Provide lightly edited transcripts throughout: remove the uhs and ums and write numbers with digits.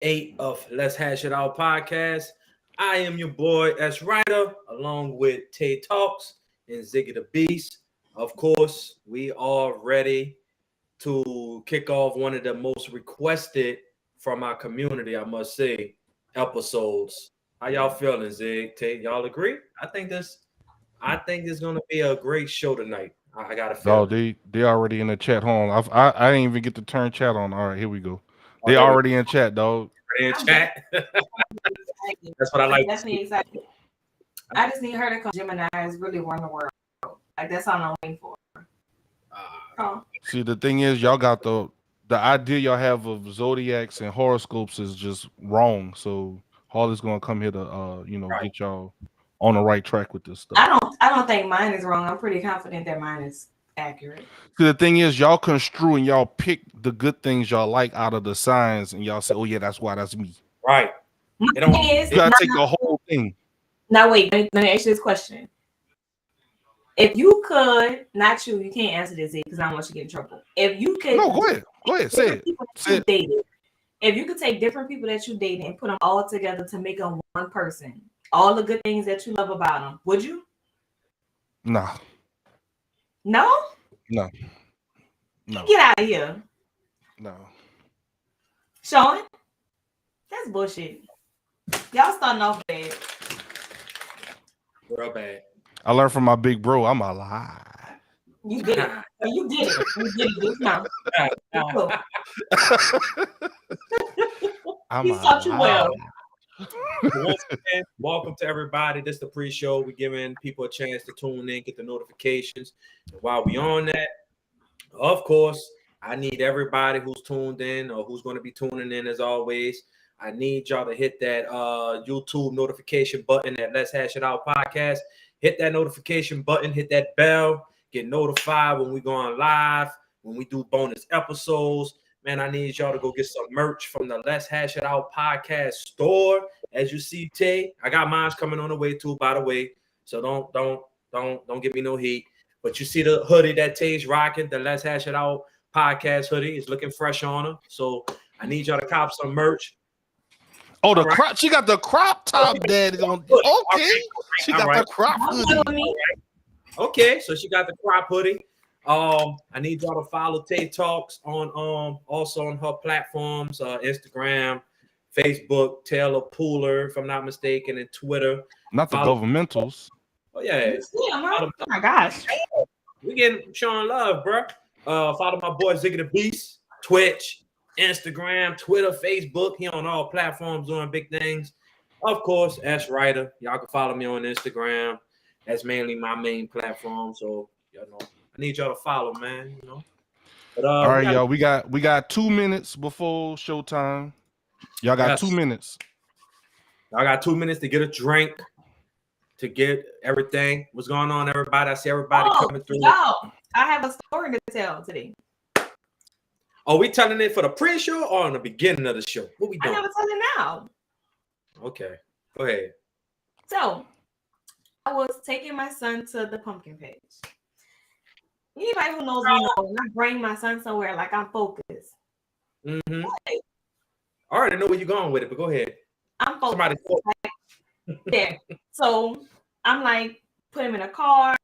8 of Let's Hash It Out podcast. I am your boy S Ryder, along with Tay Talks and Ziggy the Beast. Of course, we are ready to kick off one of the most requested from our community, I must say, episodes. How y'all feeling, Zig? Tay, y'all agree? I think it's gonna be a great show tonight. I got a Oh, feeling. they already in the chat. Hold on. I didn't even get to turn chat on. All right, here we go. Oh, They there we already in chat, dog. go. In I'm chat. excited. That's what I I'm like to definitely see. excited. I just need her to come. Gemini is really run the world. Like that's all I'm waiting for. Oh, See, the thing is, y'all got the idea y'all have of zodiacs and horoscopes is just wrong. So Harley's gonna come here to Right. get y'all on the right track with this stuff. I don't think mine is wrong. I'm pretty confident that mine is accurate. See, the thing is, y'all construe and y'all pick the good things y'all like out of the signs, and y'all say, "Oh yeah, that's why that's me." Right. My It don't. thing is, You gotta take the whole thing. now wait, let me ask you this question. If you could, not you can't answer this because I don't want you to get in trouble. If you could, No, go ahead, say different it. people that Say you it. dated, if you could take different people that you dated and put them all together to make them one person, all the good things that you love about them, would you? Nah, No? no, no, Get out of here. no. Sean, that's bullshit. Y'all starting off bad. Real bad. I learned from my big bro. I'm a lie. You did it. You did it. You did it just now. I'm He a taught you well. lie. Once again, welcome to everybody. This is the pre-show. We're giving people a chance to tune in, get the notifications. And while we on that, of course, I need everybody who's tuned in or who's going to be tuning in as always. I need y'all to hit that YouTube notification button at Let's Hash It Out podcast. Hit that notification button, hit that bell, get notified when we go on live, when we do bonus episodes. Man, I need y'all to go get some merch from the Let's Hash It Out podcast store. As you see, Tay, I got mine coming on the way too, by the way. So don't give me no heat. But you see the hoodie that Tay's rocking, the Let's Hash It Out podcast hoodie. It's looking fresh on her. So I need y'all to cop some merch. Oh, the All right. crop. She got the crop top daddy on. All Okay. right. She All got right. the crop Don't hoodie. play with me. Okay, so she got the crop hoodie. I need y'all to follow Tay Talks on also on her platforms, Instagram, Facebook, Taylor Pooler, if I'm not mistaken, and Twitter. Not the Follow- governmentals. Oh yeah, Yeah, oh my gosh. we getting showing love, bro. Follow my boy Ziggy the Beast, Twitch, Instagram, Twitter, Facebook. He on all platforms doing big things. Of course, S Ryder. Y'all can follow me on Instagram. That's mainly my main platform. So I need y'all to follow, man. But All right, y'all. We got 2 minutes before showtime. Y'all got yes. 2 minutes. I got 2 minutes to get a drink, to get everything. What's going on, everybody? I see everybody coming through. Y'all, I have a story to tell today. Are we telling it for the pre-show or in the beginning of the show? What we I doing? never tell it now. Okay, go ahead. So I was taking my son to the pumpkin patch. Anybody who knows me knows when I bring my son somewhere, like I'm focused. Mm-hmm. I already know where you're going with it, but go ahead. I'm focused. Yeah. So I'm like, put him in a car,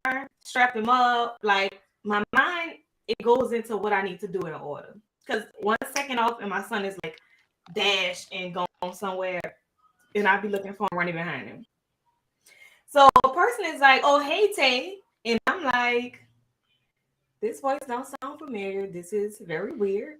strap him up. Like my mind, it goes into what I need to do in order. Because 1 second off, and my son is like dash and going somewhere, and I'll be looking for him running behind him. So a person is like, "Oh, hey Tay," and I'm like, "This voice don't sound familiar. This is very weird."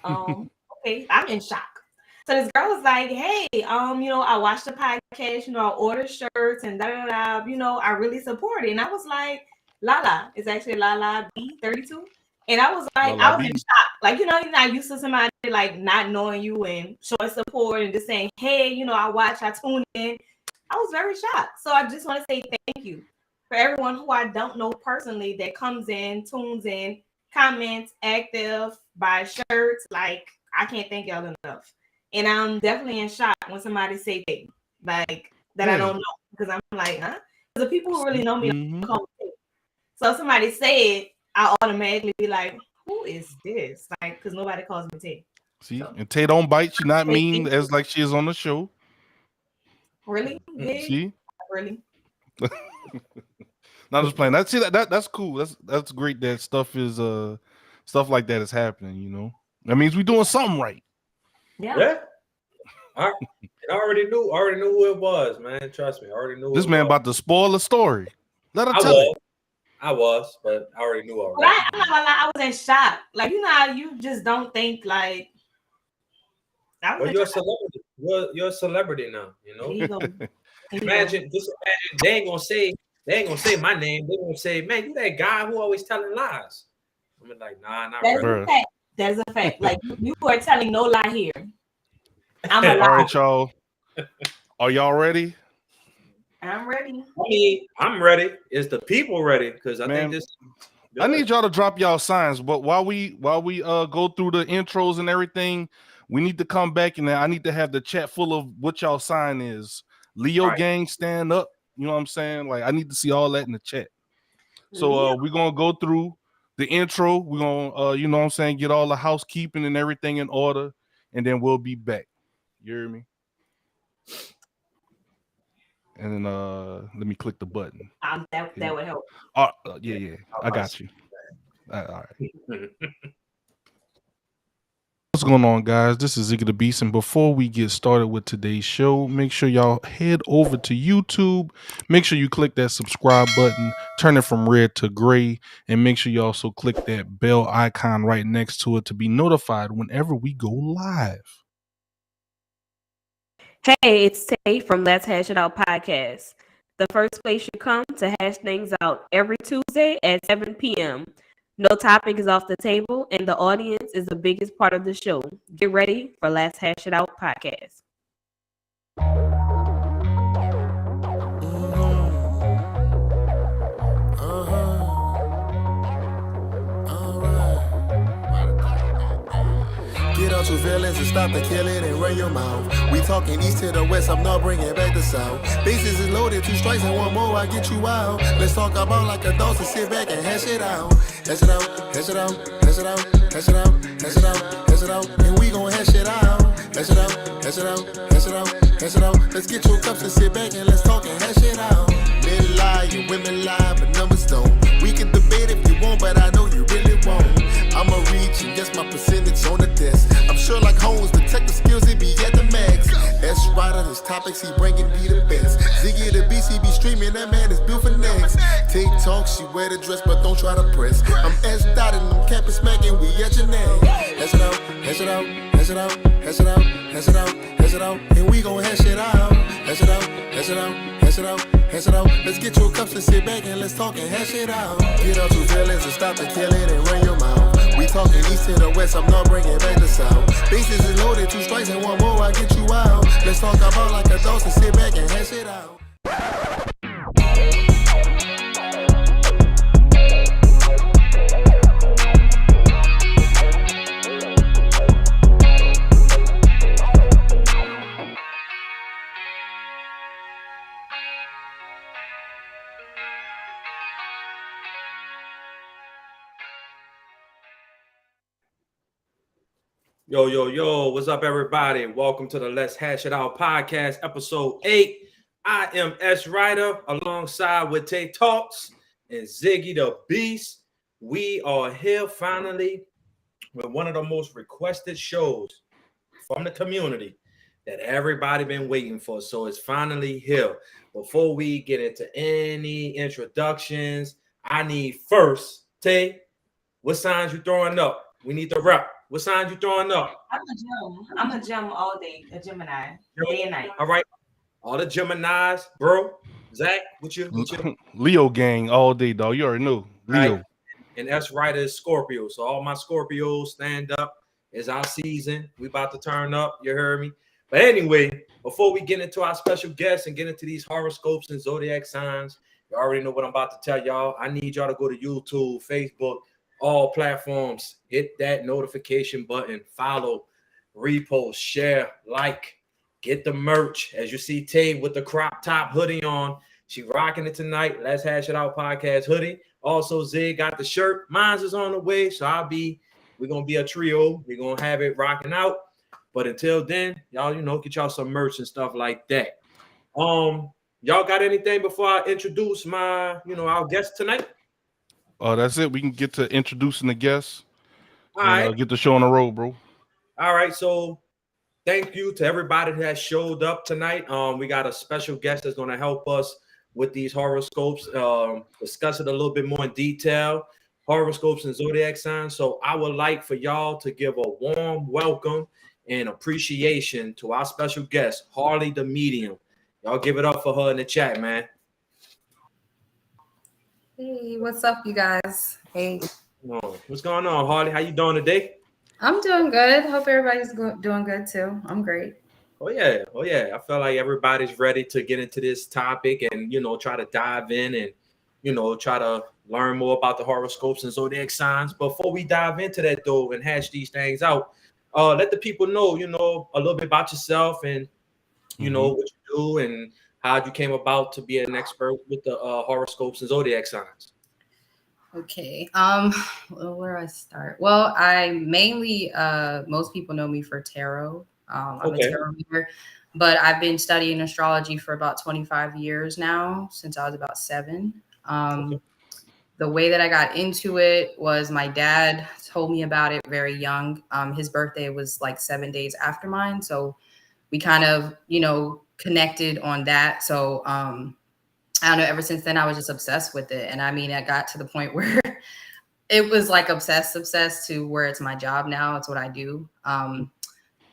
Okay, I'm in shock. So this girl was like, "Hey, I watched the podcast, I ordered shirts and da da da, I really support it." And I was like, Lala, it's actually Lala B32. And I was like, Lala I was B. in shock. Like, you're not used to somebody like not knowing you and showing support and just saying, "Hey, I watch, I tune in." I was very shocked. So I just want to say thank you for everyone who I don't know personally that comes in, tunes in, comments, active, buys shirts. Like, I can't thank y'all enough. And I'm definitely in shock when somebody say hey, like that I don't know, because I'm like, huh? Because the people who really know me don't call me. So if somebody say it, I automatically be like, who is this? Like, because nobody calls me Tay. See, So, and Tay don't bite. She not Tay mean thinks- as like she is on the show. really? Big? See, Really? not just playing. That's cool. That's great that stuff like that is happening. You know, that means we doing something right. Yeah. I already knew who it was, man. Trust me, I already knew. This man about to spoil the story. Let her tell it. I was, but I already knew But already. I'm not gonna lie, I was in shock. Like, you know how you just don't think like Well, you're a celebrity. You're a celebrity now, you know. Imagine they ain't gonna say my name. They're gonna say, man, you that guy who always telling lies. I'm like, nah, not That's really. a fact. That's a fact. Like, you are telling no lie here. I'm a lie. All right, y'all. Are y'all ready? I'm ready. I mean, I'm ready. Is the people ready? Because I think this. I need y'all to drop y'all signs, but while we go through the intros and everything, we need to come back and I need to have the chat full of what y'all sign is. Leo gang, stand up. You know what I'm saying? Like, I need to see all that in the chat. So we're gonna go through the intro. We're gonna you know what I'm saying, get all the housekeeping and everything in order, and then we'll be back. You hear me? And then let me click the button. That would help. Yeah. I got you. All right. What's going on, guys? This is Ziggy the Beast, and before we get started with today's show, make sure y'all head over to YouTube. Make sure you click that subscribe button, turn it from red to gray, and make sure you also click that bell icon right next to it to be notified whenever we go live. Hey, it's Tay from Let's Hash It Out podcast. The first place you come to hash things out every Tuesday at 7 p.m. No topic is off the table, and the audience is the biggest part of the show. Get ready for Let's Hash It Out podcast. Get out your feelings and stop the killing and run your mouth. We talking east to the west, I'm not bringing back the south. Bases is loaded, 2 strikes and 1 more, I get you out. Let's talk about like adults and sit back and hash it out. Hash it out, hash it out, hash it out, hash it out, hash it out, hash it out, and we gon' hash it out. Hash it out, hash it out, hash it out, hash it out. Let's get your cups and sit back and let's talk and hash it out. Men lie and women lie, but numbers don't. We can debate if you want, but I know you really won't. I'ma reach and guess my percentage on the desk. I'm sure like Holmes, detective skills, it be at the max. S Rider, his topics, he bringing me the best. Ziggy the BC be streaming, that man is built for next. Take talk, she wear the dress, but don't try to press. I'm S dotted, I'm camping smacking, we at your neck. Hash it out, hash it out, hash it out, hash it out, hash it out, hash it out, and we gon' hash it out. Hash it out, hash it out, hash it out, hash it out. Let's get your cups and sit back and let's talk and hash it out. Get out your feelings and stop the killing and run your mouth. We talking east to the west, I'm not bringing back the south. Bases is loaded, 2 strikes and 1 more, I get you out. Let's talk about like adults and sit back and hash it out. Yo, what's up, everybody? Welcome to the Let's Hash It Out podcast, episode 8. I am S Rider alongside with Tay Talks and Ziggy the Beast. We are here finally with one of the most requested shows from the community that everybody been waiting for. So it's finally here. Before we get into any introductions, I need first, Tay, what signs you throwing up? We need to rep. What signs you throwing up? I'm a gem all day, a Gemini, day and night. All right. All the Geminis, bro. Zach, what you? Leo gang all day, dog. You already know. Leo. Right. And S Rider is Scorpio. So all my Scorpios stand up. It's our season. We about to turn up. You heard me? But anyway, before we get into our special guests and get into these horoscopes and zodiac signs, you already know what I'm about to tell y'all. I need y'all to go to YouTube, Facebook, all platforms. Hit that notification button. Follow, repost, share, like. Get the merch. As you see Tay with the crop top hoodie on. She rocking it tonight. Let's Hash It Out podcast hoodie. Also, Zig got the shirt. Mine's is on the way, so I'll be We're gonna be a trio. We're gonna have it rocking out. But until then, y'all, get y'all some merch and stuff like that. Y'all got anything before I introduce my, our guest tonight? That's it. We can get to introducing the guests All and right. get the show on the road, bro. All right. So thank you to everybody that has showed up tonight. We got a special guest that's going to help us with these horoscopes, discuss it a little bit more in detail, horoscopes and zodiac signs. So I would like for y'all to give a warm welcome and appreciation to our special guest, Harley the Medium. Y'all give it up for her in the chat, man. Hey, what's up, you guys? Hey. What's going on, Harley? How you doing today? I'm doing good. Hope everybody's doing good too. I'm great. Oh yeah. I feel like everybody's ready to get into this topic and try to dive in and try to learn more about the horoscopes and zodiac signs. Before we dive into that though and hash these things out, let the people know a little bit about yourself and what you do and how you came about to be an expert with the horoscopes and zodiac signs. Okay. Well, where do I start? Well, I mainly most people know me for tarot. I'm a tarot reader, but I've been studying astrology for about 25 years now, since I was about 7. The way that I got into it was my dad told me about it very young. His birthday was like 7 days after mine, so we kind of connected on that. So I don't know, ever since then I was just obsessed with it. And I mean, I got to the point where it was like obsessed to where it's my job now. It's what I do.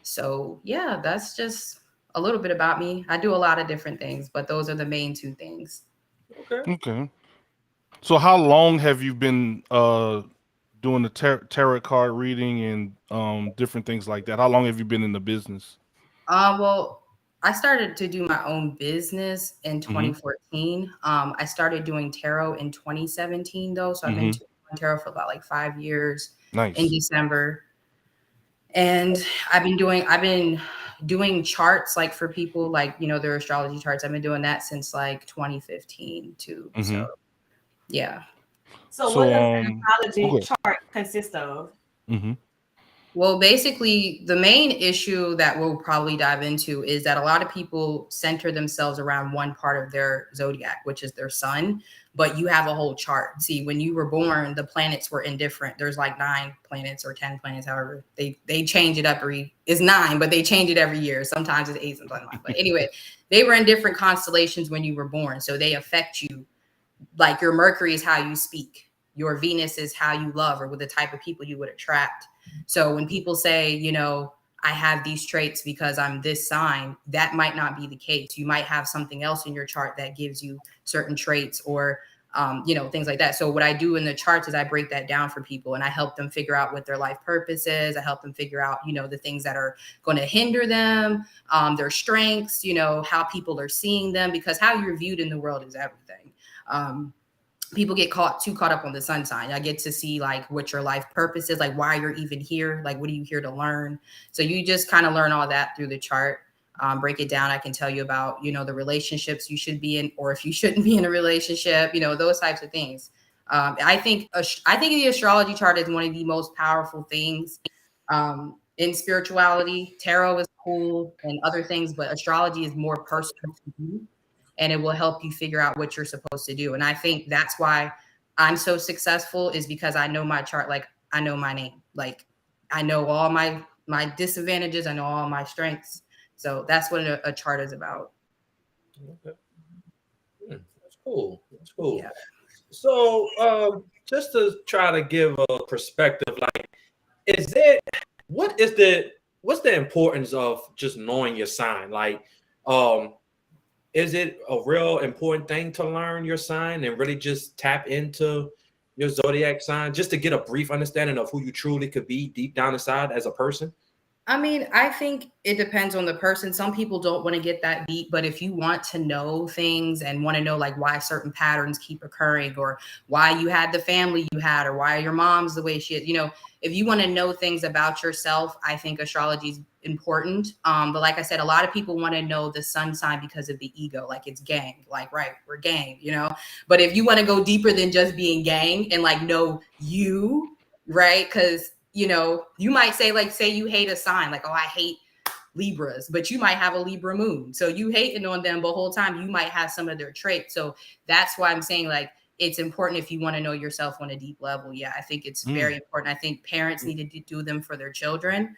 So yeah, that's just a little bit about me. I do a lot of different things, but those are the main 2 things. Okay. So how long have you been doing the tarot card reading and different things like that? How long have you been in the business? Well, I started to do my own business in 2014. I started doing tarot in 2017 though. So I've been doing tarot for about like 5 years. Nice. In December. And I've been doing charts like for people like, their astrology charts. I've been doing that since like 2015 too. So yeah. So what does an astrology chart consist of? Well, basically, the main issue that we'll probably dive into is that a lot of people center themselves around one part of their zodiac, which is their sun, but you have a whole chart. See, when you were born, the planets were indifferent. There's like 9 planets or 10 planets, however. They change it up it's 9, but they change it every year. Sometimes it's 8, sometimes 9. But anyway, they were in different constellations when you were born. So they affect you. Like your Mercury is how you speak. Your Venus is how you love or with the type of people you would attract. So when people say, I have these traits because I'm this sign, that might not be the case. You might have something else in your chart that gives you certain traits or, things like that. So what I do in the charts is I break that down for people and I help them figure out what their life purpose is. I help them figure out, the things that are going to hinder them, their strengths, how people are seeing them, because how you're viewed in the world is everything. People get too caught up on the sun sign. I get to see like what your life purpose is, like why you're even here, like what are you here to learn? So you just kind of learn all that through the chart, break it down. I can tell you about, the relationships you should be in, or if you shouldn't be in a relationship, those types of things. I think the astrology chart is one of the most powerful things in spirituality. Tarot is cool and other things, but astrology is more personal to you. And it will help you figure out what you're supposed to do. And I think that's why I'm so successful, is because I know my chart. Like I know my name, like I know all my disadvantages. I know all my strengths. So that's what a chart is about. Okay. That's cool. Yeah. So just to try to give a perspective, like, what's the importance of just knowing your sign? Like, is it a real important thing to learn your sign and really just tap into your zodiac sign just to get a brief understanding of who you truly could be deep down inside as a person? I mean, I think it depends on the person. Some people don't want to get that deep, but if you want to know things and want to know like why certain patterns keep occurring, or why you had the family you had, or why your mom's the way she is, if you want to know things about yourself, I think astrology is important. But like I said, a lot of people want to know the sun sign because of the ego, like it's gang, like, right, we're gang, but if you want to go deeper than just being gang and like know you, right? Because you know, you might say, like, say you hate a sign, like, oh, I hate Libras, but you might have a Libra moon. So you hating on them, but whole time you might have some of their traits. So that's why I'm saying, like, it's important if you want to know yourself on a deep level. Yeah, I think it's very important. I think parents need to do them for their children,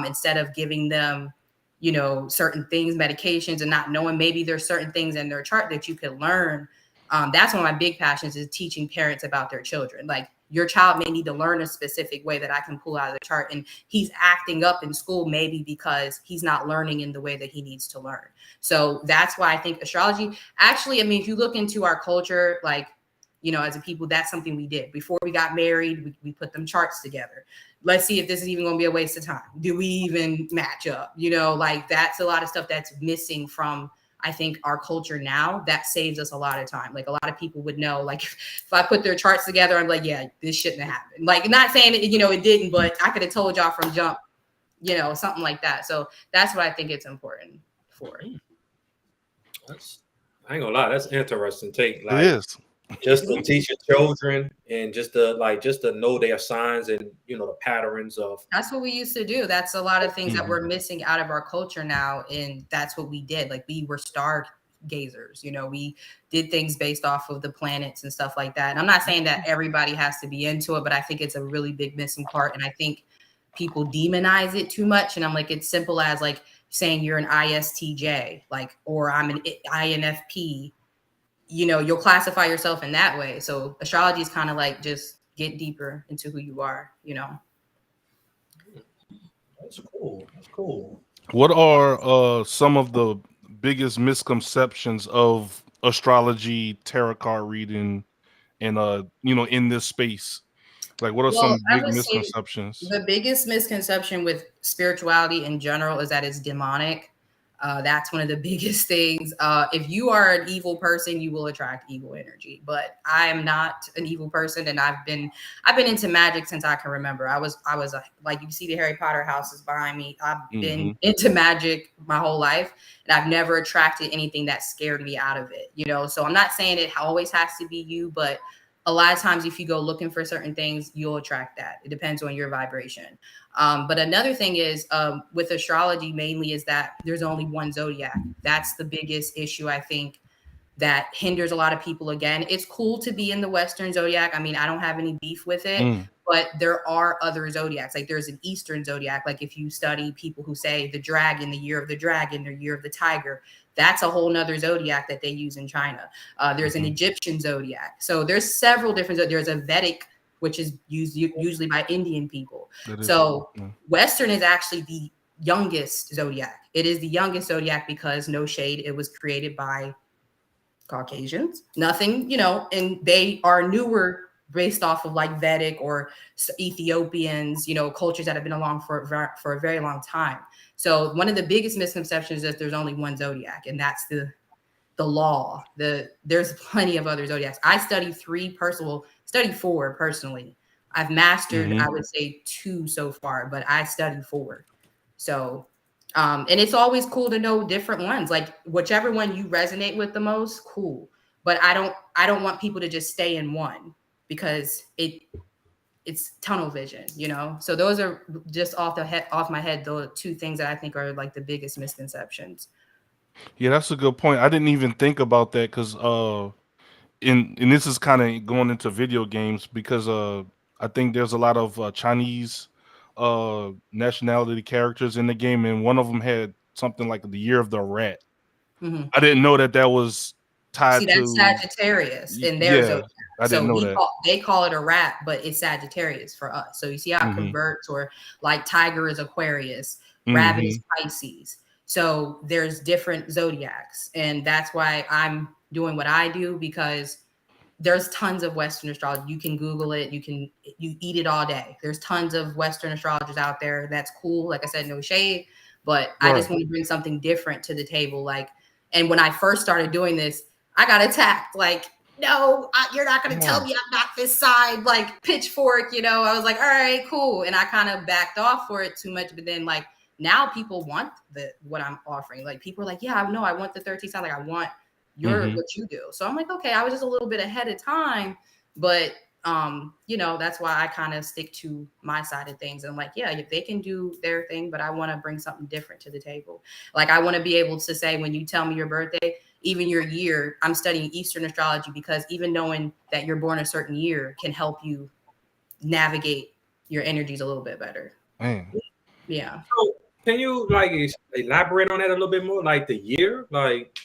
instead of giving them, you know, certain things, medications, and not knowing maybe there's certain things in their chart that you could learn. That's one of my big passions, is teaching parents about their children. Like, your child may need to learn a specific way that I can pull out of the chart, and he's acting up in school maybe because he's not learning in the way that he needs to learn. So that's why I think astrology, actually, I mean, if you look into our culture, like, you know, as a people, that's something we did before we got married. We put them charts together. Let's see if this is even going to be a waste of time. Do we even match up? You know, like, that's a lot of stuff that's missing from, I think, our culture now. That saves us a lot of time. Like, a lot of people would know, like, if I put their charts together, I'm like, yeah, this shouldn't have happened. Like, not saying it, you know, it didn't, but I could have told y'all from jump, you know, something like that. So that's what I think it's important for. I ain't gonna lie, that's interesting take. Like, It is. just to teach your children, and just to know their signs, and, you know, the patterns of. That's what we used to do. That's a lot of things that we're missing out of our culture now, and that's what we did. Like, we were stargazers. You know, we did things based off of the planets and stuff like that. And I'm not saying that everybody has to be into it, but I think it's a really big missing part. And I think people demonize it too much. And I'm like, it's simple as, like, saying you're an ISTJ, like, or I'm an INFP. You know, you'll classify yourself in that way. So astrology is kind of like, just get deeper into who you are, you know. That's cool. That's cool. What are some of the biggest misconceptions of astrology, tarot card reading, and you know, in this space? Like, what are some big misconceptions? The biggest misconception with spirituality in general is that it's demonic. That's one of the biggest things. If you are an evil person, you will attract evil energy. But I am not an evil person, and I've been into magic since I can remember. I was like, you see the Harry Potter houses behind me. I've been into magic my whole life, and I've never attracted anything that scared me out of it. You know, so I'm not saying it always has to be you, but a lot of times, if you go looking for certain things, you'll attract that. It depends on your vibration. But another thing is, with astrology mainly, is that there's only one zodiac. That's the biggest issue, I think, that hinders a lot of people. Again, it's cool to be in the Western zodiac. I mean, I don't have any beef with it, but there are other zodiacs. Like, there's an Eastern zodiac. Like, if you study people who say the dragon, the year of the dragon, the year of the tiger, that's a whole nother zodiac that they use in China. There's an Egyptian zodiac. So there's several different. There's a Vedic, which is used usually by Indian people. So Western is actually the youngest zodiac. It is the youngest zodiac because, no shade, it was created by Caucasians. Nothing, you know, and they are newer based off of, like, Vedic or Ethiopians, you know, cultures that have been along for a very long time. So one of the biggest misconceptions is that there's only one zodiac, and that's the law. There's plenty of other zodiacs. I study four personally. I've mastered, I would say, 2 so far, but I studied 4. So, and it's always cool to know different ones. Like, whichever one you resonate with the most, cool. But I don't want people to just stay in one, because it's tunnel vision, you know? So those are just off my head, the 2 things that I think are, like, the biggest misconceptions. Yeah, that's a good point. I didn't even think about that, because and this is kind of going into video games, because I think there's a lot of Chinese nationality characters in the game, and one of them had something like the year of the rat. I didn't know that was tied to Sagittarius in their zodiac. I didn't know that. They call it a rat, but it's Sagittarius for us. So you see how it converts, or like tiger is Aquarius, rabbit is Pisces. So there's different zodiacs, and that's why I'm doing what I do, because there's tons of Western astrology. You can Google it. You eat it all day. There's tons of Western astrologers out there. That's cool. Like I said, no shade, but I just want to bring something different to the table. Like, and when I first started doing this, I got attacked. Like, no, you're not going to tell me I'm not this side, like, pitchfork, you know? I was like, all right, cool. And I kind of backed off for it too much. But then, like, now people want what I'm offering. Like, people are like, yeah, I know, I want the 13 sign. Like, I want what you do. So I'm like, okay, I was just a little bit ahead of time, but you know, that's why I kind of stick to my side of things. And I'm like, yeah, if they can do their thing, but I want to bring something different to the table. Like I want to be able to say, when you tell me your birthday, even your year, I'm studying Eastern astrology, because even knowing that you're born a certain year can help you navigate your energies a little bit better. Man. Yeah. So can you like elaborate on that a little bit more? Like the year? Like,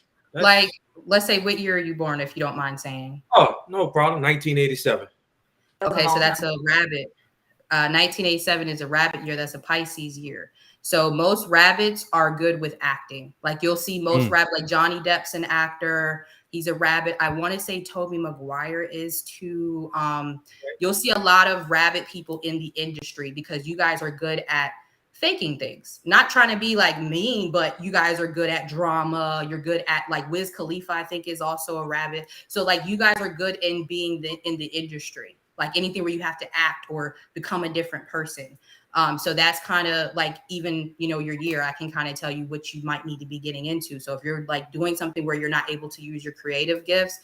let's say, what year are you born, if you don't mind saying? Oh, no problem. 1987. Okay, so that's a rabbit. 1987 is a rabbit year. That's a Pisces year. So most rabbits are good with acting. Like you'll see most rabbit, like Johnny Depp's an actor. He's a rabbit. I want to say Tobey Maguire is too. You'll see a lot of rabbit people in the industry because you guys are good at faking things. Not trying to be like mean, but you guys are good at drama. You're good at, like, Wiz Khalifa, I think, is also a rabbit. So like you guys are good in being in the industry. Like anything where you have to act or become a different person. So that's kind of like, even, you know, your year, I can kind of tell you what you might need to be getting into. So if you're like doing something where you're not able to use your creative gifts,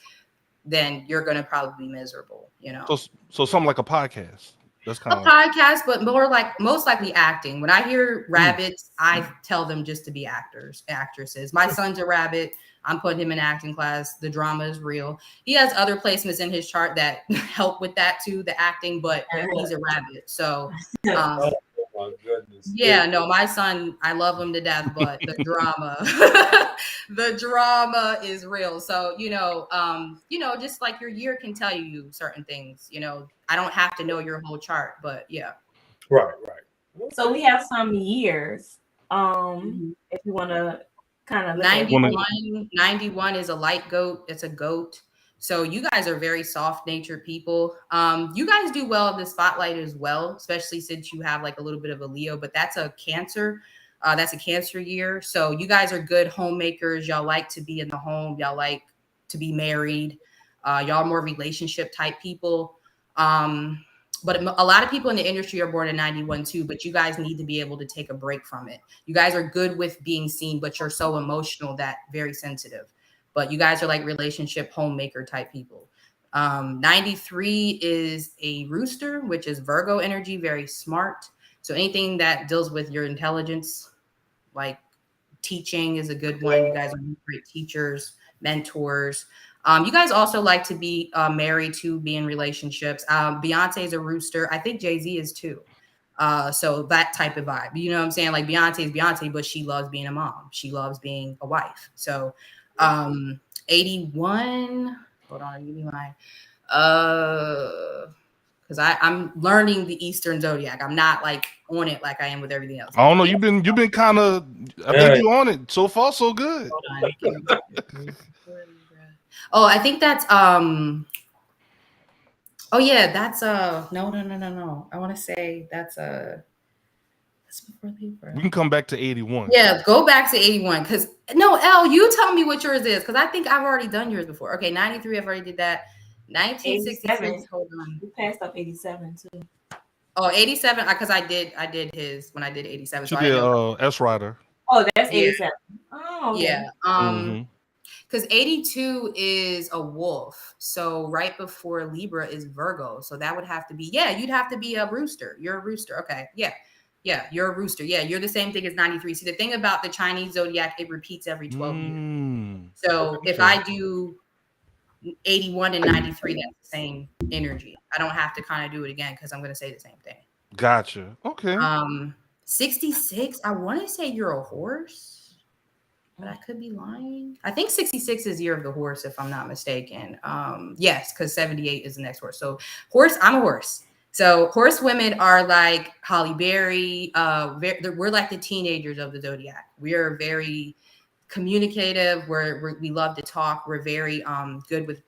then you're going to probably be miserable, you know? So something like a podcast. That's kind of podcast, but more like most likely acting. When I hear rabbits, I tell them just to be actors, actresses. My son's a rabbit. I'm putting him in acting class. The drama is real. He has other placements in his chart that help with that too, the acting, but he's a rabbit. So Oh my goodness. yeah, no, my son, I love him to death, but the drama, the drama is real. So, you know, just like your year can tell you certain things, you know. I don't have to know your whole chart, but yeah. Right. So we have some years. If you want to kind of 91 is a light goat. It's a goat. So you guys are very soft-natured people. You guys do well in the spotlight as well, especially since you have like a little bit of a Leo, but that's a Cancer. That's a Cancer year. So you guys are good homemakers. Y'all like to be in the home. Y'all like to be married. Y'all more relationship type people. But a lot of people in the industry are born in 91 too, but you guys need to be able to take a break from it. You guys are good with being seen, but you're so emotional, that very sensitive. But you guys are like relationship homemaker type people. 93 is a rooster, which is Virgo energy, very smart. So anything that deals with your intelligence, like teaching is a good one. You guys are great teachers, mentors. You guys also like to be married to, be in relationships. Beyonce is a rooster. I think Jay-Z is too. So that type of vibe, you know what I'm saying? Like Beyonce is Beyonce, but she loves being a mom. She loves being a wife. So 81, hold on, give me my, because I'm learning the Eastern Zodiac. I'm not like on it like I am with everything else. I don't know. You've been kind of, I think you're on it. So far, so good. Hold on. Oh, I think that's oh yeah, that's no. I want to say that's before Libra. We can come back to 81. Yeah, go back to 81. Because no, L, you tell me what yours is, because I think I've already done yours before. Okay, 93, I've already did that. 1966. Hold on. You passed up 87 too. Oh, 87, because I did his when I did 87. She so did S Rider. Oh, that's 87. Oh, okay. Yeah. Because 82 is a wolf. So right before Libra is Virgo. So that would have to be, you'd have to be a rooster. You're a rooster. Okay. Yeah, you're a rooster. Yeah, you're the same thing as 93. See, the thing about the Chinese zodiac, it repeats every 12 years. So if I do 81 and 93, that's the same energy. I don't have to kind of do it again because I'm going to say the same thing. Gotcha. Okay. 66, I want to say you're a horse. But I could be lying. I think 66 is year of the horse, if I'm not mistaken. Yes, because 78 is the next horse. So horse, I'm a horse. So horse women are like Holly Berry. We're like the teenagers of the zodiac. We are very communicative. We love to talk. We're very good with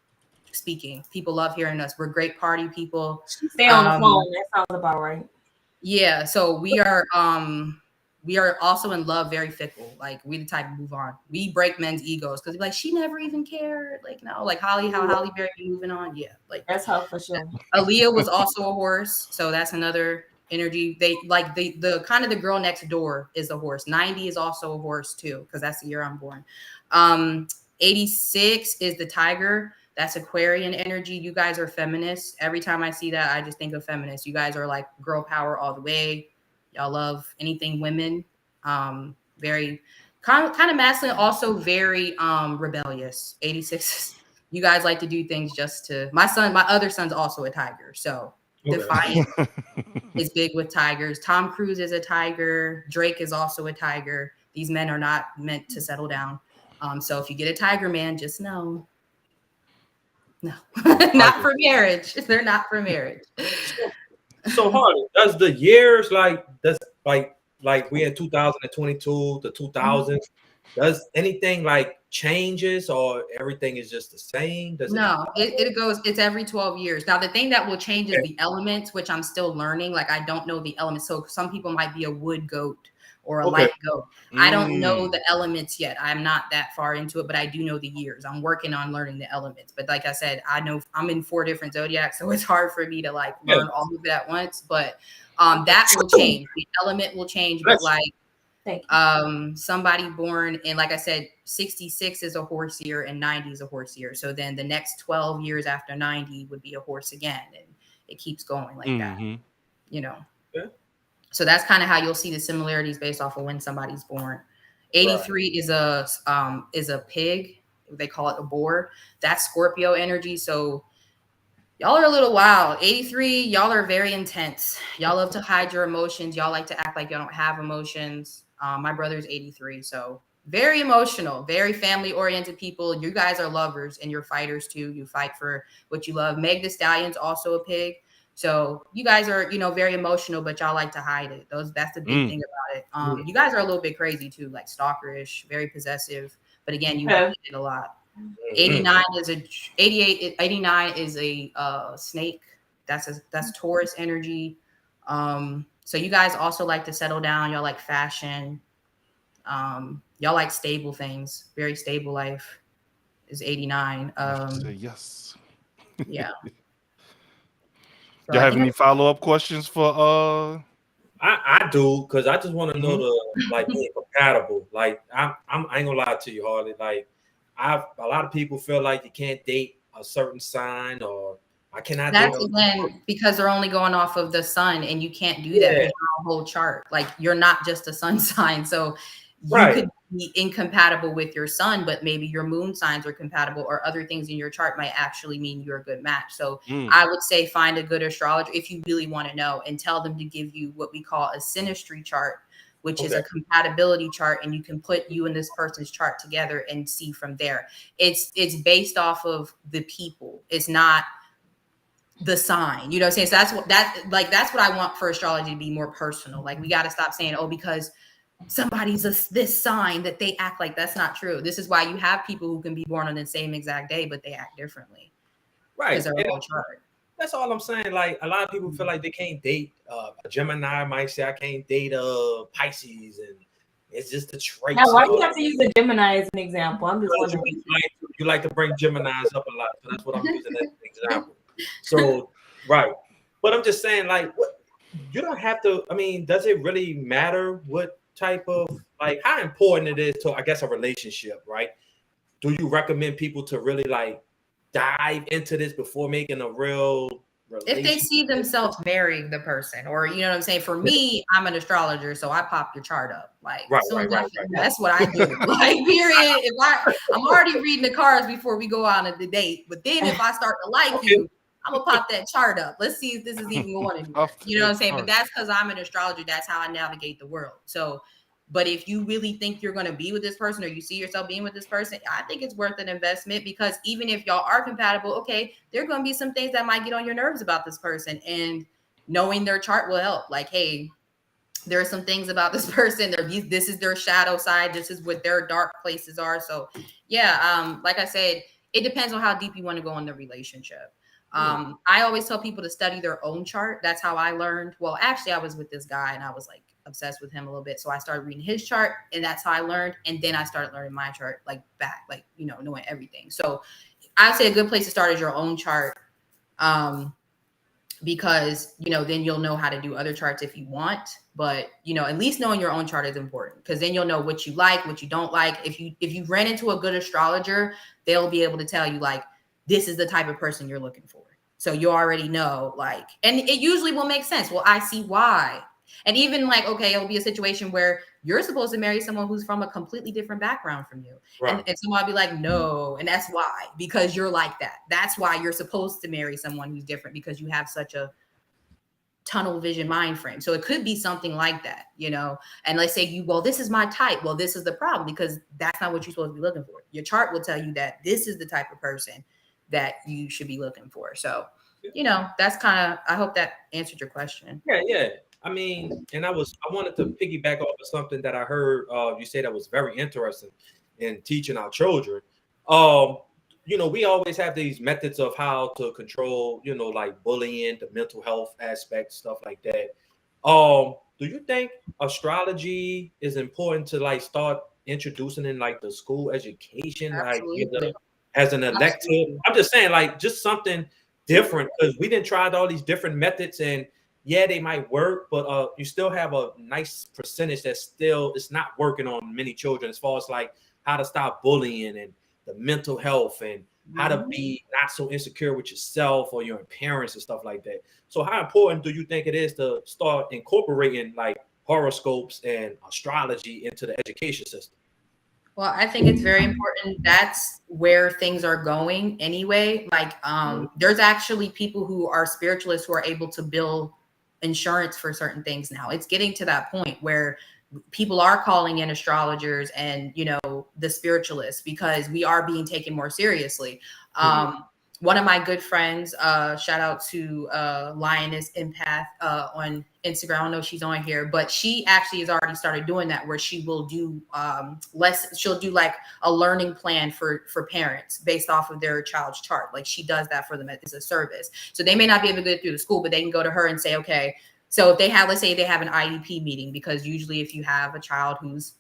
speaking. People love hearing us. We're great party people. Stay on the phone. That sounds about right. Yeah. So we are also in love, very fickle. Like we the type to move on. We break men's egos because like she never even cared. Like no, like how Holly Berry be moving on. Yeah, like that's her for sure. Aaliyah was also a horse, so that's another energy. They like the kind of the girl next door is a horse. 90 is also a horse too because that's the year I'm born. 86 is the tiger. That's Aquarian energy. You guys are feminists. Every time I see that, I just think of feminists. You guys are like girl power all the way. Y'all love anything women. Very kind of masculine, also very rebellious. 86. You guys like to do things just to. My other son's also a tiger, so defiant is big with tigers. Tom Cruise is a tiger. Drake is also a tiger. These men are not meant to settle down. So if you get a tiger man, just know, no, not for marriage. They're not for marriage. So Harley, does the years like we in 2022, the 2000s, does anything like changes or everything is just the same? No, it goes, it's every 12 years. Now, the thing that will change is the elements, which I'm still learning. Like, I don't know the elements. So some people might be a wood goat or a light goat. I don't know the elements yet. I'm not that far into it, but I do know the years. I'm working on learning the elements. But like I said, I know I'm in 4 different zodiacs, so it's hard for me to like learn all of it at once. But that will change. The element will change, but like somebody born in, like I said, 66 is a horse year and 90 is a horse year. So then the next 12 years after 90 would be a horse again, and it keeps going like that. You know. Yeah. So that's kind of how you'll see the similarities based off of when somebody's born. 83 is a pig. They call it a boar. That's Scorpio energy. So y'all are a little wild. 83, y'all are very intense. Y'all love to hide your emotions. Y'all like to act like y'all don't have emotions. My brother's 83, so very emotional, very family-oriented people. You guys are lovers and you're fighters too. You fight for what you love. Meg the Stallion's also a pig. So you guys are, you know, very emotional, but y'all like to hide it. That's the big thing about it. You guys are a little bit crazy too, like stalkerish, very possessive. But again, you have it a lot. 89 is a snake. That's Taurus energy. So you guys also like to settle down. Y'all like fashion. Y'all like stable things. Very stable life is 89. Yes. Yeah. Do you have any follow-up questions for I do, because I just want to know the like being compatible. Like I ain't gonna lie to you, Harley. Like a lot of people feel like you can't date a certain sign, or I cannot. That's again because they're only going off of the sun, and you can't do that with your whole chart. Like you're not just a sun sign, so you could be incompatible with your sun, but maybe your moon signs are compatible, or other things in your chart might actually mean you're a good match. So I would say find a good astrologer if you really want to know, and tell them to give you what we call a synastry chart, which is a compatibility chart, and you can put you and this person's chart together and see from there. It's based off of the people. It's not the sign, you know what I'm saying? So that's what I want for astrology to be more personal. Like we got to stop saying, oh, because somebody's this sign that they act like. That's not true. This is why you have people who can be born on the same exact day, but they act differently. Right. Because they're all chart. That's all I'm saying. Like a lot of people feel like they can't date a Gemini might say I can't date Pisces, and it's just the traits. Now, why do you have to use the Gemini as an example? I'm just wondering. You like to bring Geminis up a lot, so that's what I'm using as an example. So right, but I'm just saying, like, what you don't have to. I mean, does it really matter what type of, like, how important it is to, I guess, a relationship, right? Do you recommend people to really like dive into this before making a real relationship? If they see themselves marrying the person, or you know what I'm saying? For me, I'm an astrologer, so I pop your chart up. Like that's what I do. Like, period. If I'm already reading the cards before we go on the date, but then if I start to like you, I'm gonna pop that chart up. Let's see if this is even going anywhere. You know what I'm saying? But that's because I'm an astrologer. That's how I navigate the world. So, but if you really think you're gonna be with this person, or you see yourself being with this person, I think it's worth an investment, because even if y'all are compatible, okay, there are gonna be some things that might get on your nerves about this person, and knowing their chart will help. Like, hey, there are some things about this person. This is their shadow side. This is what their dark places are. So, yeah, like I said, it depends on how deep you want to go in the relationship. I always tell people to study their own chart. That's how I learned. Well, actually, I was with this guy and I was like obsessed with him a little bit. So I started reading his chart, and that's how I learned. And then I started learning my chart, like back, like, you know, knowing everything. So I'd say a good place to start is your own chart. Because, you know, then you'll know how to do other charts if you want. But, you know, at least knowing your own chart is important, because then you'll know what you like, what you don't like. If you ran into a good astrologer, they'll be able to tell you, like, this is the type of person you're looking for. So you already know, like, and it usually will make sense. Well, I see why. And even like, okay, it'll be a situation where you're supposed to marry someone who's from a completely different background from you. Right. And someone will be like, no. And that's why, because you're like that. That's why you're supposed to marry someone who's different, because you have such a tunnel vision mind frame. So it could be something like that, you know. And let's say well, this is my type. Well, this is the problem, because that's not what you're supposed to be looking for. Your chart will tell you that this is the type of person that you should be looking for. So, you know, that's kind of, I hope that answered your question. Yeah. I mean, and I wanted to piggyback off of something that I heard you say that was very interesting in teaching our children. You know, we always have these methods of how to control, you know, like bullying, the mental health aspect, stuff like that. Do you think astrology is important to like start introducing in like the school education, Absolutely. like, you know, as an elective? Absolutely. I'm just saying, like, just something different, because we didn't try all these different methods, and yeah, they might work, but you still have a nice percentage that still it's not working on many children, as far as like how to stop bullying and the mental health and how to be not so insecure with yourself or your parents and stuff like that. So how important do you think it is to start incorporating like horoscopes and astrology into the education system? Well, I think it's very important. That's where things are going anyway. Like, there's actually people who are spiritualists who are able to bill insurance for certain things now. It's getting to that point where people are calling in astrologers and, you know, the spiritualists, because we are being taken more seriously. One of my good friends, shout out to Lioness Empath on Instagram. I don't know if she's on here, but she actually has already started doing that, where she will do she'll do like a learning plan for parents based off of their child's chart. Like, she does that for them as a service. So they may not be able to get through the school, but they can go to her and say, okay, so if they have, let's say they have an IEP meeting, because usually if you have a child who's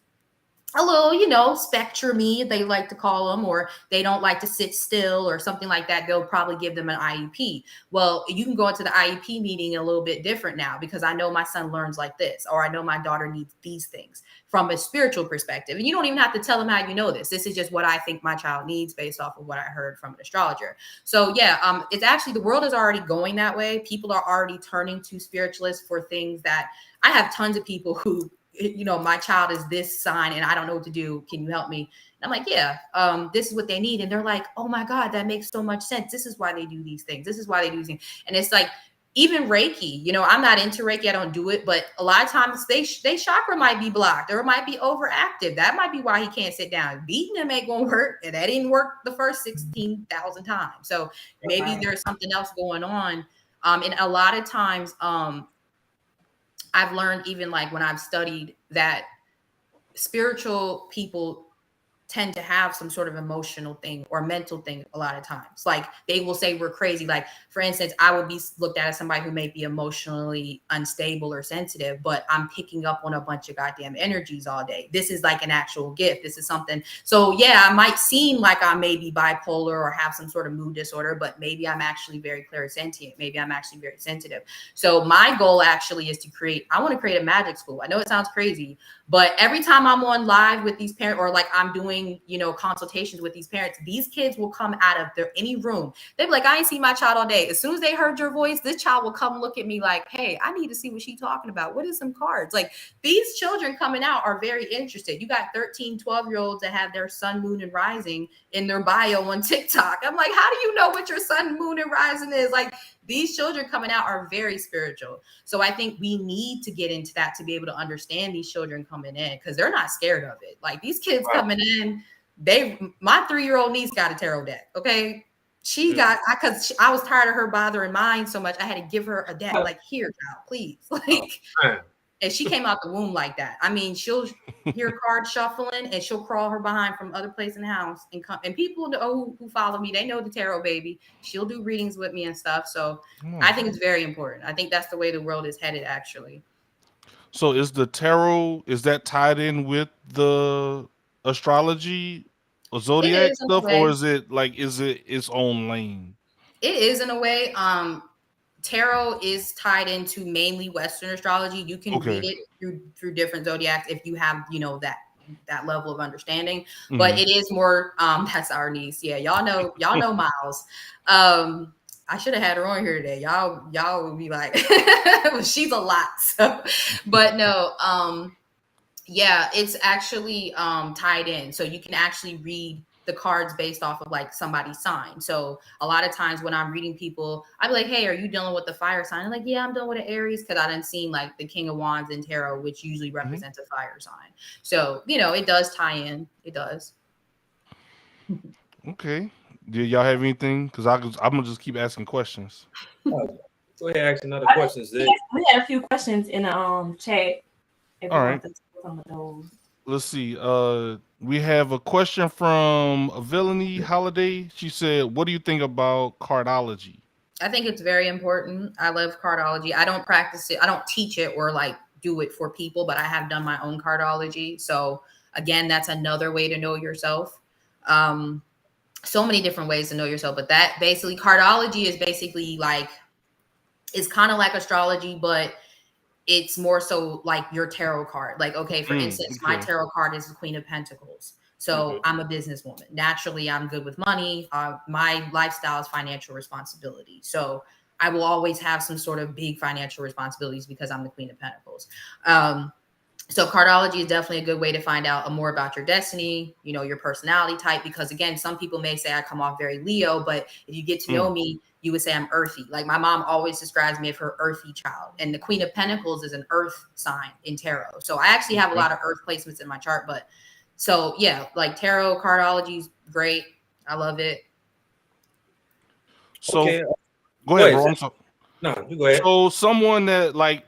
a little, you know, spectrum-y, they like to call them, or they don't like to sit still or something like that, they'll probably give them an IEP. Well, you can go into the IEP meeting a little bit different now, because I know my son learns like this, or I know my daughter needs these things from a spiritual perspective. And you don't even have to tell them how you know this. This is just what I think my child needs based off of what I heard from an astrologer. So yeah, it's actually, the world is already going that way. People are already turning to spiritualists for things that I have tons of people who, you know, my child is this sign and I don't know what to do. Can you help me? And I'm like, yeah, this is what they need. And they're like, oh my God, that makes so much sense. This is why they do these things. This is why they do these things. And it's like, even Reiki, you know, I'm not into Reiki. I don't do it, but a lot of times they chakra might be blocked, or it might be overactive. That might be why he can't sit down. Beating him ain't going to work. And that didn't work the first 16,000 times. So maybe there's something else going on. And a lot of times, I've learned, even like when I've studied, that spiritual people tend to have some sort of emotional thing or mental thing a lot of times. Like, they will say we're crazy. Like, for instance, I would be looked at as somebody who may be emotionally unstable or sensitive, but I'm picking up on a bunch of goddamn energies all day. This is like an actual gift. This is something. So yeah, I might seem like I may be bipolar or have some sort of mood disorder, but maybe I'm actually very clairsentient. Maybe I'm actually very sensitive. So my goal actually is to I want to create a magic school. I know it sounds crazy, but every time I'm on live with these parents, or like I'm doing, you know, consultations with these parents, these kids will come out of any room. They'll be like, I ain't seen my child all day. As soon as they heard your voice, this child will come look at me like, hey, I need to see what she's talking about. What is some cards? Like, these children coming out are very interested. You got 13, 12-year-olds that have their sun, moon, and rising in their bio on TikTok. I'm like, how do you know what your sun, moon, and rising is? Like, these children coming out are very spiritual. So I think we need to get into that to be able to understand these children coming in, because they're not scared of it. Like, these kids coming in, my 3-year-old niece got a tarot deck. Okay. She got, because I was tired of her bothering mine so much, I had to give her a deck. Like, here, child, please. Like, and she came out the womb like that. I mean, she'll hear cards shuffling and she'll crawl her behind from other place in the house and come. And people know who follow me, they know the tarot baby. She'll do readings with me and stuff. So I think it's very important. I think that's the way the world is headed, actually. So is the tarot, is that tied in with the astrology or zodiac stuff, or is it its own lane? It is, in a way. Tarot is tied into mainly Western astrology. You can read it through different zodiacs if you have, you know, that that level of understanding. But it is more that's our niece. Yeah, y'all know Miles. I should have had her on here today. Y'all would be like, she's a lot. So, but no, yeah, it's actually tied in. So you can actually read the cards based off of like somebody's sign. So a lot of times when I'm reading people, I'm like, hey, are you dealing with the fire sign? I'm like, yeah, I'm dealing with an Aries, because I done seen like the King of Wands in tarot, which usually represents a fire sign. So, it does tie in. It does. Okay. Do y'all have anything? Because I'm gonna just keep asking questions. Go ahead, ask another question. We had a few questions in the chat. All right. Some of those. Let's see. We have a question from Villainy Holiday. She said, "What do you think about cardology?" I think it's very important. I love cardology. I don't practice it. I don't teach it or like do it for people, but I have done my own cardology. So again, that's another way to know yourself. So many different ways to know yourself, but that basically cardology is basically like, it's kind of like astrology, but it's more so like your tarot card. Like, okay, for instance, my tarot card is the Queen of Pentacles. So I'm a businesswoman. Naturally, I'm good with money. My lifestyle is financial responsibility. So I will always have some sort of big financial responsibilities because I'm the Queen of Pentacles. So cardology is definitely a good way to find out more about your destiny, your personality type, because again, some people may say I come off very Leo, but if you get to know me, you would say I'm earthy. Like my mom always describes me as her earthy child. And the Queen of Pentacles is an earth sign in tarot. So I actually have a lot of earth placements in my chart, but so yeah, like tarot cardology is great. I love it. So okay. Go ahead, bro. I'm sorry. No, you go ahead. So someone that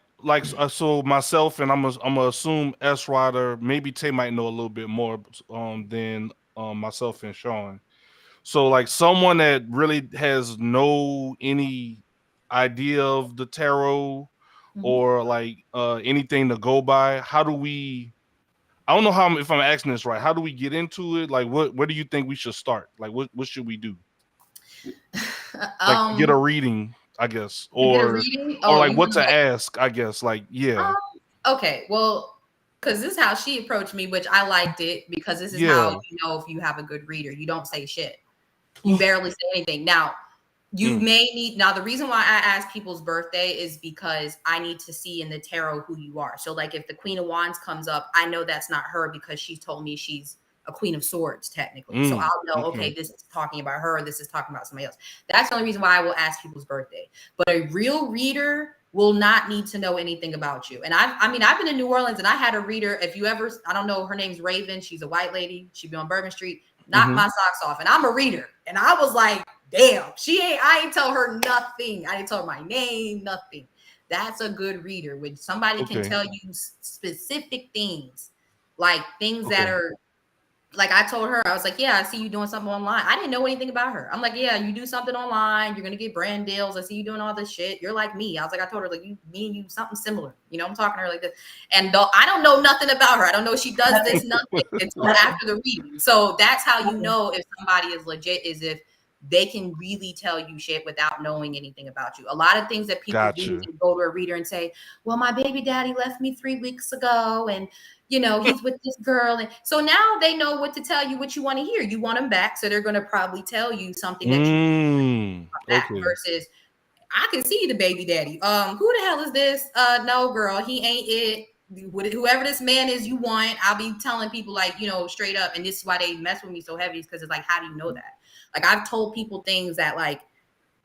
so myself, and I'm gonna assume S Rider, maybe Tay might know a little bit more than myself and Sean. So like someone that really has any idea of the tarot or like anything to go by, how do we? I don't know if I'm asking this right. How do we get into it? Like, where do you think we should start? Like, what should we do? Like, get a reading, I guess, or like what to ask, I guess. Like, yeah. Okay, well, because this is how she approached me, which I liked it, because this is how you know if you have a good reader. You don't say shit. You barely say anything. Now, you may need. Now, the reason why I ask people's birthday is because I need to see in the tarot who you are. So, like, if the Queen of Wands comes up, I know that's not her because she told me she's a Queen of Swords, technically. So I'll know, okay, this is talking about her. This is talking about somebody else. That's the only reason why I will ask people's birthday. But a real reader will not need to know anything about you. And I've been in New Orleans and I had a reader. If you ever, I don't know, her name's Raven. She's a white lady. She be on Bourbon Street. Knocked my socks off. And I'm a reader. And I was like, damn, I ain't tell her nothing. I didn't tell her my name, nothing. That's a good reader. When somebody can tell you specific things, like things that are, like I told her, I was like, yeah, I see you doing something online. I didn't know anything about her. I'm like, yeah, you do something online. You're going to get brand deals. I see you doing all this shit. You're like me. I was like, I told her, like, me and you, something similar. I'm talking to her like this. And though I don't know nothing about her. I don't know she does this, nothing until after the reading. So that's how you know if somebody is legit, is if they can really tell you shit without knowing anything about you. A lot of things that people do is go to a reader and say, well, my baby daddy left me 3 weeks ago. And he's with this girl. And so now they know what to tell you, what you want to hear. You want them back. So they're going to probably tell you something that you back versus I can see the baby daddy. Who the hell is this? No, girl, he ain't it. Whoever this man is you want, I'll be telling people like, straight up. And this is why they mess with me so heavy, is because it's like, how do you know that? Like I've told people things that like,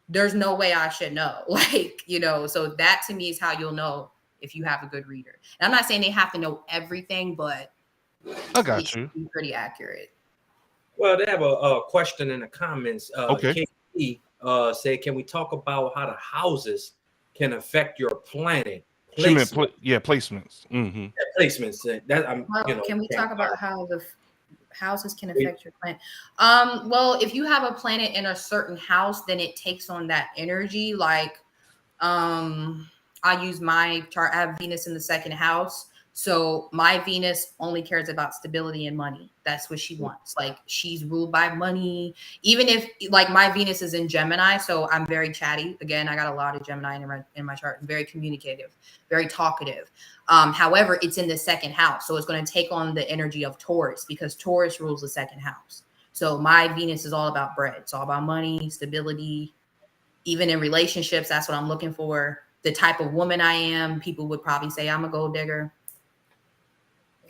there's no way I should know. Like, so that to me is how you'll know if you have a good reader. And I'm not saying they have to know everything, but I got you. Pretty accurate. Well, they have a question in the comments. Okay. KP said, can we talk about how the houses can affect your planet? Placements. Placements. Yeah, placements. Can we talk about how the houses can affect your planet? Well, if you have a planet in a certain house, then it takes on that energy. Like, I use my chart. I have Venus in the second house. So my Venus only cares about stability and money. That's what she wants. Like she's ruled by money. Even if like my Venus is in Gemini, so I'm very chatty. Again, I got a lot of Gemini in my chart. I'm very communicative, very talkative. However, it's in the second house, so it's going to take on the energy of Taurus because Taurus rules the second house. So my Venus is all about bread. It's all about money, stability. Even in relationships, that's what I'm looking for. The type of woman I am, people would probably say I'm a gold digger.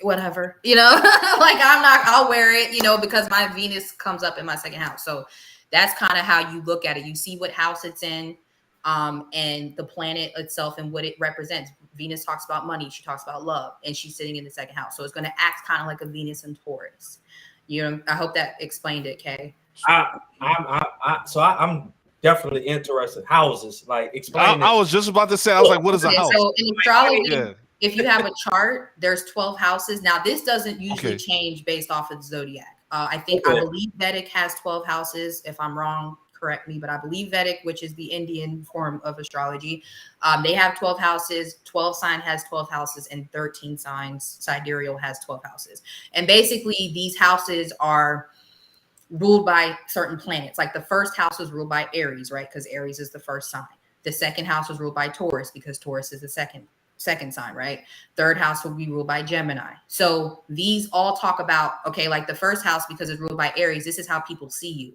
Whatever, like I'll wear it, because my Venus comes up in my second house. So that's kind of how you look at it. You see what house it's in, and the planet itself and what it represents. Venus talks about money. She talks about love, and she's sitting in the second house. So it's going to act kind of like a Venus and Taurus. I hope that explained it, Kay. I'm definitely interested. Houses, like explain. I was just about to say, I was like, what is a house? So in astrology, if you have a chart, there's 12 houses. Now, this doesn't usually change based off of the zodiac. I believe Vedic has 12 houses. If I'm wrong, correct me, but I believe Vedic, which is the Indian form of astrology, they have 12 houses. 12 sign has 12 houses, and 13 signs sidereal has 12 houses. And basically, these houses are ruled by certain planets. Like the first house was ruled by Aries, right? Because Aries is the first sign. The second house was ruled by Taurus because Taurus is the second sign, right? Third house will be ruled by Gemini. So these all talk about, okay, like the first house, because it's ruled by Aries, this is how people see you.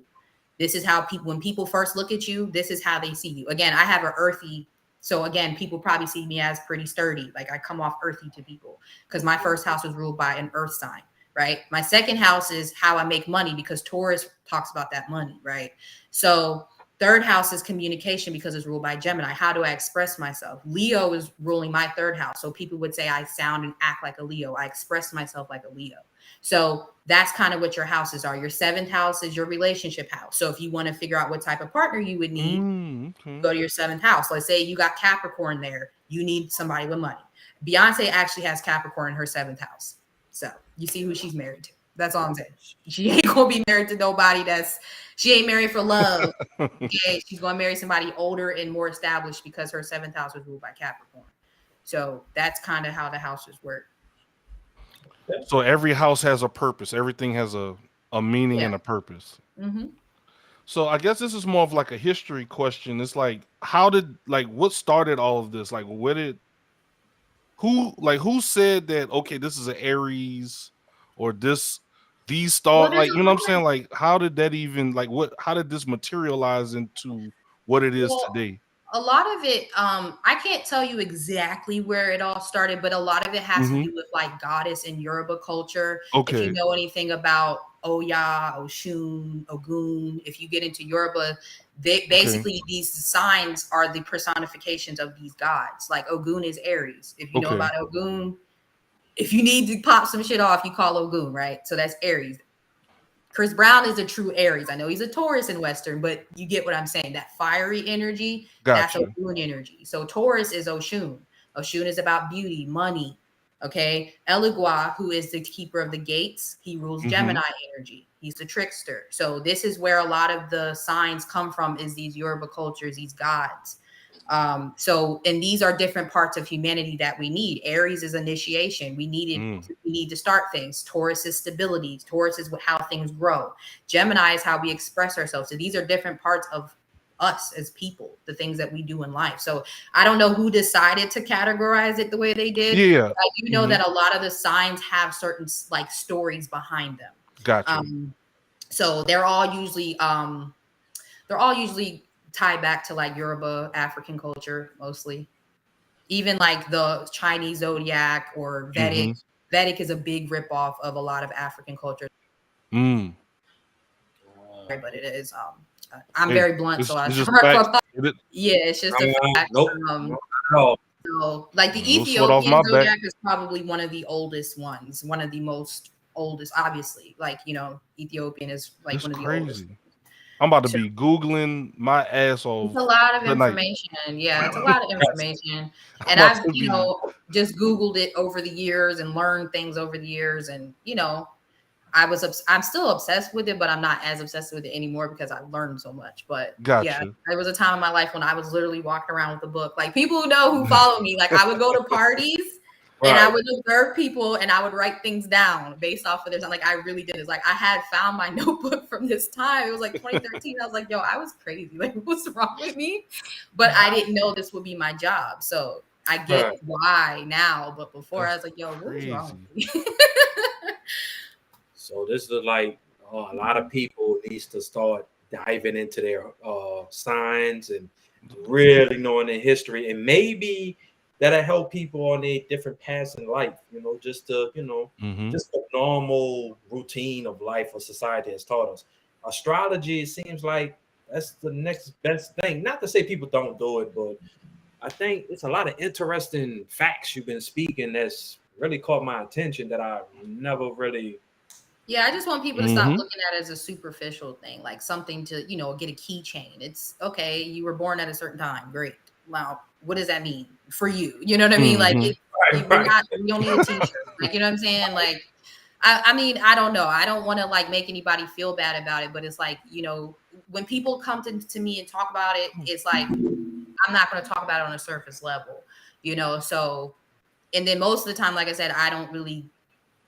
This is how people, when people first look at you, this is how they see you. Again, I have an earthy, so again, people probably see me as pretty sturdy. Like I come off earthy to people because my first house was ruled by an earth sign, right? My second house is how I make money because Taurus talks about that money, right? So third house is communication because it's ruled by Gemini. How do I express myself? Leo is ruling my third house. So people would say I sound and act like a Leo. I express myself like a Leo. So that's kind of what your houses are. Your seventh house is your relationship house. So if you want to figure out what type of partner you would need, go to your seventh house. Let's say you got Capricorn there. You need somebody with money. Beyonce actually has Capricorn in her seventh house. So you see who she's married to. That's all I'm saying. She ain't gonna be married to nobody she ain't married for love. Okay? She's gonna marry somebody older and more established because her seventh house was ruled by Capricorn. So that's kind of how the houses work. So every house has a purpose. Everything has a meaning and a purpose. Mm-hmm. So I guess this is more of like a history question. It's like, what started all of this? Like, who said that, okay, this is an Aries or these stars, like, you know what I'm saying? Like, how did that even, how did this materialize into what it is today? A lot of it, I can't tell you exactly where it all started, but a lot of it has to do with like goddess and Yoruba culture. Okay. If you know anything about Oya, Oshun, Ogun, if you get into Yoruba, basically these signs are the personifications of these gods. Like Ogun is Aries. If you know about Ogun, if you need to pop some shit off, you call Ogun, right? So that's Aries. Chris Brown is a true Aries. I know he's a Taurus in Western, but you get what I'm saying. That fiery energy, that's Ogun energy. So Taurus is Oshun. Oshun is about beauty, money. Okay. Eligua, who is the keeper of the gates, he rules Gemini energy. He's the trickster. So this is where a lot of the signs come from, is these Yoruba cultures, these gods. And these are different parts of humanity that we need. Aries is initiation. We need to start things. Taurus is stability. Taurus is how things grow. Gemini is how we express ourselves. So these are different parts of us as people, the things that we do in life. So I don't know who decided to categorize it the way they did. Yeah. But I do know that a lot of the signs have certain like stories behind them. Gotcha. So they're all usually tied back to like Yoruba African culture mostly. Even like the Chinese zodiac or Vedic. Vedic is a big ripoff of a lot of African culture. But it is I'm very blunt, so it's just a fact. So like the Ethiopian zodiac is probably one of the oldest ones, one of the most oldest, obviously. Like, Ethiopian is like it's one of the crazy. oldest. I'm about to be Googling my ass off. It's a lot of information. Yeah, it's a lot of information. And I've, just Googled it over the years and learned things over the years. And, I'm still obsessed with it, but I'm not as obsessed with it anymore because I've learned so much. But yeah, there was a time in my life when I was literally walking around with a book. Like people who know, who follow me, like I would go to parties And I would observe people and I would write things down based off of this. I'm like, I really did. It's like I had found my notebook from this time. It was like 2013. I was like, yo, I was crazy. Like, what's wrong with me? But I didn't know this would be my job. So I get why now. But before I was like, yo, what is wrong with me? So this is like a lot of people needs to start diving into their signs and really knowing their history, and maybe that'll help people on their different paths in life, just to, just a normal routine of life or society has taught us. Astrology, it seems like that's the next best thing. Not to say people don't do it, but I think it's a lot of interesting facts you've been speaking that's really caught my attention that I never really. Yeah, I just want people to stop looking at it as a superficial thing, like something to, get a keychain. It's okay. You were born at a certain time. Great. Now, what does that mean for you? You know what I mean? Like, you don't need a t-shirt. Like, you know what I'm saying? Like, I mean, I don't know. I don't want to like make anybody feel bad about it, but it's like, when people come to me and talk about it, it's like, I'm not going to talk about it on a surface level, So, and then most of the time, like I said, I don't really.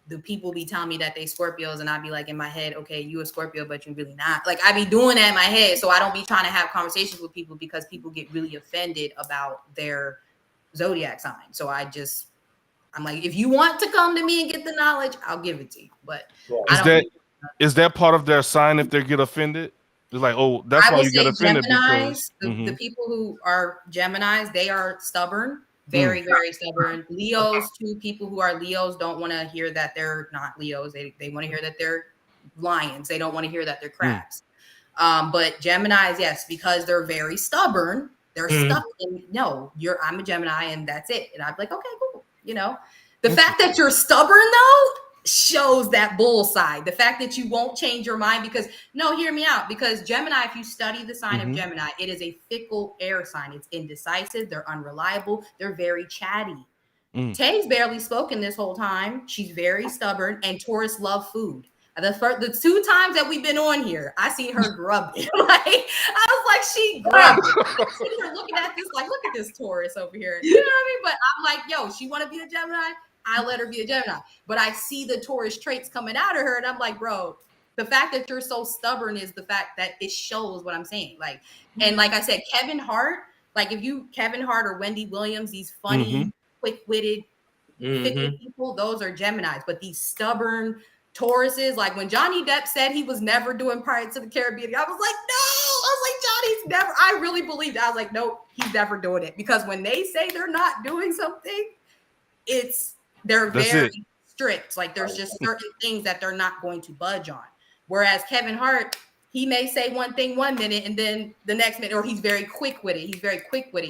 The people be telling me that they Scorpios, and I'd be like in my head, okay, you a Scorpio, but you really not. Like I be doing that in my head, so I don't be trying to have conversations with people because people get really offended about their zodiac sign. So I'm like, if you want to come to me and get the knowledge, I'll give it to you. But is that part of their sign if they get offended? It's like, oh, that's why you get offended. Geminis, because the people who are Geminis, they are stubborn. Very, very stubborn. Leos, too. People who are Leos don't want to hear that they're not Leos. They want to hear that they're lions. They don't want to hear that they're crabs. But Geminis, yes, because they're very stubborn. They're stuck in, I'm a Gemini and that's it. And I'm like, okay, cool. The fact that you're stubborn though shows that bull side. The fact that you won't change your mind hear me out. Because Gemini, if you study the sign of Gemini, it is a fickle air sign. It's indecisive. They're unreliable. They're very chatty. Tay's barely spoken this whole time. She's very stubborn, and Taurus love food. The two times that we've been on here, I seen her grub it. I was like, she grubbed it. I seen her looking at this, like, look at this Taurus over here. You know what I mean? But I'm like, yo, she want to be a Gemini? I let her be a Gemini. But I see the Taurus traits coming out of her, and I'm like, bro, the fact that you're so stubborn is the fact that it shows what I'm saying. Like, and like I said, Kevin Hart, like Kevin Hart or Wendy Williams, these funny, quick-witted, fickle people, those are Geminis. But these stubborn Tauruses, like when Johnny Depp said he was never doing Pirates of the Caribbean, I was like, no. I was like, Johnny's never. I really believed it. I was like, nope, he's never doing it. Because when they say they're not doing something, they're very strict. Like there's just certain things that they're not going to budge on. Whereas Kevin Hart, he may say one thing 1 minute and then the next minute, or he's very quick with it.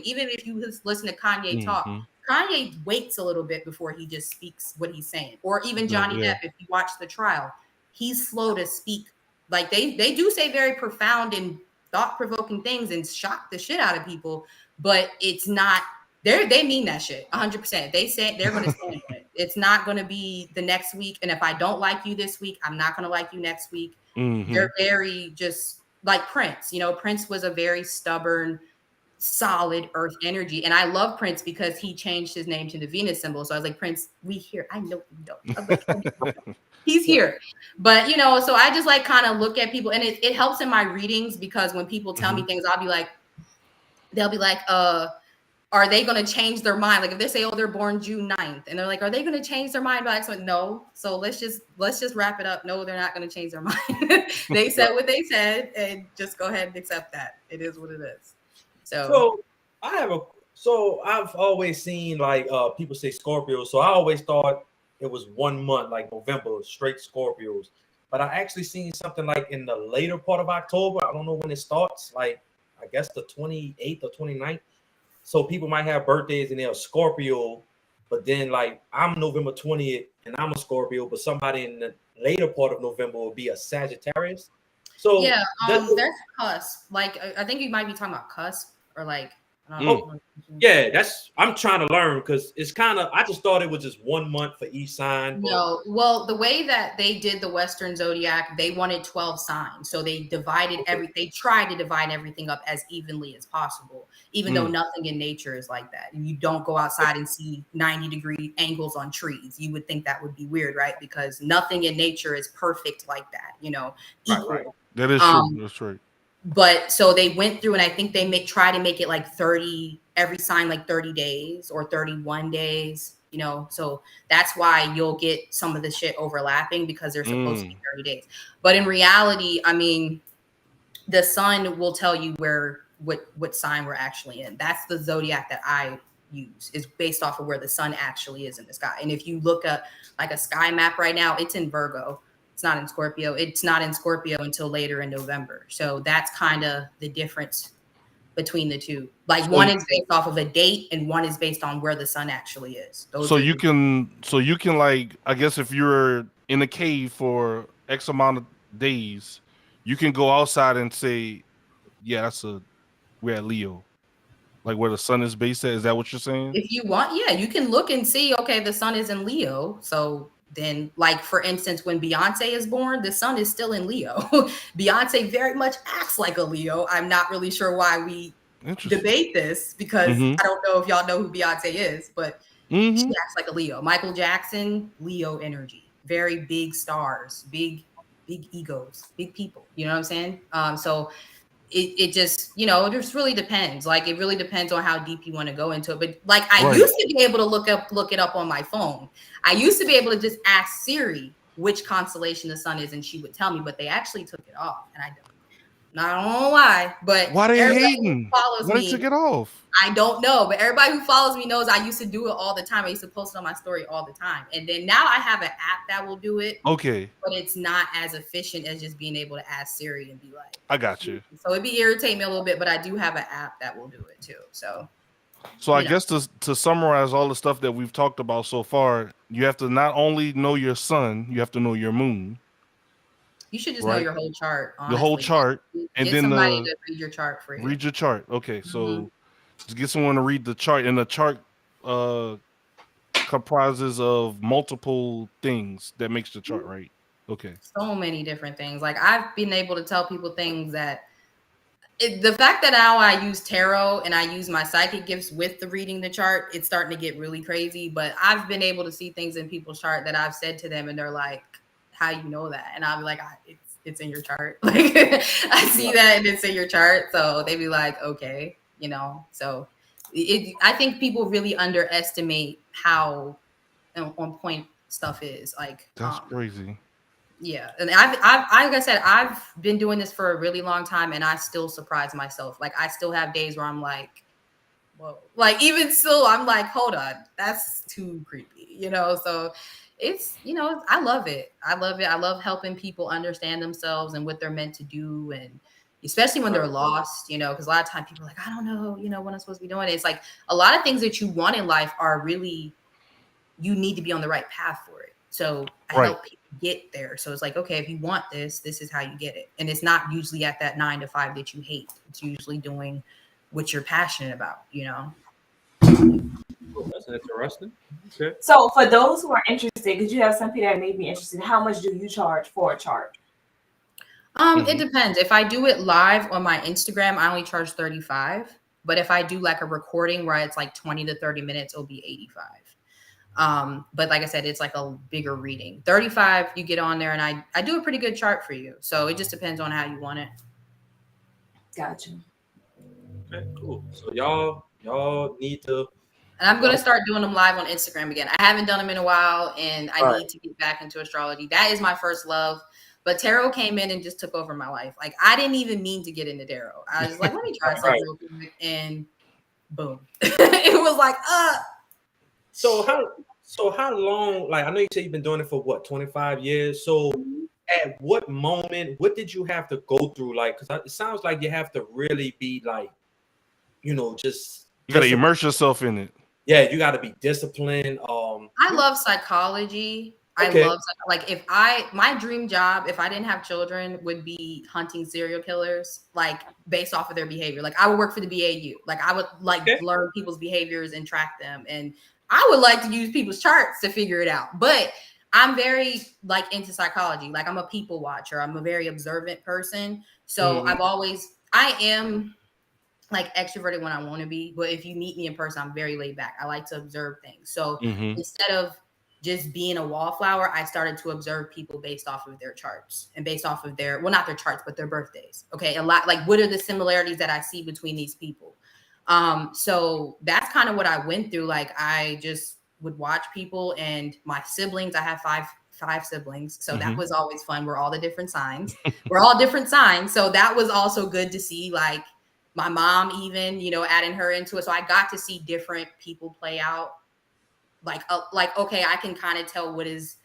Even if you listen to Kanye talk, Kanye waits a little bit before he just speaks what he's saying. Or even Johnny Depp, if you watch the trial, he's slow to speak. Like they do say very profound and thought-provoking things and shock the shit out of people, but it's not. They mean that shit 100%. They say they're going to stand on it. It's not going to be the next week. And if I don't like you this week, I'm not going to like you next week. They're very just like Prince. Prince was a very stubborn, solid earth energy. And I love Prince because he changed his name to the Venus symbol. So I was like, Prince, we here. I know you don't. I was like, he's here. But, so I just like kind of look at people, and it helps in my readings because when people tell me things, they'll be like, are they going to change their mind? Like if they say, oh, they're born June 9th, and they're like, are they going to change their mind? But I no. So let's just wrap it up. No, they're not going to change their mind. They said what they said, and just go ahead and accept that. It is what it is. So I've always seen like people say Scorpio. So I always thought it was 1 month, like November, straight Scorpios. But I actually seen something like in the later part of October. I don't know when it starts, like I guess the 28th or 29th. So people might have birthdays and they're a Scorpio, but then like I'm November 20th and I'm a Scorpio, but somebody in the later part of November will be a Sagittarius. So yeah, there's cusp. Like I think you might be talking about cusp or like Yeah, I'm trying to learn because it's kind of, I just thought it was just 1 month for each sign. But... No, well, the way that they did the Western Zodiac, they wanted 12 signs. So they divided they tried to divide everything up as evenly as possible, even though nothing in nature is like that. You don't go outside and see 90-degree angles on trees. You would think that would be weird, right? Because nothing in nature is perfect like that, equal. Right. That is true. That's right. But so they went through, and I think they try to make it like 30, every sign like 30 days or 31 days, so that's why you'll get some of the shit overlapping because they're supposed to be 30 days. But in reality, I mean, the sun will tell you what sign we're actually in. That's the zodiac that I use, is based off of where the sun actually is in the sky. And if you look at like a sky map right now, it's in Virgo. It's not in Scorpio. It's not in Scorpio until later in November. So that's kind of the difference between the two. Like one is based off of a date and one is based on where the sun actually is. So you can like, I guess if you're in a cave for X amount of days, you can go outside and say, yeah, we're at Leo. Like where the sun is based at. Is that what you're saying? If you want, yeah, you can look and see, okay, the sun is in Leo. So then, like, for instance, when Beyonce is born, the sun is still in Leo. Beyonce very much acts like a Leo. I'm not really sure why we debate this because I don't know if y'all know who Beyonce is, but she acts like a Leo. Michael Jackson, Leo energy. Very big stars, big egos, big people. You know what I'm saying? So it just, it just really depends. Like, it really depends on how deep you want to go into it. But like, I used to be able to look it up on my phone. I used to be able to just ask Siri which constellation the sun is, and she would tell me. But they actually took it off, and I don't know why. But why they hating? Why they took it off? I don't know. But everybody who follows me knows I used to do it all the time. I used to post it on my story all the time. And then now I have an app that will do it. Okay. But it's not as efficient as just being able to ask Siri and be like, I got you. So it'd be irritating me a little bit, but I do have an app that will do it too. So I guess to summarize all the stuff that we've talked about so far, you have to not only know your sun, you have to know your moon. You should just know your whole chart. Honestly. The whole chart, and get then somebody to read your chart for you. Read your chart. Okay, so just get someone to read the chart, and the chart comprises of multiple things that makes the chart, right? Okay. So many different things. Like, I've been able to tell people things that the fact that now I use tarot and I use my psychic gifts with the reading the chart, it's starting to get really crazy. But I've been able to see things in people's chart that I've said to them, and they're like, "How you know that?" And I'll be like, "It's in your chart." Like, I see that and it's in your chart, so they'd be like, "Okay," So I think people really underestimate how on point stuff is. Like, that's crazy. Yeah, and I've like I said, I've been doing this for a really long time, and I still surprise myself. Like, I still have days where I'm like, whoa. Like, even still, I'm like, hold on, that's too creepy, So it's, I love it. I love helping people understand themselves and what they're meant to do, and especially when they're lost, because a lot of times people are like, I don't know, what I'm supposed to be doing. It's like a lot of things that you want in life are really, you need to be on the right path for it. So I help people get there. So it's like, okay, if you want this is how you get it. And it's not usually at that 9 to 5 that you hate. It's usually doing what you're passionate about, That's interesting. Okay. So for those who are interested, because you have some people that may be interested, how much do you charge for a chart? It depends. If I do it live on my Instagram, I only charge $35. But if I do like a recording where it's like 20 to 30 minutes, it'll be $85. But like I said, it's like a bigger reading. $35, you get on there, and I do a pretty good chart for you. So it just depends on how you want it. Gotcha. Okay, cool. So y'all need to. And I'm going to start doing them live on Instagram again. I haven't done them in a while, and I need to get back into astrology. That is my first love. But tarot came in and just took over my life. Like, I didn't even mean to get into tarot. I was just like, let me try something real quick, and boom. It was like, So how long, like, I know you say you've been doing it for what, 25 years. So at what moment, what did you have to go through? Like, because it sounds like you have to really be like, just. You got to immerse yourself in it. Yeah, you got to be disciplined. I love psychology. I Okay. love like my dream job, if I didn't have children, would be hunting serial killers, like based off of their behavior. Like I would work for the BAU. Like I would like learn people's behaviors and track them. And I would like to use people's charts to figure it out. But I'm very like into psychology. Like I'm a people watcher. I'm a very observant person. So I am like extroverted when I want to be, but if you meet me in person, I'm very laid back. I like to observe things. So instead of just being a wallflower, I started to observe people based off of their charts and based off of their, well, not their charts, but their birthdays. Okay. A lot, like, what are the similarities that I see between these people? So that's kind of what I went through. Like, I just would watch people and my siblings. I have five siblings. So that was always fun. We're all the different signs. We're all different signs. So that was also good to see, like, my mom even, you know, adding her into it. So I got to see different people play out. Like, okay, I can kind of tell what is,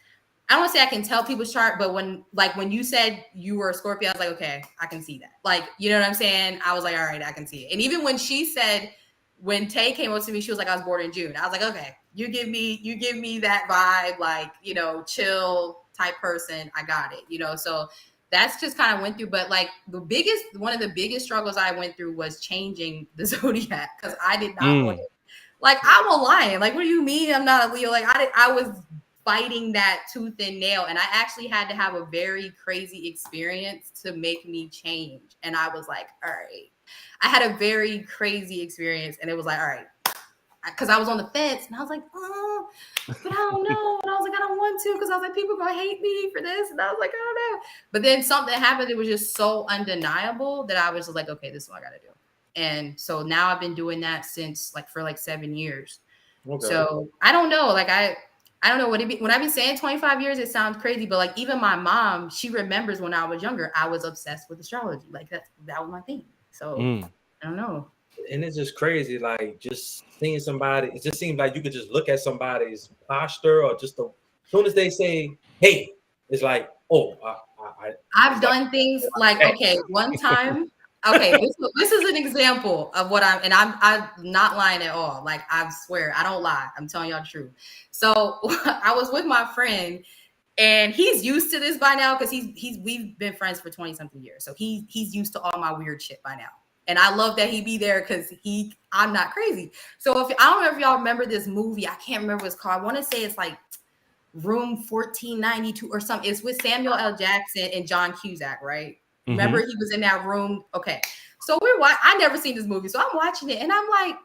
I don't want to say I can tell people's chart, but when you said you were a Scorpio, I was like, okay, I can see that. Like, you know what I'm saying? I was like, all right, I can see it. And even when she said, when Tay came up to me, she was like, I was born in June. I was like, okay, you give me that vibe, like, you know, chill type person. I got it, you know? So that's just kind of went through. But like one of the biggest struggles I went through was changing the Zodiac, because I did not want it. Like, I'm a lion. Like, what do you mean I'm not a Leo? Like, I was fighting that tooth and nail. And I actually had to have a very crazy experience to make me change. And I was like, all right. I had a very crazy experience. And it was like, all right. Because I was on the fence. And I was like, oh, but I don't know. And I was like, I don't want to. Because I was like, people are going to hate me for this. And I was like, I don't know. But then something happened. It was just so undeniable that I was just like, okay, this is what I got to do. And so now I've been doing that since for 7 years. Okay. So I don't know. Like, I don't know what it be. When I've been saying 25 years, it sounds crazy. But like, even my mom, she remembers when I was younger, I was obsessed with astrology. Like that was my thing. So I don't know. And it's just crazy. Like, just seeing somebody, it just seems like you could just look at somebody's posture, or just as soon as they say, hey, it's like, oh, I've done things like, okay, one time. Okay, this is an example of what I'm not lying at all. Like, I swear, I don't lie. I'm telling y'all the truth. So I was with my friend, and he's used to this by now, because we've been friends for 20 something years. So he's used to all my weird shit by now. And I love that he be there, because I'm not crazy. So I don't know if y'all remember this movie. I can't remember what it's called. I want to say it's like Room 1492 or something. It's with Samuel L. Jackson and John Cusack, right? Remember, he was in that room. Okay. So I never seen this movie. So I'm watching it and I'm like,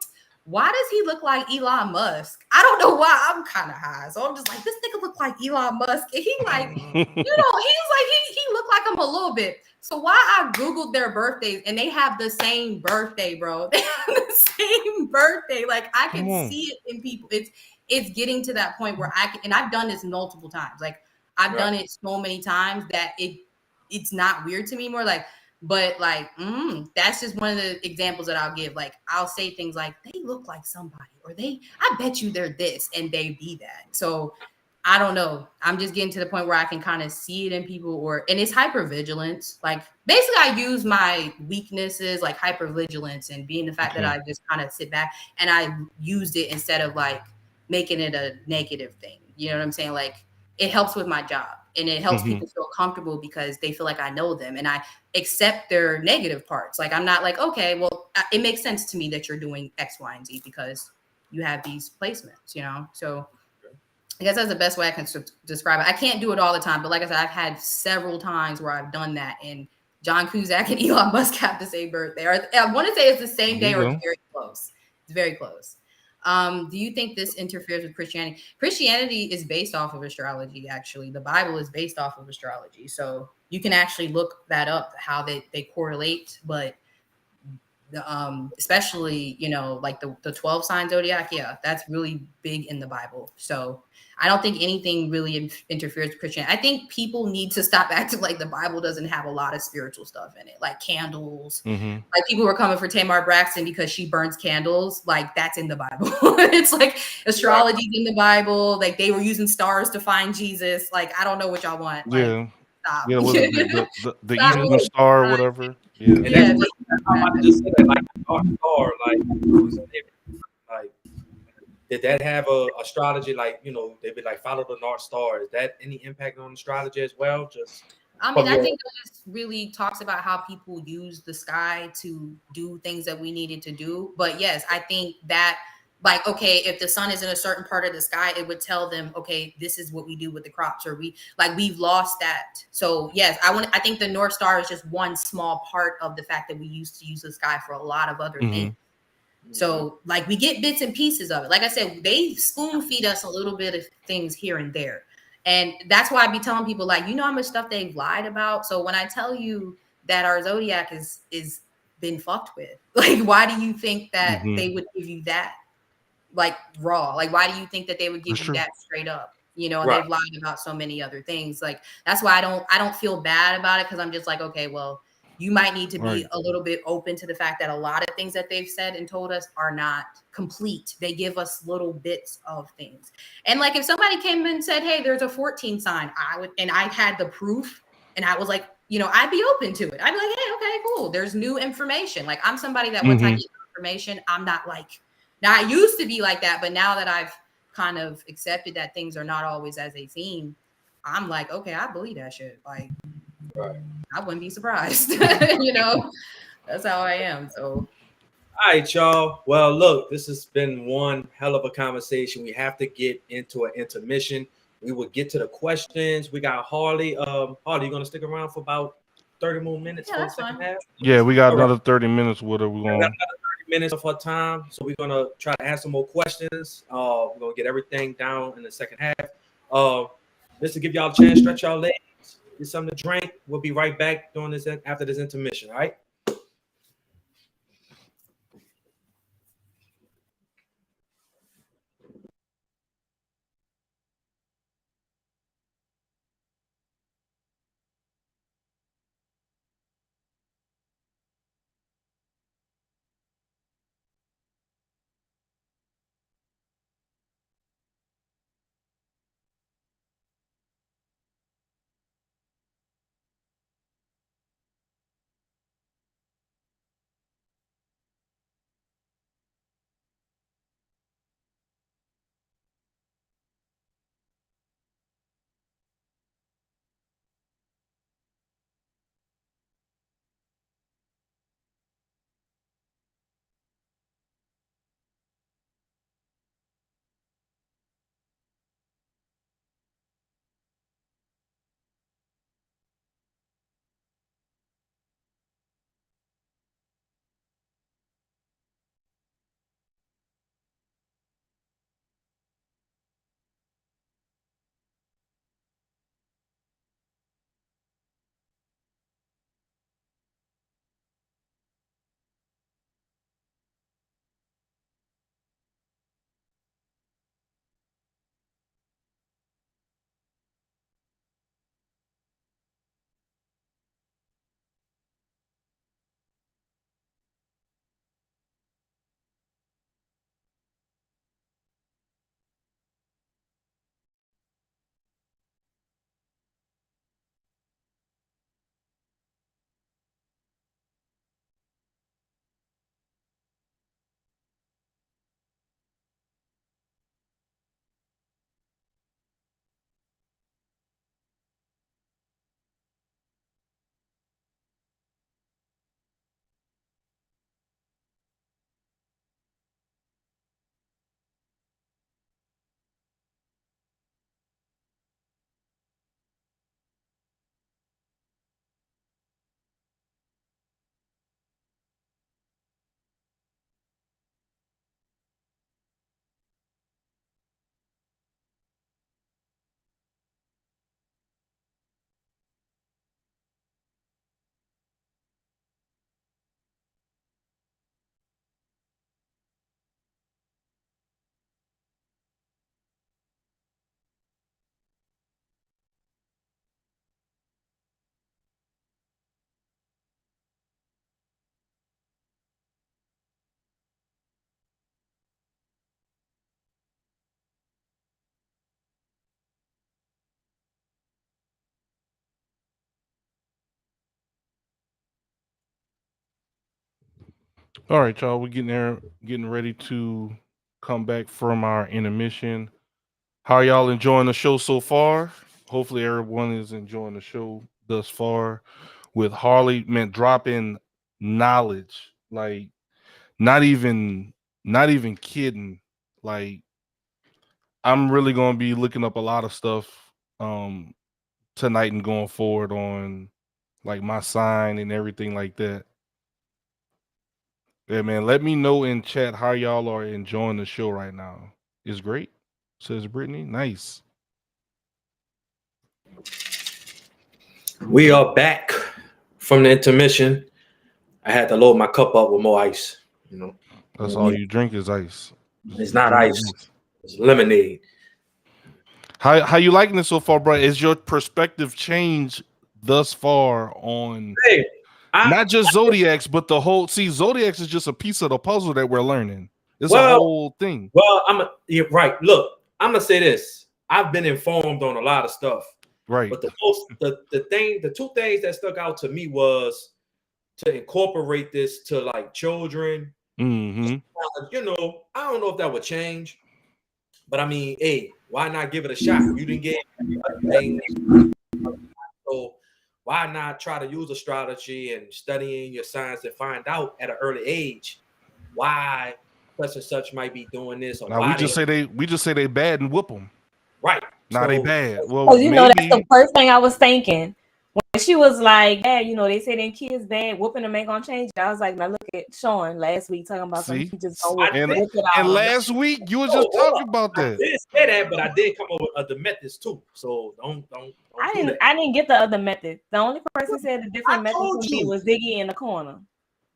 why does he look like Elon Musk? I don't know why. I'm kind of high. So I'm just like, this nigga look like Elon Musk. And he like, you know, he's like, he looked like him a little bit. So why I Googled their birthdays, and they have the same birthday, bro. They have the same birthday. Like, I can see it in people. It's getting to that point where and I've done this multiple times. Like, I've done it so many times that it's not weird to me more. Like, but like, that's just one of the examples that I'll give. Like, I'll say things like, they look like somebody, or I bet you they're this, and they be that. So I don't know. I'm just getting to the point where I can kind of see it in people, and it's hypervigilance. Like, basically I use my weaknesses, like hypervigilance and being the fact that I just kind of sit back, and I used it instead of like making it a negative thing. You know what I'm saying? Like, it helps with my job, and it helps people feel comfortable because they feel like I know them and I accept their negative parts. Like, I'm not like, okay, well, it makes sense to me that you're doing X, Y, and Z because you have these placements, you know? So I guess that's the best way I can describe it. I can't do it all the time, but like I said, I've had several times where I've done that, and John Cusack and Elon Musk have the same birthday. Or I want to say it's the same day, or it's very close. It's very close. Do you think this interferes with Christianity? Christianity is based off of astrology, actually. The Bible is based off of astrology. So you can actually look that up, how they correlate. But especially, you know, like the 12 sign zodiac, that's really big in the Bible. So I don't think anything really interferes with Christianity. I think people need to stop acting like the Bible doesn't have a lot of spiritual stuff in it, like candles. Like, people were coming for Tamar Braxton because she burns candles. Like, that's in the Bible. It's like astrology's in the Bible. Like, they were using stars to find Jesus. Like, I don't know what y'all want. Like, stop. Yeah, what is it? The evening star or whatever. Yeah. I just said that, like, our star, like did that have a astrology, like, you know, they'd be like, follow the North Star? Is that any impact on astrology as well? Just I mean, I think this really talks about how people use the sky to do things that we needed to do. But yes, I think that, like, okay, if the sun is in a certain part of the sky, it would tell them, okay, this is what we do with the crops, or we've lost that. So yes, I think the North Star is just one small part of the fact that we used to use the sky for a lot of other things. So like we get bits and pieces of it. Like I said, they spoon feed us a little bit of things here and there. And that's why I be telling people, like, you know how much stuff they've lied about. So when I tell you that our zodiac is been fucked with, like, why do you think that they would give you that, like, raw? Like, why do you think that they would give you that straight up? You know, and they've lied about so many other things. Like, that's why I don't feel bad about it, because I'm just like, okay, well, you might need to be a little bit open to the fact that a lot of things that they've said and told us are not complete. They give us little bits of things. And like, if somebody came and said, hey, there's a 14 sign, and I had the proof, and I was like, you know, I'd be open to it. I'd be like, hey, okay, cool. There's new information. Like, I'm somebody that once I get information, I'm not like, now I used to be like that, but now that I've kind of accepted that things are not always as they seem, I'm like, okay, I believe that shit. Like, I wouldn't be surprised. You know, that's how I am. So, all right, y'all. Well, look, this has been one hell of a conversation. We have to get into an intermission. We will get to the questions. We got Harley. Harley, you gonna stick around for about 30 more minutes for the second half? Yeah, we got another 30 minutes with her. We're going another 30 minutes of her time. So we're gonna try to ask some more questions. We're gonna get everything down in the second half. Just to give y'all a chance, stretch y'all legs, get something to drink. We'll be right back doing this after this intermission. All right. All right, y'all. We're getting ready to come back from our intermission. How are y'all enjoying the show so far? Hopefully everyone is enjoying the show thus far. With Harley, man, dropping knowledge, like not even kidding. Like I'm really gonna be looking up a lot of stuff tonight and going forward on like my sign and everything like that. Yeah, man. Let me know in chat how y'all are enjoying the show right now. It's great, says Brittany. Nice. We are back from the intermission. I had to load my cup up with more ice. You know, That's all you drink is ice. it's not ice. It's lemonade. How you liking it so far, bro? Is your perspective change thus far on Hey, not just Zodiacs, but the whole? See, Zodiacs is just a piece of the puzzle that we're learning. It's a whole thing. Well, you're right. Look, I'm gonna say this. I've been informed on a lot of stuff. Right. But the two things that stuck out to me was to incorporate this to like children. Mm-hmm. You know, I don't know if that would change, but I mean, hey, why not give it a shot? You didn't get things, so why not try to use astrology and studying your signs and find out at an early age why such and such might be doing this or now why we just say they bad and whoop them. Right. Now they bad. Well, because you know that's the first thing I was thinking when she was like, "Yeah, you know they say them kids bad, whooping them ain't gonna change." I was like, "Now look at Sean last week talking about some he just don't and last week you was just talking about that." I did say that, but I did come up with other methods too. So don't I didn't get the other method. The only person said the different method for me was Ziggy in the corner.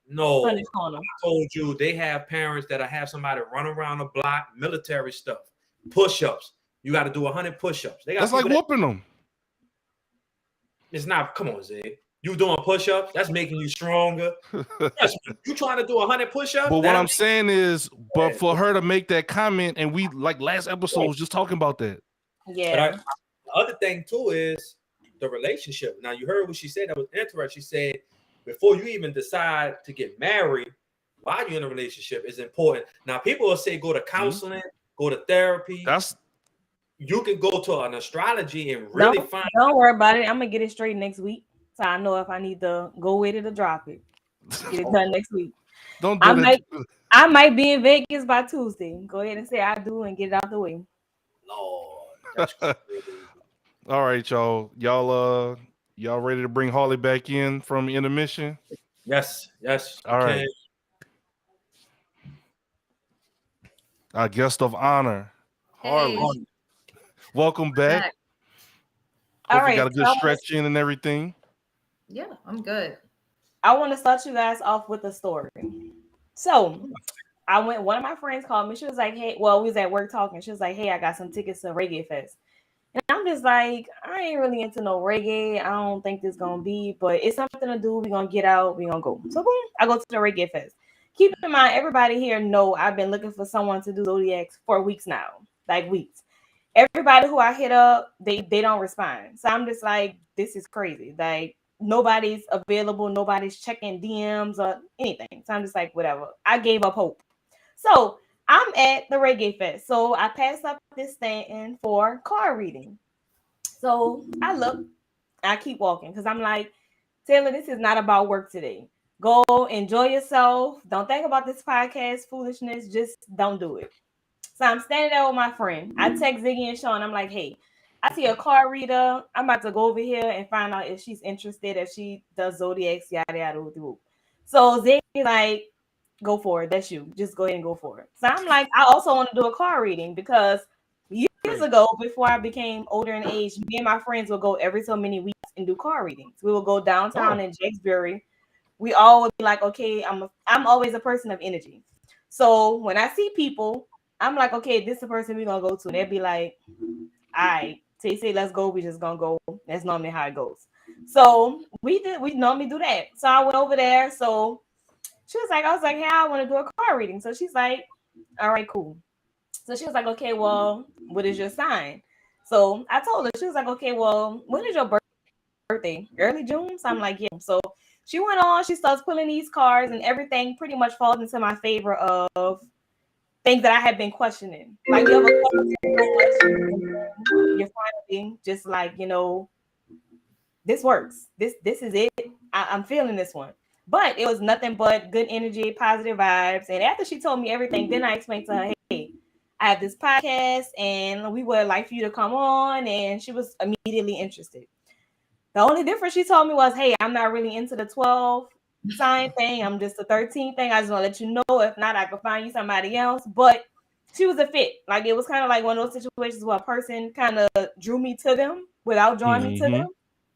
No, Sunday corner. I told you they have parents that have somebody run around the block, military stuff, push-ups. You got to do 100 push-ups. That's like whooping them. It's not. Come on, Zay. You doing push-ups? That's making you stronger. Yes, you trying to do 100 push-ups? But what I'm saying is, but for her to make that comment, and we like last episode was just talking about that. Yeah. But the other thing too is the relationship. Now you heard what she said. That was interesting. She said before you even decide to get married, while you're in a relationship is important. Now people will say go to counseling, go to therapy. You can go to an astrology and really find. Don't worry about it. I'm gonna get it straight next week, so I know if I need to go with it or drop it. Get it done next week. Don't do that. I might be in Vegas by Tuesday. Go ahead and say I do and get it out the way. Lord, that's all right, y'all. Y'all ready to bring Harley back in from intermission? Yes. All right. Our guest of honor, Harley. Welcome back. All right, got a good stretch in and everything. Yeah, I'm good. I want to start you guys off with a story. So one of my friends called me. She was like, "Hey," well, we was at work talking. She was like, "Hey, I got some tickets to Reggae Fest." And I'm just like, I ain't really into no reggae. I don't think this gonna be, but it's something to do. We're gonna get out, we're gonna go. So boom, I go to the Reggae Fest. Keep in mind, everybody here know I've been looking for someone to do Zodiacs for weeks now, like weeks. Everybody who I hit up, they don't respond. So I'm just like, this is crazy. Like nobody's available, nobody's checking DMs or anything. So I'm just like, whatever. I gave up hope. So I'm at the Reggae Fest. So I passed up this stand for card reading. So I look, I keep walking because I'm like, Taylor, this is not about work today. Go enjoy yourself. Don't think about this podcast foolishness. Just don't do it. So I'm standing there with my friend. I text Ziggy and Sean. I'm like, hey, I see a card reader. I'm about to go over here and find out if she's interested, if she does Zodiacs, yada, yada. So Ziggy's like, go for it. That's you. Just go ahead and go for it. So I'm like, I also want to do a card reading because years ago, before I became older in age, me and my friends would go every so many weeks and do card readings. We would go downtown in Jakesbury. We all would be like, okay, I'm always a person of energy. So when I see people, I'm like, okay, this is the person we're gonna go to. And they'd be like, all right, say let's go. We just gonna go. That's normally how it goes. So we normally do that. So I went over there. So I was like, hey, I want to do a card reading. So she's like, all right, cool. So she was like, okay, well, what is your sign? So I told her, she was like, okay, well, when is your birthday? Early June? So I'm like, yeah. So she went on, she starts pulling these cards and everything pretty much falls into my favor of things that I had been questioning. Like you ever question so much, and you're finally just like, this works. This is it. I'm feeling this one. But it was nothing but good energy, positive vibes. And after she told me everything, then I explained to her, hey, I have this podcast and we would like for you to come on. And she was immediately interested. The only difference she told me was, hey, I'm not really into the 12 sign thing. I'm just a 13 thing. I just want to let you know. If not, I can find you somebody else. But she was a fit. Like it was kind of like one of those situations where a person kind of drew me to them without drawing me to them.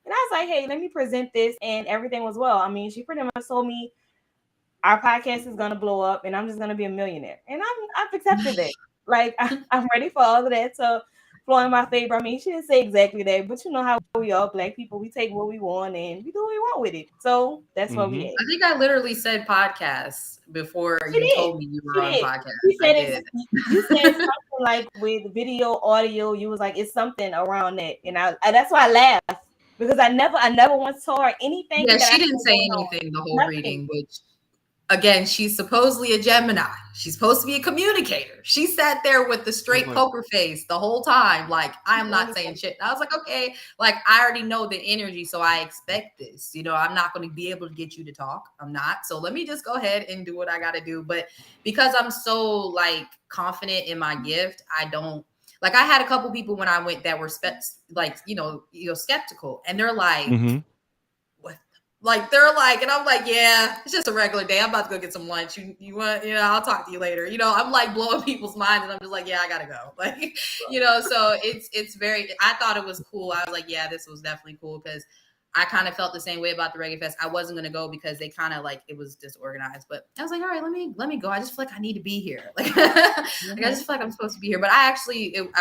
And I was like, hey, let me present this. And everything was well. I mean, she pretty much told me our podcast is going to blow up and I'm just going to be a millionaire. And I've accepted that. Like, I'm ready for all of that to flow in my favor. I mean, she didn't say exactly that, but you know how we are, Black people. We take what we want and we do what we want with it. So that's what we at. I think I literally said podcasts before told me you were on podcast. You said you said something like with video, audio. You was like, it's something around that. And that's why I laughed. Because I never once told her anything. Yeah, she didn't say anything the whole reading, which again, she's supposedly a Gemini. She's supposed to be a communicator. She sat there with the straight poker face the whole time. Like, I'm not saying shit. And I was like, okay, like I already know the energy, so I expect this. I'm not going to be able to get you to talk. I'm not. So let me just go ahead and do what I got to do. But because I'm so like confident in my gift, I don't. Like I had a couple people when I went that were skeptical, and they're like, "What?" Like they're like, and I'm like, "Yeah, it's just a regular day. I'm about to go get some lunch. You want? I'll talk to you later." I'm like blowing people's minds, and I'm just like, "Yeah, I gotta go." Like, so it's very. I thought it was cool. I was like, "Yeah, this was definitely cool," because I kind of felt the same way about the Reggae Fest. I wasn't going to go because they kind of like, it was disorganized, but I was like, all right, let me go. I just feel like I need to be here. Like, I just feel like I'm supposed to be here, but I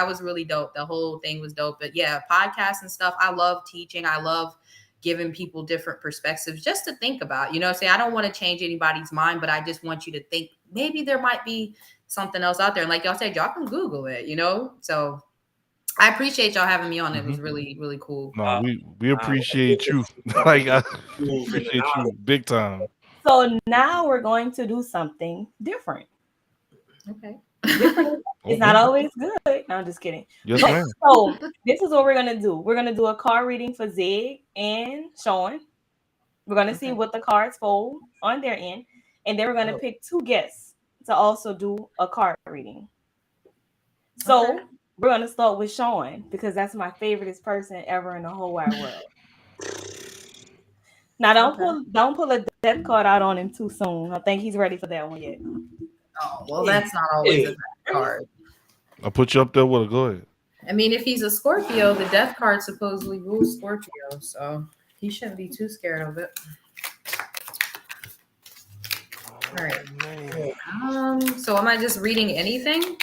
was really dope. The whole thing was dope, but yeah, podcasts and stuff. I love teaching. I love giving people different perspectives just to think about, say, I don't want to change anybody's mind, but I just want you to think maybe there might be something else out there. And like y'all said, y'all can Google it, so I appreciate y'all having me on. It was really, really cool. No, we appreciate you. Like I appreciate you big time. So now we're going to do something different. Okay. Different. It's not always good. No, I'm just kidding. Yes, ma'am. So this is what we're gonna do. We're gonna do a card reading for Zig and Sean. We're gonna see what the cards fold on their end, and then we're gonna pick 2 guests to also do a card reading. So we're gonna start with Sean because that's my favoriteest person ever in the whole wide world. Now don't pull a death card out on him too soon. I think he's ready for that one yet. Oh well, that's not always a death card. I'll put you up there with a go ahead. I mean, if he's a Scorpio, the death card supposedly rules Scorpio, so he shouldn't be too scared of it. All right. So am I just reading anything?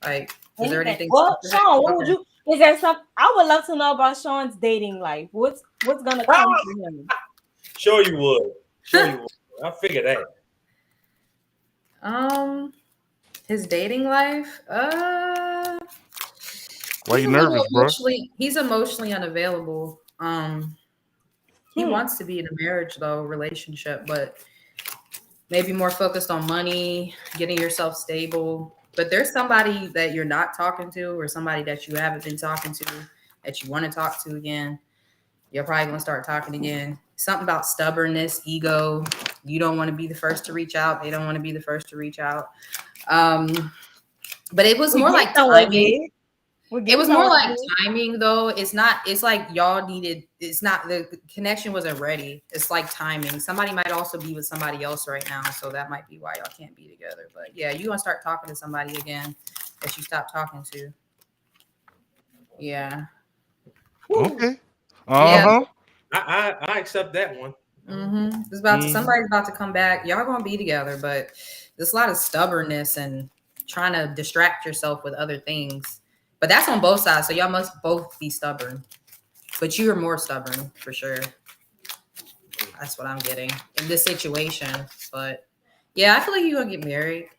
Like, is there anything? Well, Sean, what would you? Is there something? I would love to know about Sean's dating life. What's gonna come to him? Sure you would. I figured that. His dating life. Why you nervous, bro? He's emotionally unavailable. He wants to be in a marriage though, relationship, but maybe more focused on money, getting yourself stable. But there's somebody that you're not talking to, or somebody that you haven't been talking to that you want to talk to again. You're probably gonna start talking again. Something about stubbornness, ego. You don't want to be the first to reach out. They don't want to be the first to reach out. But it was more like timing. It was more like timing, though. It's not. It's like y'all needed. It's not the connection wasn't ready. It's like timing. Somebody might also be with somebody else right now, so that might be why y'all can't be together. But yeah, you gonna start talking to somebody again that you stopped talking to. Yeah. Okay. Yeah. I accept that one. It's somebody's about to come back. Y'all gonna be together, but there's a lot of stubbornness and trying to distract yourself with other things. But that's on both sides, so y'all must both be stubborn. But you are more stubborn for sure. That's what I'm getting in this situation. But yeah, I feel like you're gonna get married.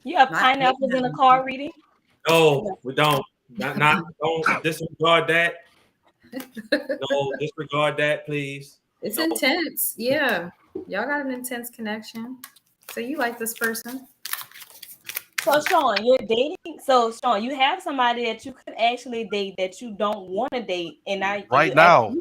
You have pineapples in a card reading? No, we don't. Don't disregard that. No, disregard that, please. It's intense. Yeah. Y'all got an intense connection. So you like this person. So Sean, you're dating. So Sean, you have somebody that you could actually date that you don't want to date, and Right now.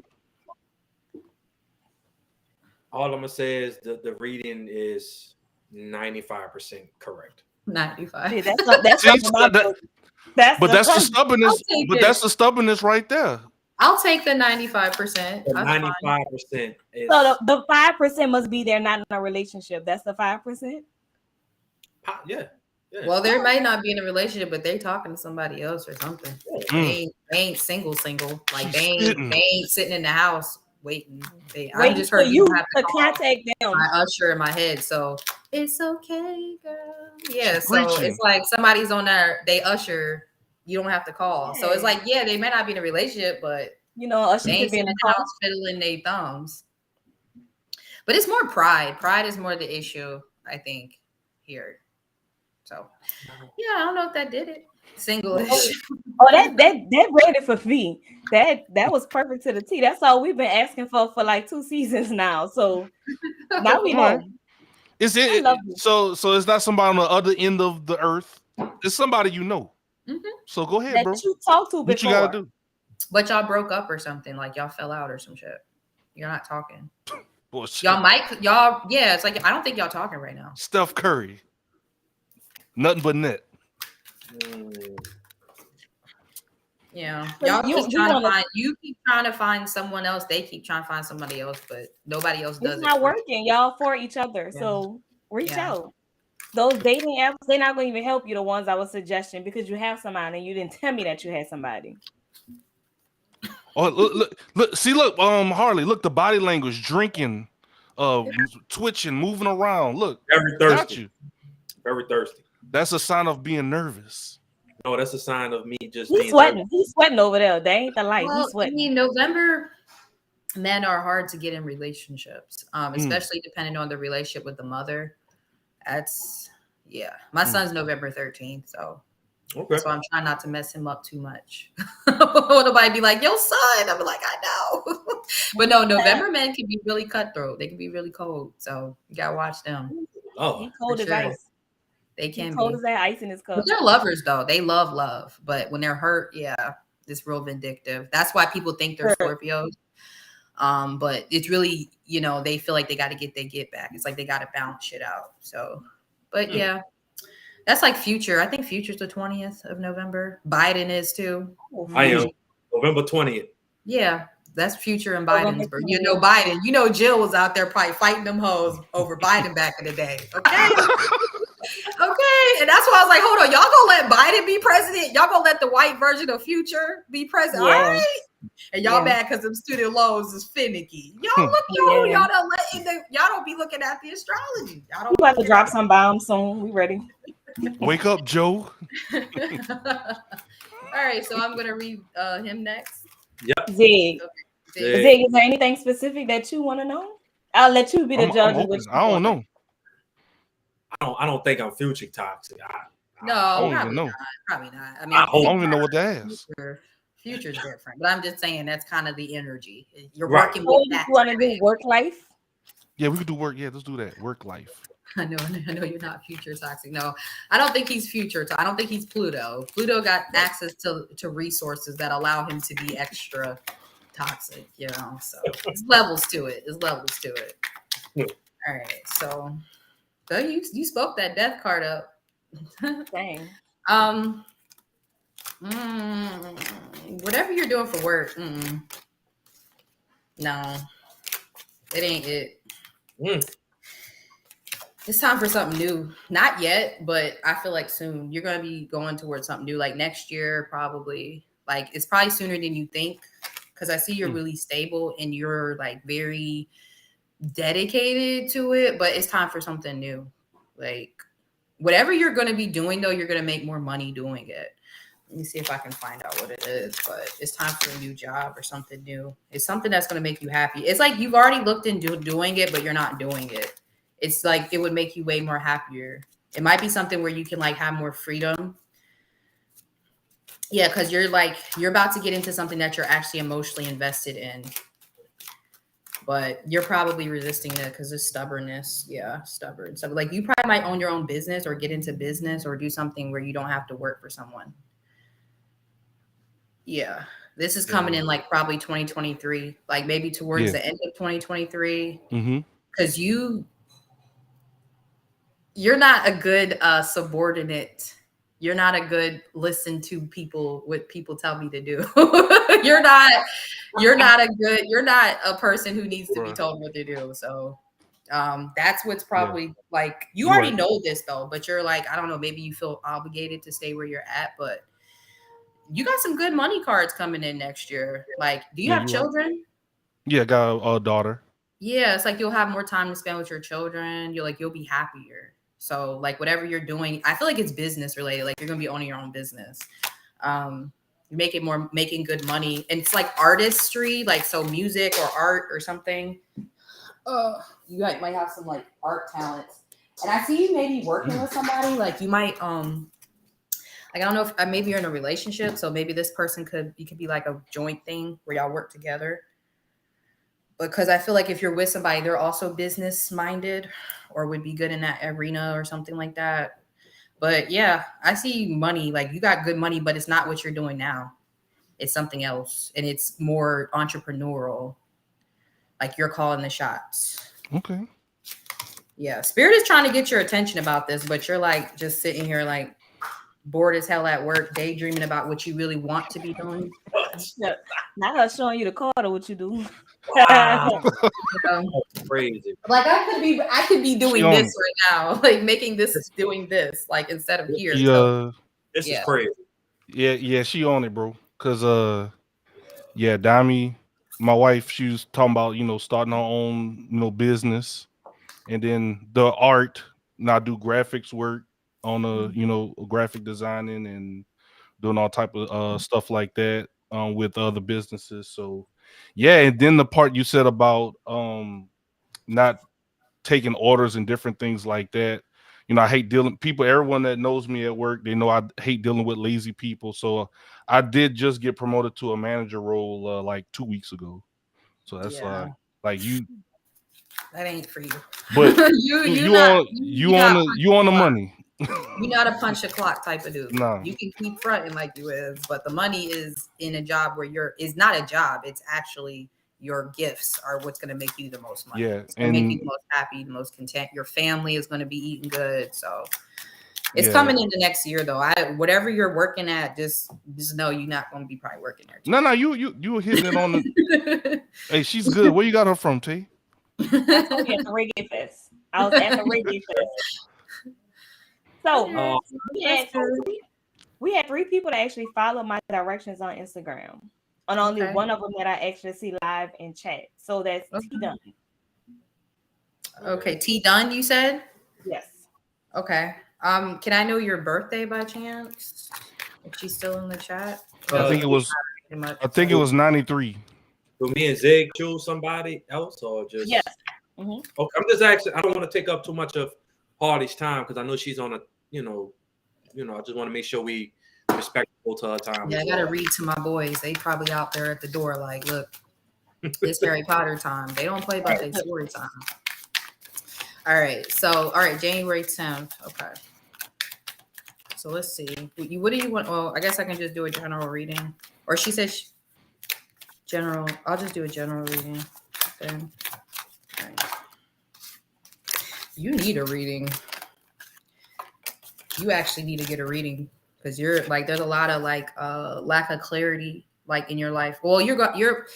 All I'm gonna say is the reading is 95% correct. 95. See, that's See, my book. That's the stubbornness. But that's the stubbornness right there. I'll take the 95%. The That's fine. 95% is so the 5% must be there, not in a relationship. That's the 5%. yeah. Well, they might not be in a relationship, but they talking to somebody else or something. They ain't single. Like they ain't sitting in the house waiting. I just heard you have to contact them. My usher in my head, so it's okay, girl. Yeah, so Preaching. it's like somebody's on there. They usher. You don't have to call. So it's like, yeah, they may not be in a relationship, but Usher they ain't could be in the house fiddling their thumbs. But it's more pride. Pride is more the issue, I think, here. So yeah, I don't know if that did it. Single-ish. Oh, that rated for me. That was perfect to the T. That's all we've been asking for like 2 seasons now. So now we know. Is it so it's not somebody on the other end of the earth? It's somebody you know. Mm-hmm. So go ahead, that bro. you talked to what before. you gotta do? But y'all broke up or something, like y'all fell out or some shit. You're not talking. Bullshit. Yeah, it's like I don't think y'all talking right now. Steph Curry. Nothing but net. Yeah. So Y'all you keep trying to find someone else, they keep trying to find somebody else, but nobody else does it's not working. Y'all for each other. Yeah. So reach out. Those dating apps, they're not going to even help you, the ones I was suggesting, because you have somebody and you didn't tell me that you had somebody. Oh, look, see, Harley, look, the body language, drinking, twitching, moving around. Look, very thirsty. Got you. Very thirsty. That's a sign of being nervous. No, that's a sign of me just He's being sweating. nervous. He's sweating over there. They ain't the light. Well, He's sweating. I mean, November men are hard to get in relationships, especially depending on the relationship with the mother. My son's November 13th, so I'm trying not to mess him up too much. Nobody be like, yo, son. I'm like, I know. But no, November men can be really cutthroat. They can be really cold. So you gotta watch them. Oh, he cold as ice. They can cold be. as that ice in his cup. But they're lovers though. They love. But when they're hurt, it's real vindictive. That's why people think they're Scorpios. But it's really, they feel like they got to get their get back. It's like they got to balance shit out. So, but yeah, that's like Future. I think Future's the 20th of November. Biden is too. I am November 20th. Yeah, that's Future and Biden's birthday. Biden. Jill was out there probably fighting them hoes over Biden back in the day. Okay. Okay, and that's why I was like, hold on, y'all gonna let Biden be president? Y'all gonna let the white version of Future be president? All right. And y'all mad because them student loans is finicky. Y'all y'all don't be looking at the astrology. Y'all don't. We about to drop some bombs soon. We ready? Wake up, Joe. All right, so I'm gonna read him next. Yep. Zig, is there anything specific that you want to know? I'll let you be the judge of what I don't know. I don't think I'm Future toxic. I don't even know. Probably not. I mean, I don't even know what that is. Future's different, but I'm just saying that's kind of the energy. You're working with that. You want to do work life? Yeah, we could do work. Yeah, let's do that. Work life. I know you're not Future toxic. No, I don't think he's Future. I don't think he's Pluto. Pluto got access to resources that allow him to be extra toxic, so it's levels to it. All right, so you spoke that death card up. Dang. Whatever you're doing for work, no, it ain't it. It's time for something new. Not yet, but I feel like soon. You're gonna be going towards something new, like next year, probably. Like it's probably sooner than you think, because I see you're really stable and you're like very dedicated to it. But it's time for something new. Like whatever you're gonna be doing, though, you're gonna make more money doing it. Let me see if I can find out what it is, but it's time for a new job or something new. It's something that's going to make you happy. It's like you've already looked into doing it, but you're not doing it. It's like it would make you way more happier. It might be something where you can like have more freedom. Yeah, because you're about to get into something that you're actually emotionally invested in. But you're probably resisting it because of stubbornness. Yeah, stubborn. So like you probably might own your own business or get into business or do something where you don't have to work for someone. Yeah. This is coming in like probably 2023, like maybe towards the end of 2023. Because you're not a good subordinate. You're not a good listen to people what people tell me to do. you're not a person who needs to be told what to do. So that's what's probably like you already know this though, but you're like, I don't know, maybe you feel obligated to stay where you're at, but you got some good money cards coming in next year. Like, do you have children? Yeah, I got a daughter. Yeah, it's like you'll have more time to spend with your children. You'll be happier. So like whatever you're doing, I feel like it's business related. Like you're gonna be owning your own business. You making good money. And it's like artistry, like so music or art or something. You might have some like art talents. And I see you maybe working with somebody, like you might like I don't know if maybe you're in a relationship, so maybe this person could be like a joint thing where y'all work together. Because I feel like if you're with somebody, they're also business minded or would be good in that arena or something like that. But yeah, I see money, like you got good money, but it's not what you're doing now. It's something else. And it's more entrepreneurial. Like you're calling the shots. Okay. Yeah. Spirit is trying to get your attention about this, but you're like just sitting here like bored as hell at work, daydreaming about what you really want to be doing. Not her showing you the card or what you do. Wow. Crazy. Like I could be doing this right now, like making this, doing this, like instead of here. This is crazy. Yeah, she on it, bro. Cause Dami, my wife, she was talking about starting her own business, and then the art. Now I do graphics work on graphic designing and doing all type of stuff like that with other businesses. So yeah, and then the part you said about not taking orders and different things like that. I hate everyone that knows me at work, they know I hate dealing with lazy people. So I did just get promoted to a manager role like 2 weeks ago. So that's like you. That ain't for you. But you on the money. You're not a punch the clock type of dude. No. You can keep fronting like you is, but the money is in a job where is not a job. It's actually your gifts are what's going to make you the most money. Yeah, it's going to make you the most happy, the most content. Your family is going to be eating good. So it's coming into next year though. Whatever you're working at, just know you're not going to be probably working there. No, you were hitting it on the. Hey, she's good. Where you got her from, T? At the Reggae Fest. I was at the Reggae Fest. So we had 3 people that actually followed my directions on Instagram. And only one of them that I actually see live in chat. So that's T Dunn. Okay, T Dunn, you said? Yes. Okay. Can I know your birthday by chance? If she's still in the chat? I think it was 93. Do me and Zig choose somebody else or just? Yes. Okay, I'm just asking. I don't want to take up too much of Hardy's time because I know she's on a, I just want to make sure we respectful to her time. Yeah, I gotta read to my boys. They probably out there at the door like, look, it's Harry Potter time. They don't play by their story time. All right, January 10th. Okay. So let's see. What do you want? Well, I guess I can just do a general reading. Or she said general. I'll just do a general reading then. All right. You need a reading. You actually need to get a reading because you're like there's a lot of like lack of clarity like in your life. Well, you're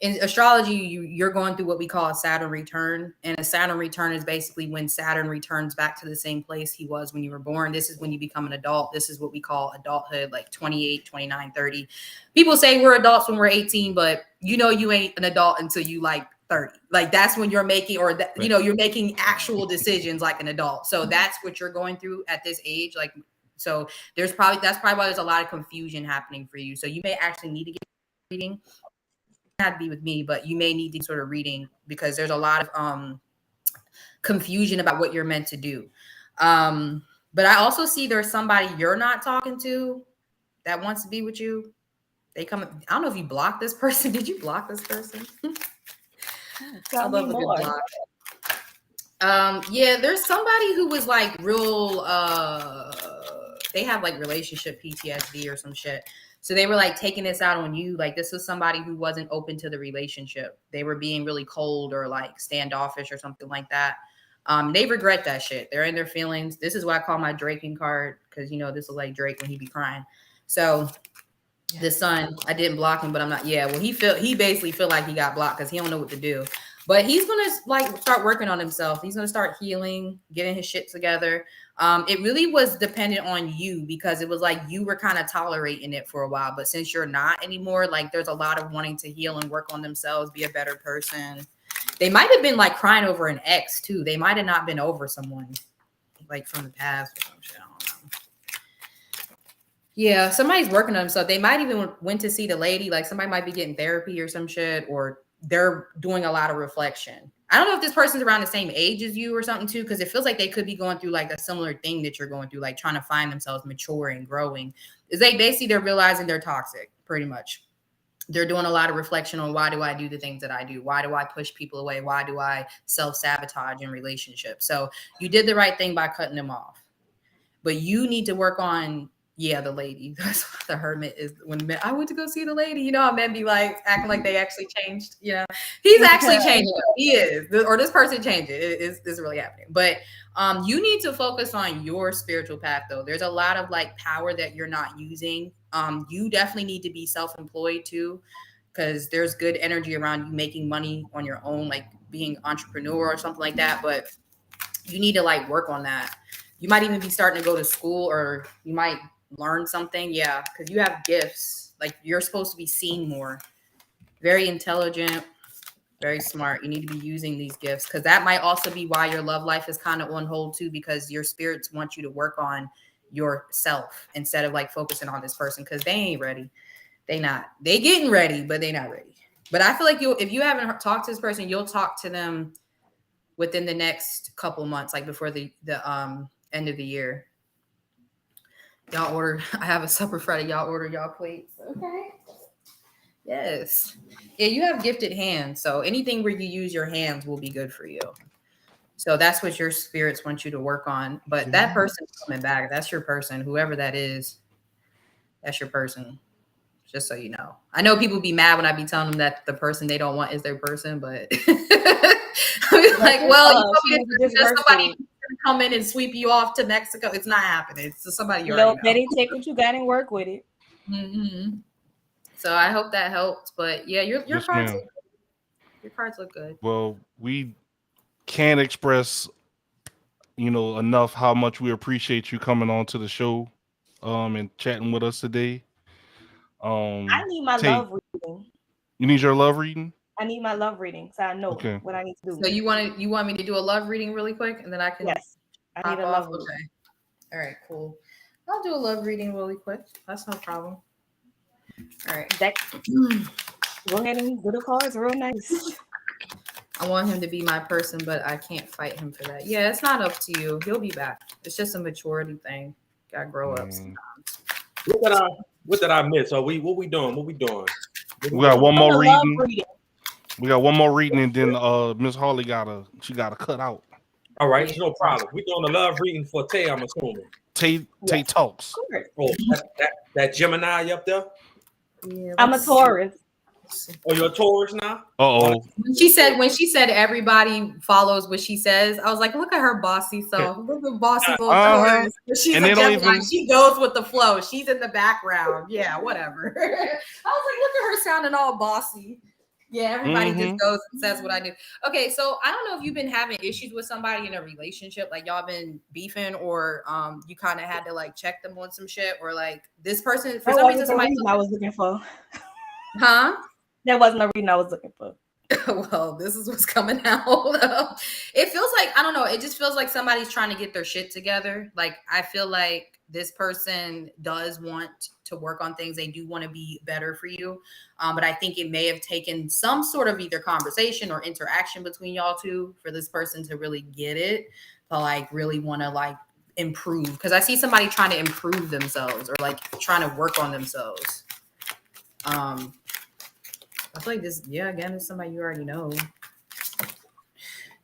in astrology, you're going through what we call a Saturn return. And a Saturn return is basically when Saturn returns back to the same place he was when you were born. This is when you become an adult. This is what we call adulthood, like 28, 29, 30. People say we're adults when we're 18, but you ain't an adult until you like 30. Like that's when you're making, you're making actual decisions like an adult. So that's what you're going through at this age. Like, so that's probably why there's a lot of confusion happening for you. So you may actually need to get reading. Not to be with me, but you may need to sort of reading because there's a lot of confusion about what you're meant to do. But I also see there's somebody you're not talking to that wants to be with you. They come. I don't know if you blocked this person. Did you block this person? I love a good block. Yeah, there's somebody who was like real they have like relationship PTSD or some shit. So they were like taking this out on you. Like this was somebody who wasn't open to the relationship. They were being really cold or like standoffish or something like that. They regret that shit. They're in their feelings. This is what I call my Draking card, because you know this is like Drake when he be crying. So the son, I didn't block him, but I'm not. Yeah, well, he basically feel like he got blocked because he don't know what to do. But he's gonna like start working on himself. He's gonna start healing, getting his shit together. It really was dependent on you, because it was like you were kind of tolerating it for a while, but since you're not anymore, like there's a lot of wanting to heal and work on themselves, be a better person. They might have been like crying over an ex too. They might have not been over someone like from the past or some shit. I don't know. Yeah, somebody's working on themselves. They might even went to see the lady. Like somebody might be getting therapy or some shit, or they're doing a lot of reflection. I don't know if this person's around the same age as you or something too, because it feels like they could be going through like a similar thing that you're going through, like trying to find themselves maturing, growing. Is they basically they're realizing they're toxic, pretty much. They're doing a lot of reflection on, why do I do the things that I do? Why do I push people away? Why do I self-sabotage in relationships? So you did the right thing by cutting them off. But you need to work on, yeah, the lady. That's what the hermit is. When men, I went to go see the lady, you know how men be like acting like they actually changed. You know, he's actually changed. He is, or this person changed it. It's really happening. But you need to focus on your spiritual path, though. There's a lot of like power that you're not using. You definitely need to be self-employed too, because there's good energy around you making money on your own, like being an entrepreneur or something like that. But you need to like work on that. You might even be starting to go to school, or you might learn something. Yeah, because you have gifts. Like you're supposed to be seen more. Very intelligent, very smart. You need to be using these gifts, because that might also be why your love life is kind of on hold too, because your spirits want you to work on yourself instead of like focusing on this person, because they ain't ready. They getting ready, but they not ready. But I feel like if you haven't talked to this person, you'll talk to them within the next couple months, like before the end of the year. Y'all order. I have a supper Friday. Y'all order y'all plates. Okay. Yes. Yeah, you have gifted hands, so anything where you use your hands will be good for you. So that's what your spirits want you to work on. But that person's coming back. That's your person. Whoever that is, that's your person. Just so you know. I know people be mad when I be telling them that the person they don't want is their person, but I'm like, well, you know, somebody come in and sweep you off to Mexico. It's not happening. It's just somebody you already know. Better take what you got and work with it. Mm-hmm. So I hope that helped. But yeah, your cards look good. Well, we can't express, enough how much we appreciate you coming on to the show, and chatting with us today. I need my love reading. You need your love reading? I need my love reading, so I know what I need to do. So you want me to do a love reading really quick, and then I can. Yes, I need a love reading. Okay. All right, cool. I'll do a love reading really quick. That's no problem. All right. Go ahead and do the cards real nice. I want him to be my person, but I can't fight him for that. Yeah, it's not up to you. He'll be back. It's just a maturity thing. Gotta grow up sometimes. What did I miss? What we doing? We got one more reading. We got one more reading, and then Miss Harley gotta cut out. All right, no problem. We doing a love reading for Tay, I'm assuming. Tay talks. Oh, that Gemini up there? Yeah, I'm a Taurus. Oh, you're a Taurus now? When she said everybody follows what she says, I was like, look at her bossy self. Look at bossy little Taurus. She's a Gemini. She goes with the flow. She's in the background. Yeah, whatever. I was like, look at her sounding all bossy. Yeah, everybody just goes and says what I do. Okay, so I don't know if you've been having issues with somebody in a relationship, like y'all been beefing, or you kind of had to like check them on some shit, or like this person for some reason somebody I was looking for. Huh? That wasn't the reading I was looking for. Well, this is what's coming out. It feels like, I don't know, it just feels like somebody's trying to get their shit together. Like, I feel like this person does want to work on things. They do want to be better for you. But I think it may have taken some sort of either conversation or interaction between y'all two for this person to really get it, to like really want to like improve. Because I see somebody trying to improve themselves or like trying to work on themselves. I feel like this, again, it's somebody you already know.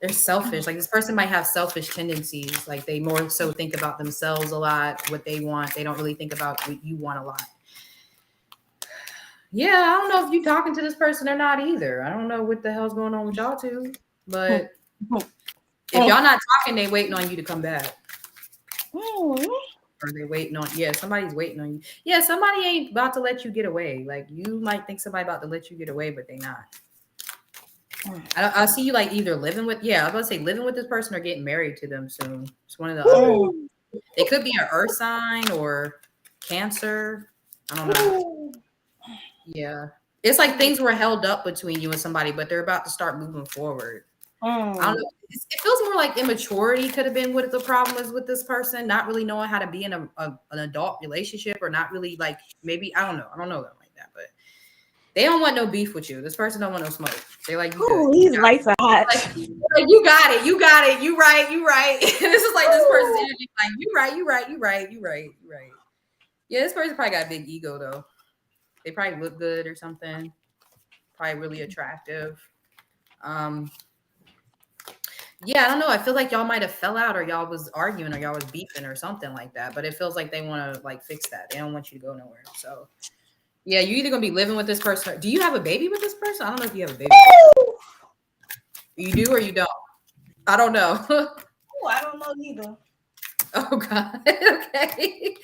they're selfish. Like this person might have selfish tendencies. Like they more so think about themselves a lot, what they want. They don't really think about what you want a lot. Yeah, I don't know if you talking to this person or not either. I don't know what the hell's going on with y'all two, but if y'all not talking, they waiting on you to come back. Or they waiting on, somebody's waiting on you. Yeah, somebody ain't about to let you get away. Like you might think somebody about to let you get away, but they not. I see you like either living with, I was about to say living with this person or getting married to them soon. It's one of the other. It could be an earth sign or Cancer. I don't know. Yeah. It's like things were held up between you and somebody, but they're about to start moving forward. I don't know. It feels more like immaturity could have been what the problem is with this person, not really knowing how to be in an adult relationship, or not really like, maybe, I don't know them like that, but they don't want no beef with you. This person don't want no smoke. They like, These lights are hot. like, you got it, you right. And this is like this person's energy, like, you right. Yeah, this person probably got a big ego though. They probably look good or something. Probably really attractive. Yeah, I don't know. I feel like y'all might have fell out, or y'all was arguing, or y'all was beefing or something like that. But it feels like they want to like fix that. They don't want you to go nowhere. So yeah, you either gonna be living with this person. Do you have a baby with this person? I don't know if you have a baby. You do or you don't? I don't know. I don't know neither. Oh God. Okay.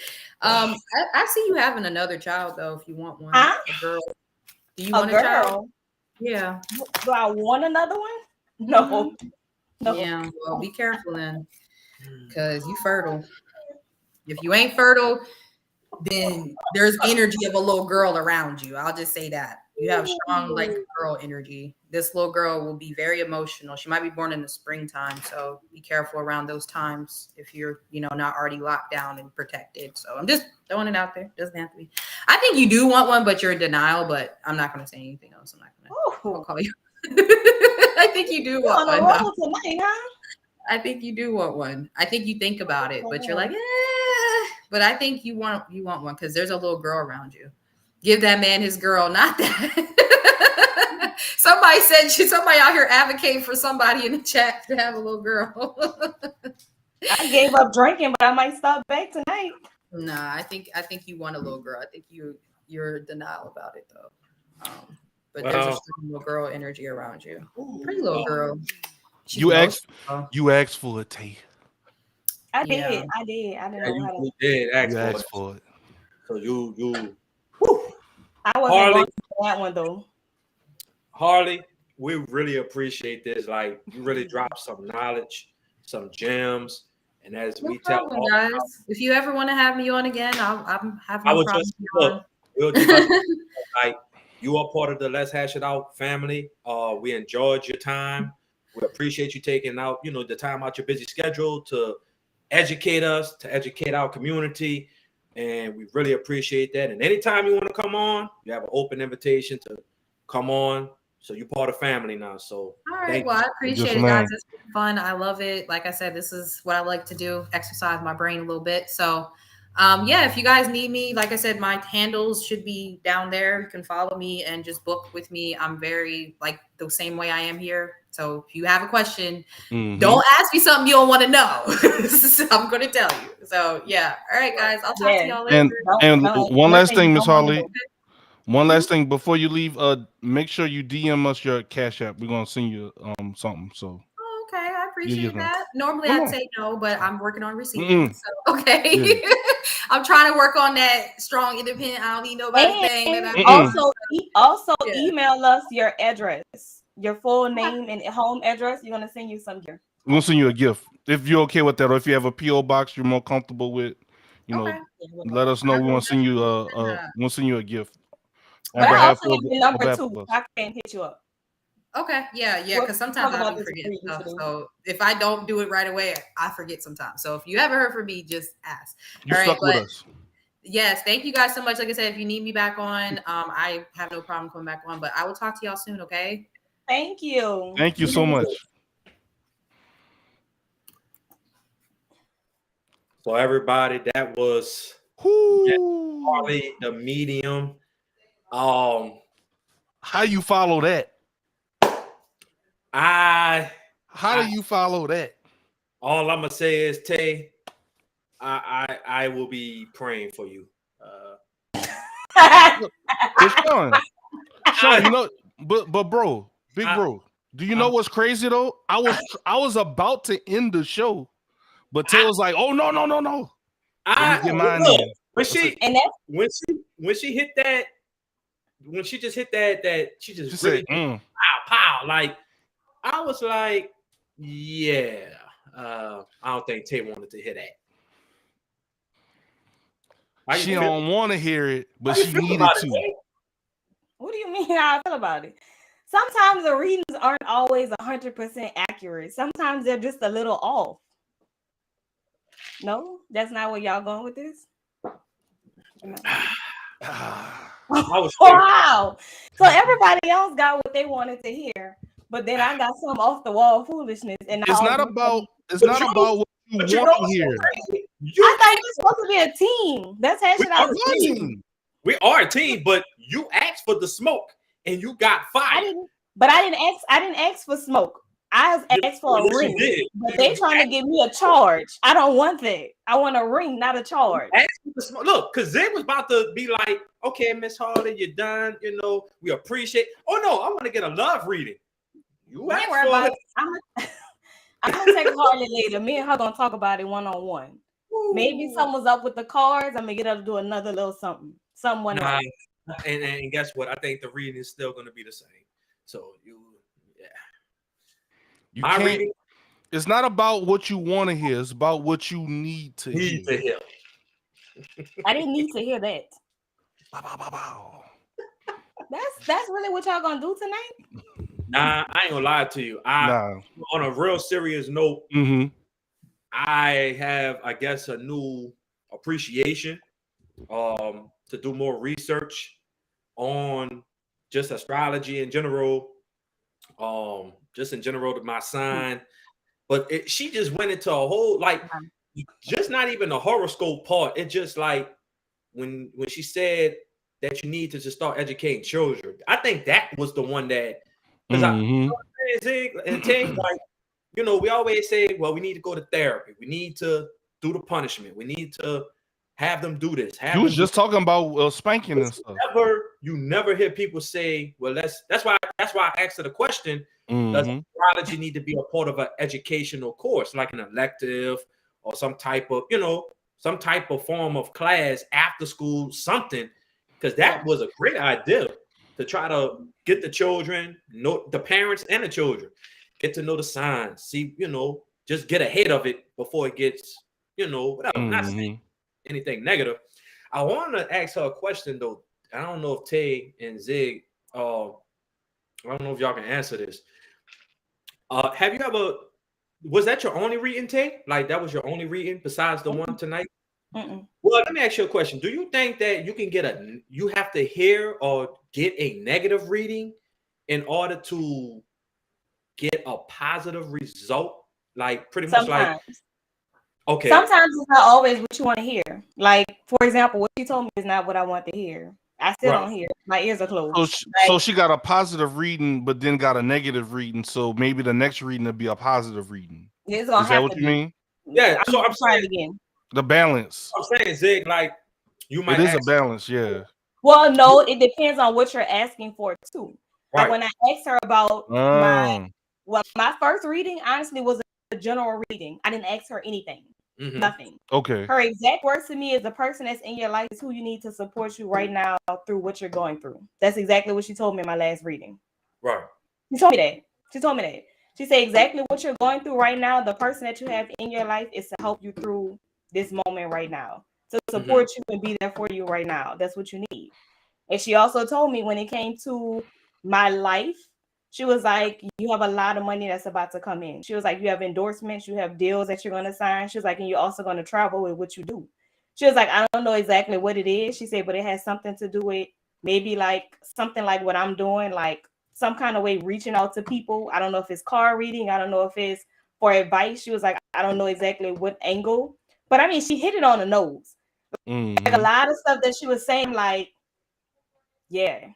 I see you having another child though, if you want one. Huh? A girl. Do you want a child? Yeah. Do I want another one? No. No. Yeah. Well, be careful then, because you fertile. If you ain't fertile, then there's energy of a little girl around you. I'll just say that. You have strong like girl energy. This little girl will be very emotional. She might be born in the springtime, so be careful around those times if you're, not already locked down and protected. So I'm just throwing it out there. Doesn't have to be. I think you do want one, but you're in denial. But I'm not going to say anything else. I'm not going to call you. I think you do want one. Tonight, huh? I think you do want one. I think you think about it, but you're like, But I think you want one because there's a little girl around you. Give that man his girl, not that. Somebody out here advocating for somebody in the chat to have a little girl. I gave up drinking, but I might start back tonight. Nah, I think you want a little girl. I think you're in denial about it though. But there's a strong little girl energy around you. Pretty little girl. You asked for it, Tay. I did. I didn't know how to. You did ask for it. So you. I wasn't going for that one though. Harley, we really appreciate this. Like, you really dropped some knowledge, some gems, and as we tell all guys, if you ever want to have me on again, I'm having no problem. Like, you are part of the Let's Hash It Out family. We enjoyed your time. We appreciate you taking out, the time out your busy schedule to educate us, to educate our community. And we really appreciate that. And anytime you want to come on, you have an open invitation to come on. So you're part of family now. So all right. Well, I appreciate it, guys. It's been fun. I love it. Like I said, this is what I like to do, exercise my brain a little bit. So if you guys need me, like I said, my handles should be down there. You can follow me and just book with me. I'm very like the same way I am here. So if you have a question, don't ask me something you don't want to know. I'm going to tell you. So yeah. All right, guys. I'll talk to y'all later. And one last thing, Miss Harley. One last thing before you leave, make sure you DM us your Cash App. We're gonna send you something. So okay, I appreciate that. Normally I'd say no, but I'm working on receiving. So okay. I'm trying to work on that strong independent. I don't need nobody saying that. Also email us your address, your full name and home address. You're gonna send you some gift. We're gonna send you a gift if you're okay with that, or if you have a PO box you're more comfortable with, let us know. We want to send you a gift. But I also need your number too. I can hit you up. Okay, yeah, because sometimes I forget stuff. So if I don't do it right away, I forget sometimes. So if you ever heard from me, just ask. You stuck with us. Yes, thank you guys so much. Like I said, if you need me back on, I have no problem coming back on. But I will talk to y'all soon. Okay. Thank you. Thank you so much. So everybody, that was Harley the medium. How you follow that? I How do you follow that? All I'm gonna say is, Tay, I will be praying for you. But Sean, you know, but bro, big bro, do you know what's crazy though? I was about to end the show, but Tay was like, "Oh no. Let me get mine in." When she hit that, when she just hit that she just really said, pow. Like I was like, yeah. I don't think Tay wanted to hear that. She don't want to hear it, but she needed to. What do you mean how I feel about it? Sometimes the readings aren't always 100% accurate. Sometimes they're just a little off. No, that's not where y'all going with this. Wow. So everybody else got what they wanted to hear, but then I got some off the wall foolishness. And it's not about what you want to hear. I thought you're supposed to be a team. That's hashing out a team. We are a team, but you asked for the smoke and you got fired. I didn't ask for smoke. I asked for a ring. But they trying to give me a charge. I don't want that. I want a ring, not a charge. Look, because Zig was about to be like, okay, Miss Hardy, you're done. You know, we appreciate. Oh no, I want to get a love reading. You asked for it. I'm gonna take Harley later. Me and her gonna talk about it one-on-one. Maybe someone's up with the cards. I'm gonna get her to do another little something. Someone else. And guess what? I think the reading is still gonna be the same. So it's not about what you want to hear, it's about what you need to hear. I didn't need to hear that. That's really what y'all gonna do tonight? Nah, I ain't gonna lie to you. On a real serious note, I have, I guess, a new appreciation to do more research on just astrology in general, just in general to my sign. But she just went into a whole, like, just not even the horoscope part. It just like when she said that you need to just start educating children. I think that was the one that, because and things like, you know, we always say, well, we need to go to therapy. We need to do the punishment. We need to have them do this. You was just talking about spanking and stuff. You never hear people say, well, that's why I asked her the question. Does astrology need to be a part of an educational course, like an elective or some type of form of class after school, something? Because that was a great idea to try to get the children, know the parents and the children, get to know the signs, see, just get ahead of it before it gets, whatever. Not saying anything negative. I want to ask her a question though. I don't know if Tay and Zig, I don't know if y'all can answer this. Have you ever, was that your only reading, Tay? Like that was your only reading besides the one tonight? Well, let me ask you a question. Do you think that you have to hear or get a negative reading in order to get a positive result? Like pretty much like, okay. Sometimes it's not always what you want to hear. Like, for example, what she told me is not what I want to hear. I still don't hear. My ears are closed. So she got a positive reading, but then got a negative reading. So maybe the next reading will be a positive reading. Is that what you mean? Yeah. So I'm trying again. The balance. I'm saying, Zig, like you might. It is a balance, yeah. Well, no, it depends on what you're asking for too. Right. Like when I asked her about my first reading, honestly, was a general reading. I didn't ask her anything. Nothing. Okay. Her exact words to me is the person that's in your life is who you need to support you right now through what you're going through. That's exactly what she told me in my last reading. Right. She told me that. She said exactly what you're going through right now. The person that you have in your life is to help you through this moment right now, to support you and be there for you right now. That's what you need. And she also told me when it came to my life, she was like, you have a lot of money that's about to come in. She was like, you have endorsements, you have deals that you're going to sign. She was like, and you're also going to travel with what you do. She was like, I don't know exactly what it is. She said, but it has something to do with maybe like something like what I'm doing, like some kind of way reaching out to people. I don't know if it's card reading. I don't know if it's for advice. She was like, I don't know exactly what angle. But I mean, she hit it on the nose. Like a lot of stuff that she was saying, like, yeah.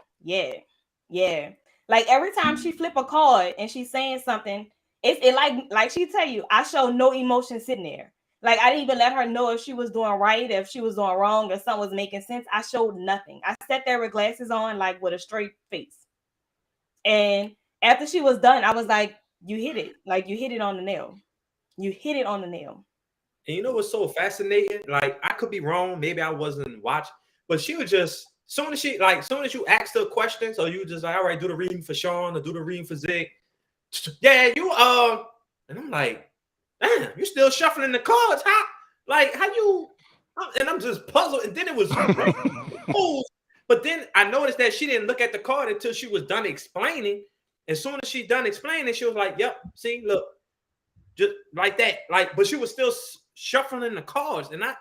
Like every time she flip a card and she's saying something, It's like she tell you, I show no emotion sitting there. Like I didn't even let her know if she was doing right, if she was doing wrong, if something was making sense. I showed nothing. I sat there with glasses on, like with a straight face. And after she was done, I was like, you hit it. Like you hit it on the nail. You hit it on the nail. And you know what's so fascinating? Like I could be wrong. Maybe I wasn't watching, but she was just soon as you asked her questions, or you just like, all right, do the reading for Sean or do the reading for Zig. Yeah, you and I'm like, damn, you still shuffling the cards? How you? And I'm just puzzled. And then it was cool. But then I noticed that she didn't look at the card until she was done explaining. As soon as she done explaining, she was like, yep, see, look, just like that. Like, but she was still shuffling the cards. And that.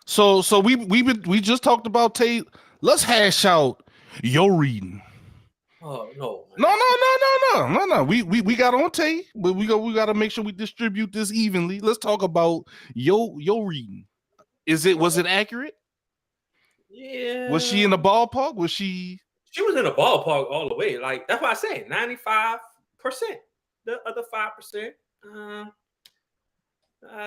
So we just talked about Tay. Let's hash out your reading. Oh no. No. We got on Tay, but we got to make sure we distribute this evenly. Let's talk about your reading. Was it accurate? Yeah. Was she in the ballpark? Was she? She was in the ballpark all the way. Like that's why I say 95%. The other 5%,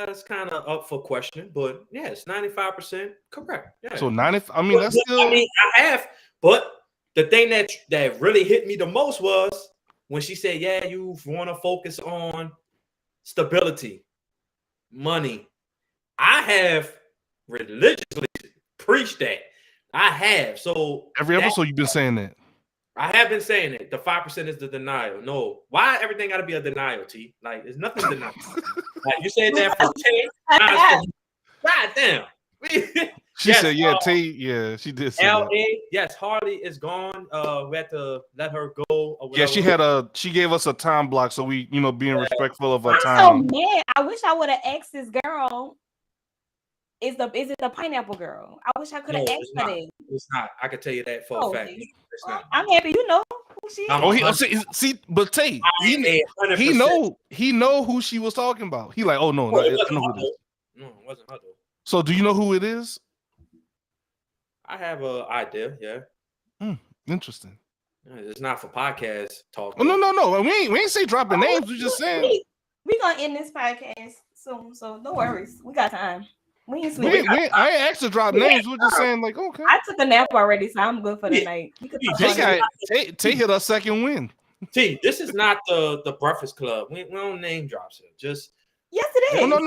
it's kind of up for question, but yeah, it's 95% correct. Yeah. So 90. I mean, that's still. I mean, I have, but the thing that really hit me the most was when she said, "Yeah, you want to focus on stability, money." I have religiously preached that. I have. So Every episode you've been saying that. I have been saying it. The 5% is the denial. No, why everything got to be a denial, T? Like, there's nothing denial. Like you said that for Tay. God damn. She said, "Yeah, Tay. Yeah, she did say LA. that. Yes, Harley is gone. We had to let her go. Or Yeah, she gave us a time block, so we, being respectful of her I'm time. so mad. I wish I would have asked this girl. Is it the pineapple girl? I wish I could have asked her that. It's not. I can tell you that for a fact. It's not. I'm happy you know who she is. See, but Tay, he know who she was talking about. He like, oh no, I know who it is. No, it wasn't her though. So do you know who it is? I have an idea. Yeah. Interesting. It's not for podcast talk. Oh, no. We ain't say dropping names. We just saying we gonna end this podcast soon, so no worries. We got time. We ain't I ain't asked to drop names. We're just saying like, okay. I took a nap already, so I'm good for the night. Tay hit our second win. T, this is not the Breakfast Club. We don't name drops here. Just yes, it is. No.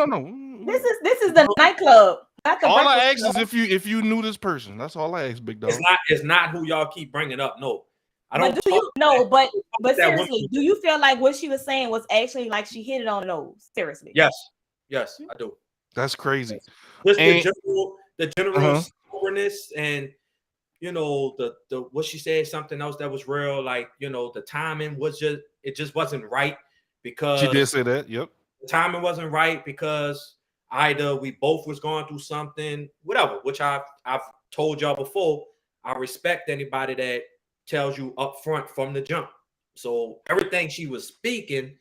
This is the nightclub. Not the all I ask club. is if you knew this person. That's all I ask, big dog. It's not who y'all keep bringing up. No, I don't. But seriously, do you feel like what she was saying was actually like she hit it on the nose? Seriously. Yes, I do. That's crazy. Just the general soberness and the what she said, something else that was real, like the timing was just wasn't right because she did say that. Yep. The timing wasn't right because either we both was going through something, whatever, which I've told y'all before. I respect anybody that tells you up front from the jump. So everything she was speaking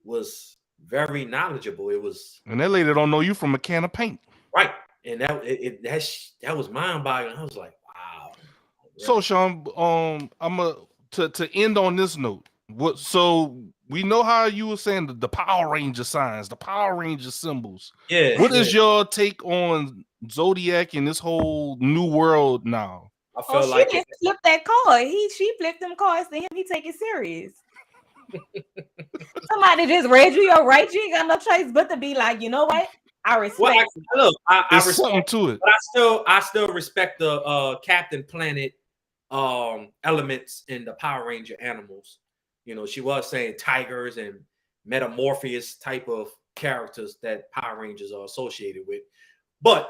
was very knowledgeable. It was, and that lady don't know you from a can of paint, right? And that was mind-boggling. I was like, wow. Really? So Sean, I'm to end on this note. So we know how you were saying the Power Ranger signs, the Power Ranger symbols. Yeah. What is your take on Zodiac and this whole new world now? I feel like she flipped that card. She flipped them cards to him. He take it serious. Somebody just read you your right. You ain't got no choice but to be like, you know what? I respect. Well, I respect something to it, but I still respect the Captain Planet elements in the Power Ranger animals. She was saying tigers and metamorphosis type of characters that Power Rangers are associated with. But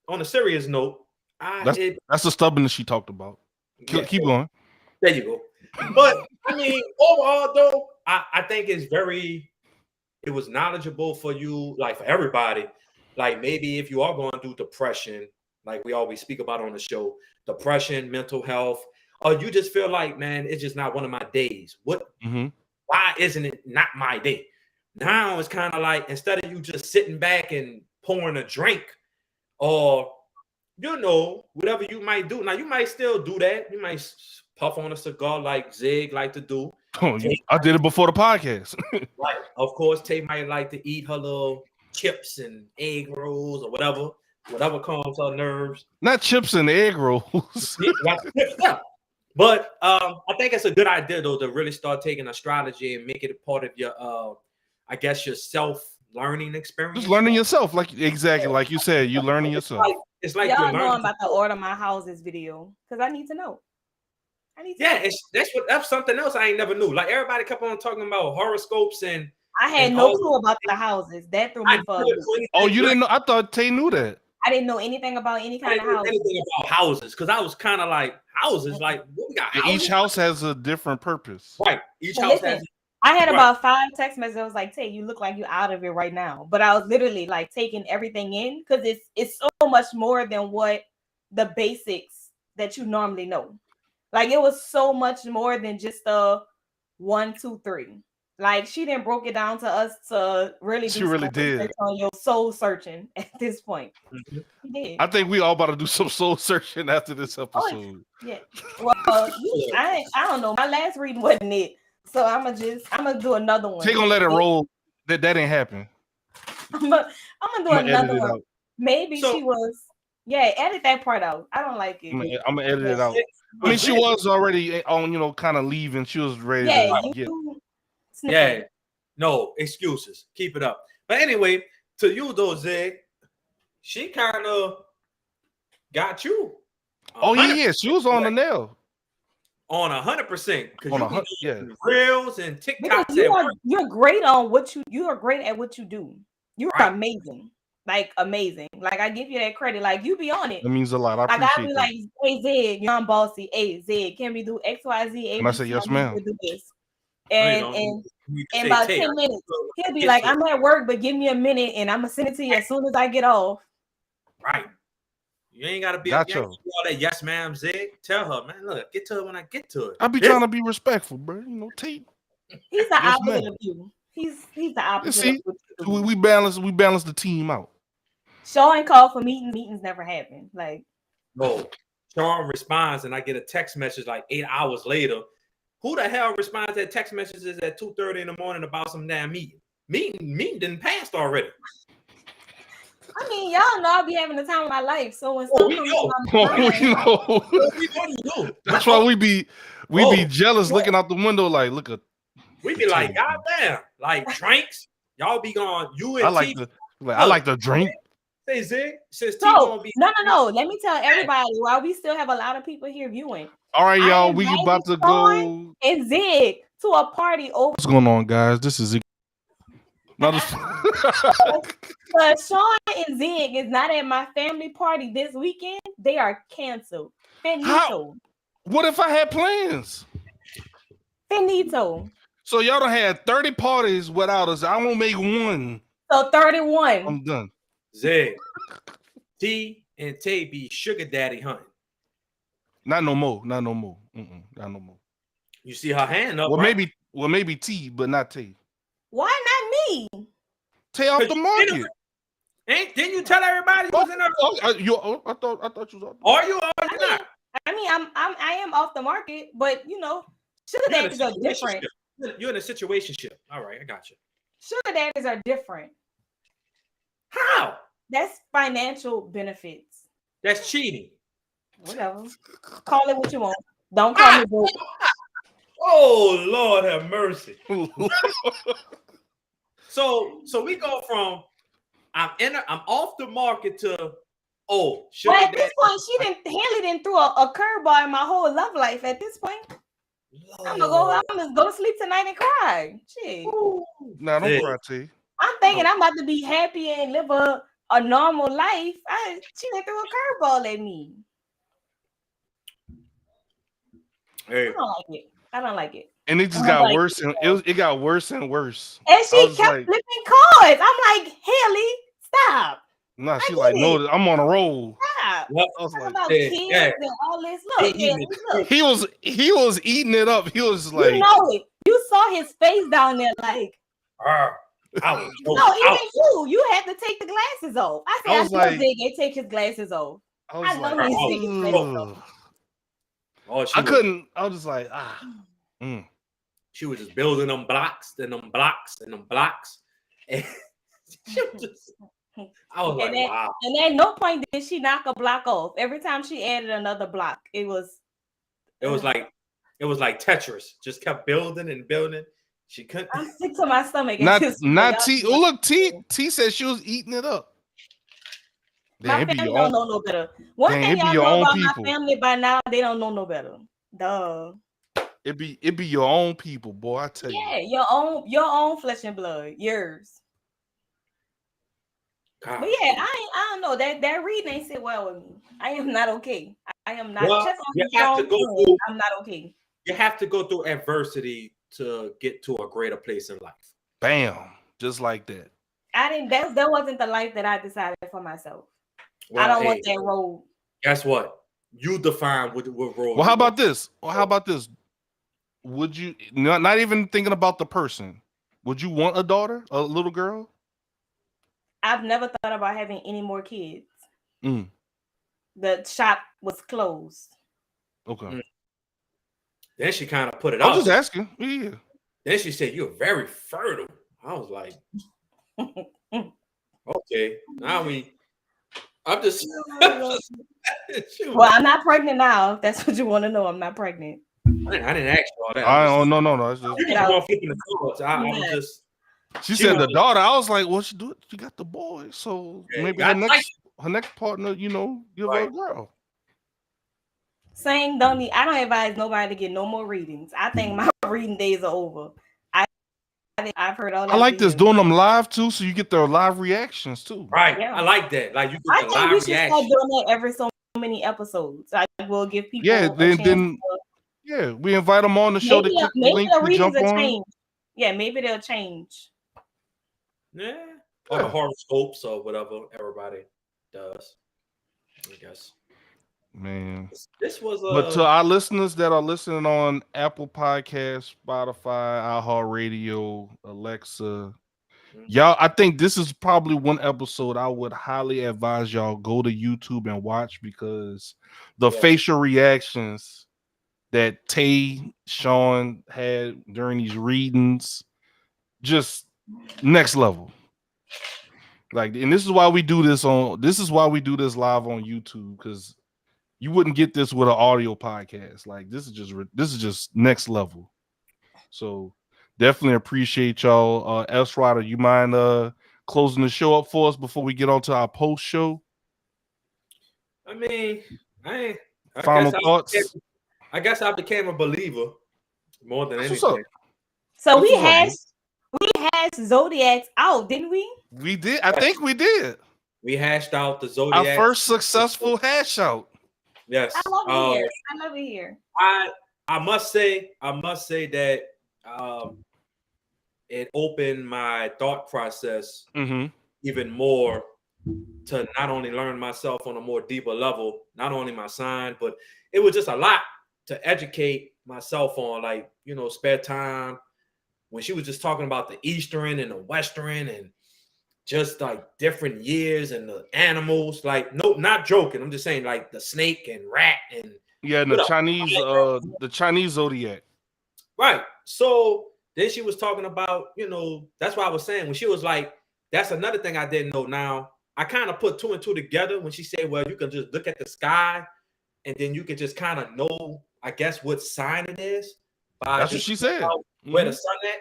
on a serious note, that's the stubbornness she talked about. Keep going. There you go. But I mean, overall though, I think it was knowledgeable for you, like for everybody. Like maybe if you are going through depression, like we always speak about on the show, depression, mental health, or you just feel like, man, it's just not one of my days. Why isn't it not my day? Now it's kind of like, instead of you just sitting back and pouring a drink or you know, whatever you might do. Now, you might still do that. You might puff on a cigar like Zig like to do. I did it before the podcast. Right. Of course, Tay might like to eat her little chips and egg rolls or whatever calms her nerves. Not chips and egg rolls. Yeah. But I think it's a good idea, though, to really start taking astrology and make it a part of your, I guess, your self-learning experience. Just learning yourself, like you said, you learning yourself. It's like y'all you're know learning. I'm about to order my houses video because I need to know. That's something else I ain't never knew. Like everybody kept on talking about horoscopes and I had no clue about the houses. That threw me for a loop. Oh, you didn't know? I thought Tay knew that. I didn't know anything about any kind of house. Anything about houses because I was kind of like houses. Like what we got houses? Each house has a different purpose. Right. Each So house listen, has. I had about 5 text messages. I was like, Tay, you look like you're out of it right now. But I was literally like taking everything in because it's so much more than what the basics that you normally know. Like it was so much more than just a 1, 2, 3. Like she didn't broke it down to us to really. She really did on your soul searching at this point. Mm-hmm. She did. I think we all about to do some soul searching after this episode. Yeah. Well, I don't know. My last reading wasn't it, so I'm gonna do another one. They gonna let it roll. That didn't happen. I'm gonna do another one. Out. Maybe she was. Yeah, edit that part out. I don't like it. I'm gonna edit it out. I mean, she was already on, kind of leaving. She was ready to get. Yeah, no excuses. Keep it up. But anyway, to you though, Zig, she kind of got you. Oh yeah, she was on the nail. On 100%. On reels and TikToks. You're great on what you are great at what you do. You are amazing. Like amazing. Like I give you that credit. Like you be on it. That means a lot. I appreciate I be like, hey Zig, you're on bossy. Hey Zig, can we do XYZ? And I say yes, ma'am. Do this. And in about 10 minutes, he'll be like, I'm at work, but give me a minute and I'm gonna send it to you as soon as I get off. Right. You ain't gotta be all that yes, ma'am, Zig. Tell her, man, look, get to it when I get to it. I be trying to be respectful, bro. Tate. He's the opposite of you. He's the opposite. See, we balance the team out. Sean called for meetings never happen. Like no, Sean responds and I get a text message like 8 hours later. Who the hell responds to text messages at 2:30 in the morning about some damn meeting? Meeting didn't pass already. I mean, y'all know I'll be having the time of my life. So when we know. That's why we be jealous looking out the window like, look at. We be like, God damn, like drinks. Y'all be going. You and I like the drink. Say Zig, since no. Let me tell everybody while we still have a lot of people here viewing. All right, y'all, we about to go and Zig to a party over. What's going on, guys? This is Zig. But Sean and Zig is not at my family party this weekend. They are canceled. Finito. What if I had plans? Finito. So y'all done had 30 parties without us. I won't make one. So 31. I'm done. Zig, T and Tay be sugar daddy hunting. Not no more. Not no more. Not no more. You see her hand up. Well, maybe T, but not Tay. Why not me? Tay off the market. Didn't you tell everybody who's in there? I thought you was off. Are you or are you not? I mean, I am off the market, but sugar daddies are different. You're in a situationship. All right, I got you. Sugar daddies are different. How? That's financial benefits. That's cheating. Whatever. Call it what you want. Don't call me broke. Oh Lord, have mercy. So we go from I'm off the market to sugar but at this point, Haley didn't throw a curveball in my whole love life. At this point, I'm gonna go to sleep tonight and cry. Shit. Nah, don't cry, T. I'm thinking I'm about to be happy and live a normal life. She didn't throw a curveball at me. Hey. I don't like it. And it just got worse, and it got worse and worse. And she kept flipping cards. I'm like, Haley, stop. Nah, she like, no, I'm on a roll. Stop. I was like, about kids and all this. Look. He was eating it up. He was like, you saw his face down there, like. You had to take the glasses off. I said, I was like, Zig, take his glasses off. I was know like, these niggas. ugh. Oh, I couldn't. I was just like, She was just building them blocks, and them blocks, and them blocks. And she was just, I was like, wow. And at no point did she knock a block off. Every time she added another block, it was like Tetris. Just kept building and building. She couldn't. I'm sick to my stomach. Not T. Oh, look, T said she was eating it up. My family don't know no better. One thing y'all know about my family by now, they don't know no better. Duh. It be your own people, boy. I tell you. Yeah, your own flesh and blood, yours. God. But yeah, I don't know that reading ain't sit well with me. I am not okay. I am not. Well, you have to go through, I'm not okay. You have to go through adversity to get to a greater place in life. Bam, just like that. That wasn't the life that I decided for myself. Well, I don't want that road. Guess what? You define what road. Well, how about this? Would you not even thinking about the person? Would you want a daughter, a little girl? I've never thought about having any more kids. The shop was closed. Okay. Then she kind of put it I up. was just asking. Yeah. Then she said, "You're very fertile." I was like, "Okay." Now I'm just. Well, I'm not pregnant now. If that's what you want to know. I'm not pregnant. I didn't ask you all that. No. It's just, you just want flipping the thoughts. I'm just. She said the daughter. I was like, well, she do it. She got the boy, so maybe her next partner, give her a girl. I don't advise nobody to get no more readings. I think my reading days are over. I've heard all that. I like this doing them live too, so you get their live reactions too. Right. Yeah. I like that. Like you get the live reaction. Start doing that every so many episodes. I will give people. Yeah. Then we invite them on the show to click the link to jump on. Change. Yeah, maybe they'll change. Yeah. Or the horoscopes or whatever everybody does. I guess. Man, this was. But to our listeners that are listening on Apple Podcasts, Spotify, iHeartRadio, Alexa, y'all, I think this is probably one episode I would highly advise y'all go to YouTube and watch, because the facial reactions that Tay, Sean had during these readings, just next level. Like, and this is why we do this live on YouTube, because you wouldn't get this with an audio podcast. Like, this is just next level. So definitely appreciate y'all. S. Ryder, you mind closing the show up for us before we get on to our post show? I mean, final thoughts. I guess I became a believer more than anything. So we had Zodiacs out, didn't we? We did. I think we did. We hashed out the Zodiacs. Our first successful hash out. Yes. I love it here. I must say that it opened my thought process even more to not only learn myself on a more deeper level, not only my sign, but it was just a lot to educate myself on, like, spare time. When she was just talking about the Eastern and the Western and just like different years and the animals, like, no, not joking. I'm just saying, like the snake and rat and the Chinese zodiac. Right. So then she was talking about, that's why I was saying when she was like, that's another thing I didn't know. Now I kind of put two and two together when she said, well, you can just look at the sky and then you can just kind of know, I guess, what sign it is. That's what she said. Where the sun at.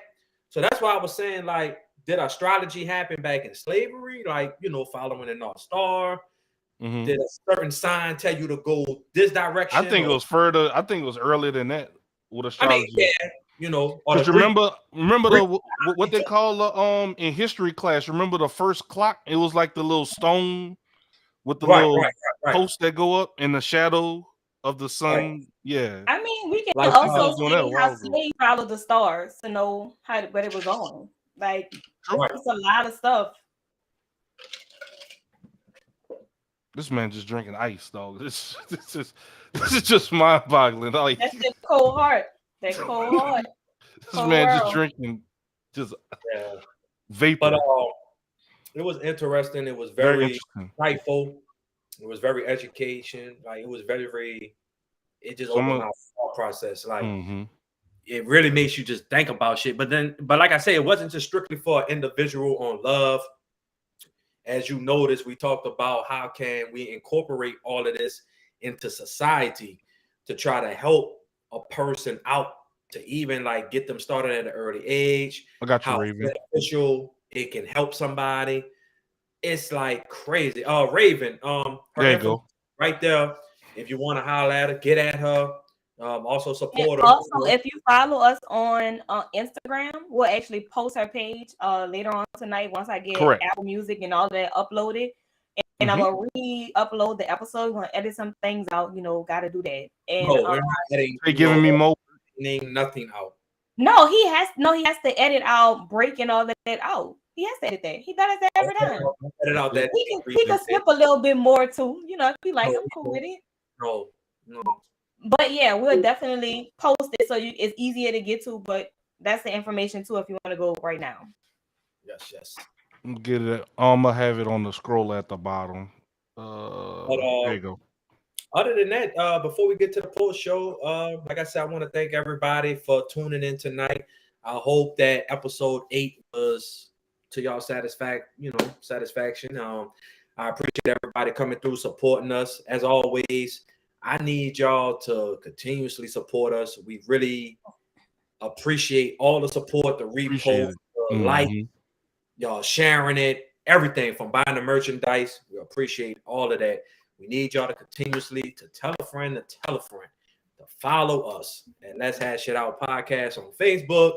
So that's why I was saying, like, did astrology happen back in slavery? Like, following the North Star? Did a certain sign tell you to go this direction? I think it was further. I think it was earlier than that with astrology. I mean, because remember what they call in history class. Remember the first clock? It was like the little stone with the little posts that go up in the shadow of the sun. Right. Yeah. I mean, we can also see how slaves followed the stars to know what it was on. Like, it's a lot of stuff. This man just drinking ice, dog. This is just mind-boggling. Like, that's just cold heart. That cold heart. This man just drinking vapor. But it was interesting. It was very insightful. It was very education. Like it was very. It just Some opened of- my thought process. Like Mm-hmm. it really makes you just think about shit. But like I say, it wasn't just strictly for an individual on love. As you noticed, we talked about how can we incorporate all of this into society to try to help a person out to even like get them started at an early age. I got you, How Raven. beneficial it can help somebody. It's like crazy. Raven, her There you info go. right there. If you want to holler at her, get at her. Also And support her. also, if you follow us on Instagram, we'll actually post her page later on tonight once I get Correct. Apple Music and all that uploaded. And I'm gonna re-upload the episode. We're gonna edit some things out. Got to do that. And No, we're not editing. They giving me more. Nothing out. no, he has to edit out breaking all that out. He has to edit that. He does that every time. Edit out that. He can slip a little bit more too. If you like, No, I'm cool with it. No. But yeah, we'll definitely post it so it's easier to get to. But that's the information too if you want to go right now. Yes. Get it. I'm gonna have it on the scroll at the bottom. There you go. Other than that, before we get to the post show, like I said, I want to thank everybody for tuning in tonight. I hope that episode 8 was to y'all satisfaction. I appreciate everybody coming through, supporting us. As always, I need y'all to continuously support us. We really appreciate all the support, the repost, the like, y'all sharing it, everything from buying the merchandise. We appreciate all of that. We need y'all to continuously to tell a friend to follow us at Let's Hash It Out Podcast on Facebook.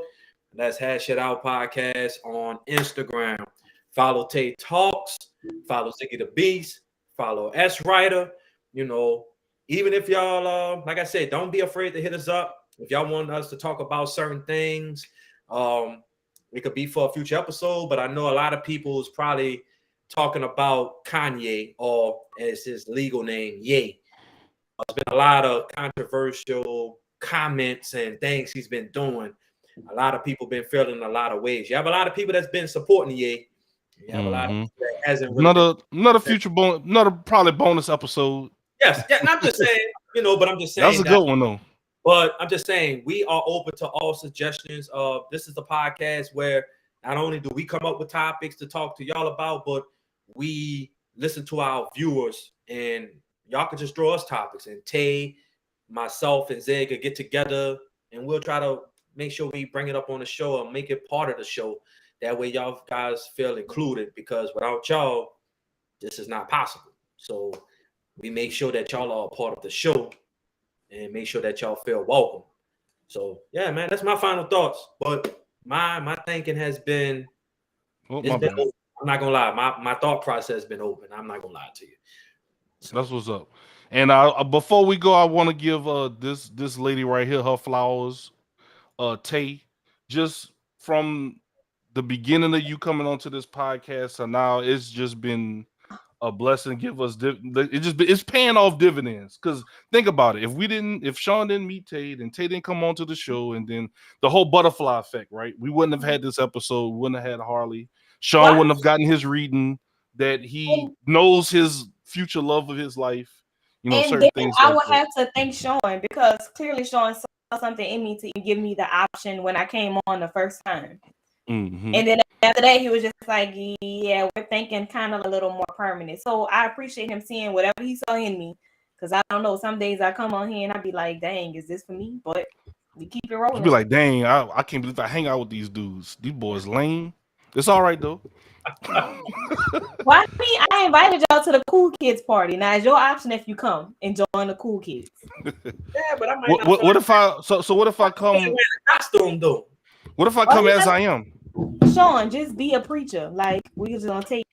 Let's Hash It Out Podcast on Instagram. Follow Tay Talks. Follow Ziggy the Beast. Follow S Writer. Even if y'all, like I said, don't be afraid to hit us up. If y'all want us to talk about certain things, it could be for a future episode. But I know a lot of people is probably talking about Kanye, or as his legal name, Ye. There's been a lot of controversial comments and things he's been doing. A lot of people been feeling a lot of ways. You have a lot of people that's been supporting Ye. You have a lot of people that hasn't really another future bonus, another probably bonus episode. Yes, yeah, and I'm just saying, but I'm just saying that's a good one though. But I'm just saying we are open to all suggestions. This is the podcast where not only do we come up with topics to talk to y'all about, but we listen to our viewers, and y'all can just throw us topics. And Tay, myself, and Zay could get together, and we'll try to make sure we bring it up on the show and make it part of the show. That way, y'all guys feel included, because without y'all, this is not possible. So we make sure that y'all are a part of the show and make sure that y'all feel welcome. So yeah, man, that's my final thoughts. But my thinking has been, I'm not gonna lie, my thought process has been open. I'm not gonna lie to you. So that's what's up. And before we go, I want to give this lady right here her flowers. Tay, just from the beginning of you coming onto this podcast, so now it's just been a blessing. Give us it's paying off dividends. Because think about it, if Sean didn't meet Tay, and Tay didn't come onto the show, and then the whole butterfly effect, right? We wouldn't have had this episode. We wouldn't have had Harley. Sean wouldn't have gotten his reading that he knows his future love of his life. Certain things. I would have to thank Sean, because clearly Sean saw something in me to give me the option when I came on the first time. Mm-hmm. And then after that, he was just like, yeah, we're thinking kind of a little more permanent. So I appreciate him seeing whatever he saw in me, because I don't know, some days I come on here and I be like, dang, is this for me? But we keep it rolling. You'd be like, dang, I can't believe I hang out with these dudes. These boys lame. It's all right though. Well, I invited y'all to the cool kids party. Now it's your option if you come and join the cool kids. Yeah, but I might what if I what if I come costume though? What if I come as I am? Sean, just be a preacher. Like, we just gonna take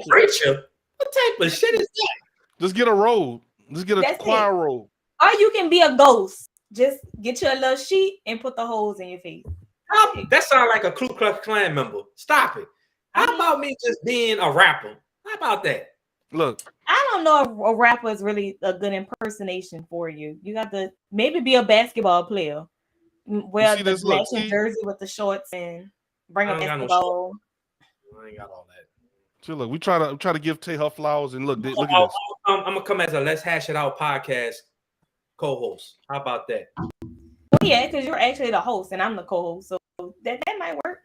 preacher. What type of shit is that? Just get a robe. Just get a choir robe. Or you can be a ghost. Just get you a little sheet and put the holes in your face. That sounds like a Ku Klux Klan member. Stop it. How about me just being a rapper? How about that? Look, I don't know if a rapper is really a good impersonation for you. You got to maybe be a basketball player. Wear the matching jersey with the shorts and bring a basketball. I ain't got all that. So look, we try to give Tay her flowers, and look at this. I'm gonna come as a Let's Hash It Out podcast co-host. How about that? Oh, yeah, because you're actually the host and I'm the co-host, so that might work.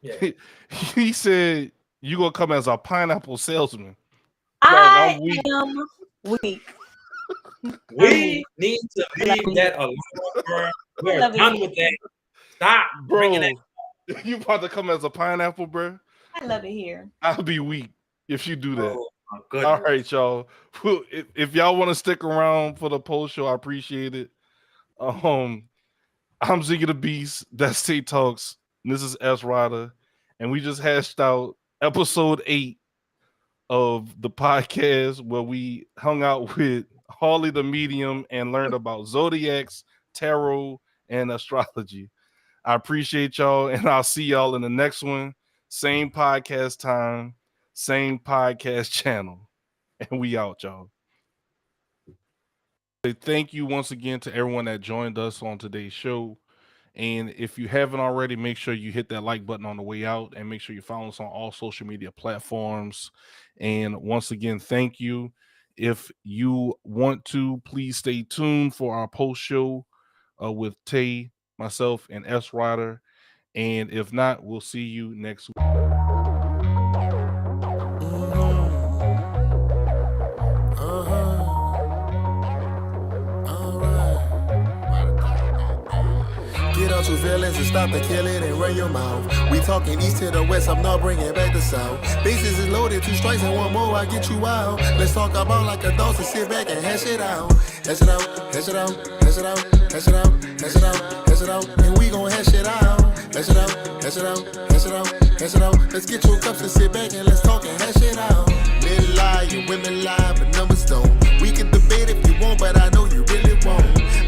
Yeah. He said you gonna come as a pineapple salesman. I I'm weak. am weak. We need to leave that alone, bro. We're done with that. Stop bringing Bro, that. you about to come as a pineapple, bro? I love it here. I'll be weak if you do that. Oh, my goodness. All right, y'all. If y'all want to stick around for the post show, I appreciate it. I'm Ziggy the Beast. That's Tate Talks. And this is S Rider, and we just hashed out episode 8 of the podcast where we hung out with Harley the Medium and learned about Zodiacs, tarot, and astrology. I appreciate y'all, and I'll see y'all in the next one. Same podcast time, same podcast channel. And we out, y'all. Thank you once again to everyone that joined us on today's show. And if you haven't already, make sure you hit that like button on the way out and make sure you follow us on all social media platforms. And once again, thank you. If you want to, please stay tuned for our post show with Tay, myself, and S Rider. And if not, we'll see you next week. Get out your feelings and stop the killing and run your mouth. We talking east to the west, I'm not bringing back the south. Bases is loaded, 2 strikes and 1 more, I get you out. Let's talk about like adults and sit back and hash it out. Hash it out, hash it out, hash it out, hash it out, hash it out, hash it out, and we gon' hash it out. Hash it out, hash it out, hash it out, hash it out. Let's get your cups and sit back and let's talk and hash it out. Men lie and women lie, but numbers don't. We can debate if you want, but I know you really won't.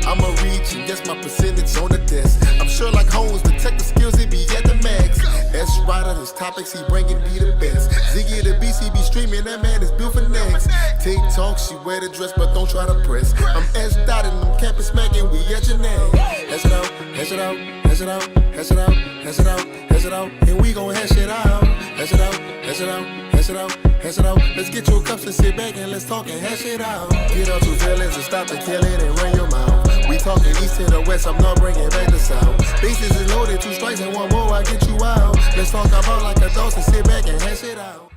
I'ma reach and guess my percentage on the desk. I'm sure like Holmes, detective skills, it be at the max. S Rider, his topics, he bringing me the best. Ziggy the BC be streaming, that man is built for next. Take talk, she wear the dress, but don't try to press. I'm S dotted, I'm camping smacking, we at your neck. Hash it out, hash it out, hash it out, hash it out, hash it out, hash it out, and we gon' hash it out. Hash it out, hash it out, hash it out, hash it out. Let's get your cups and sit back and let's talk and hash it out. Get out your feelings and stop the killing and run your mouth. We talking east to the west, I'm not bringing back the south. Bases is loaded, 2 strikes and 1 more, I get you out. Let's talk about like adults and sit back and hash it out.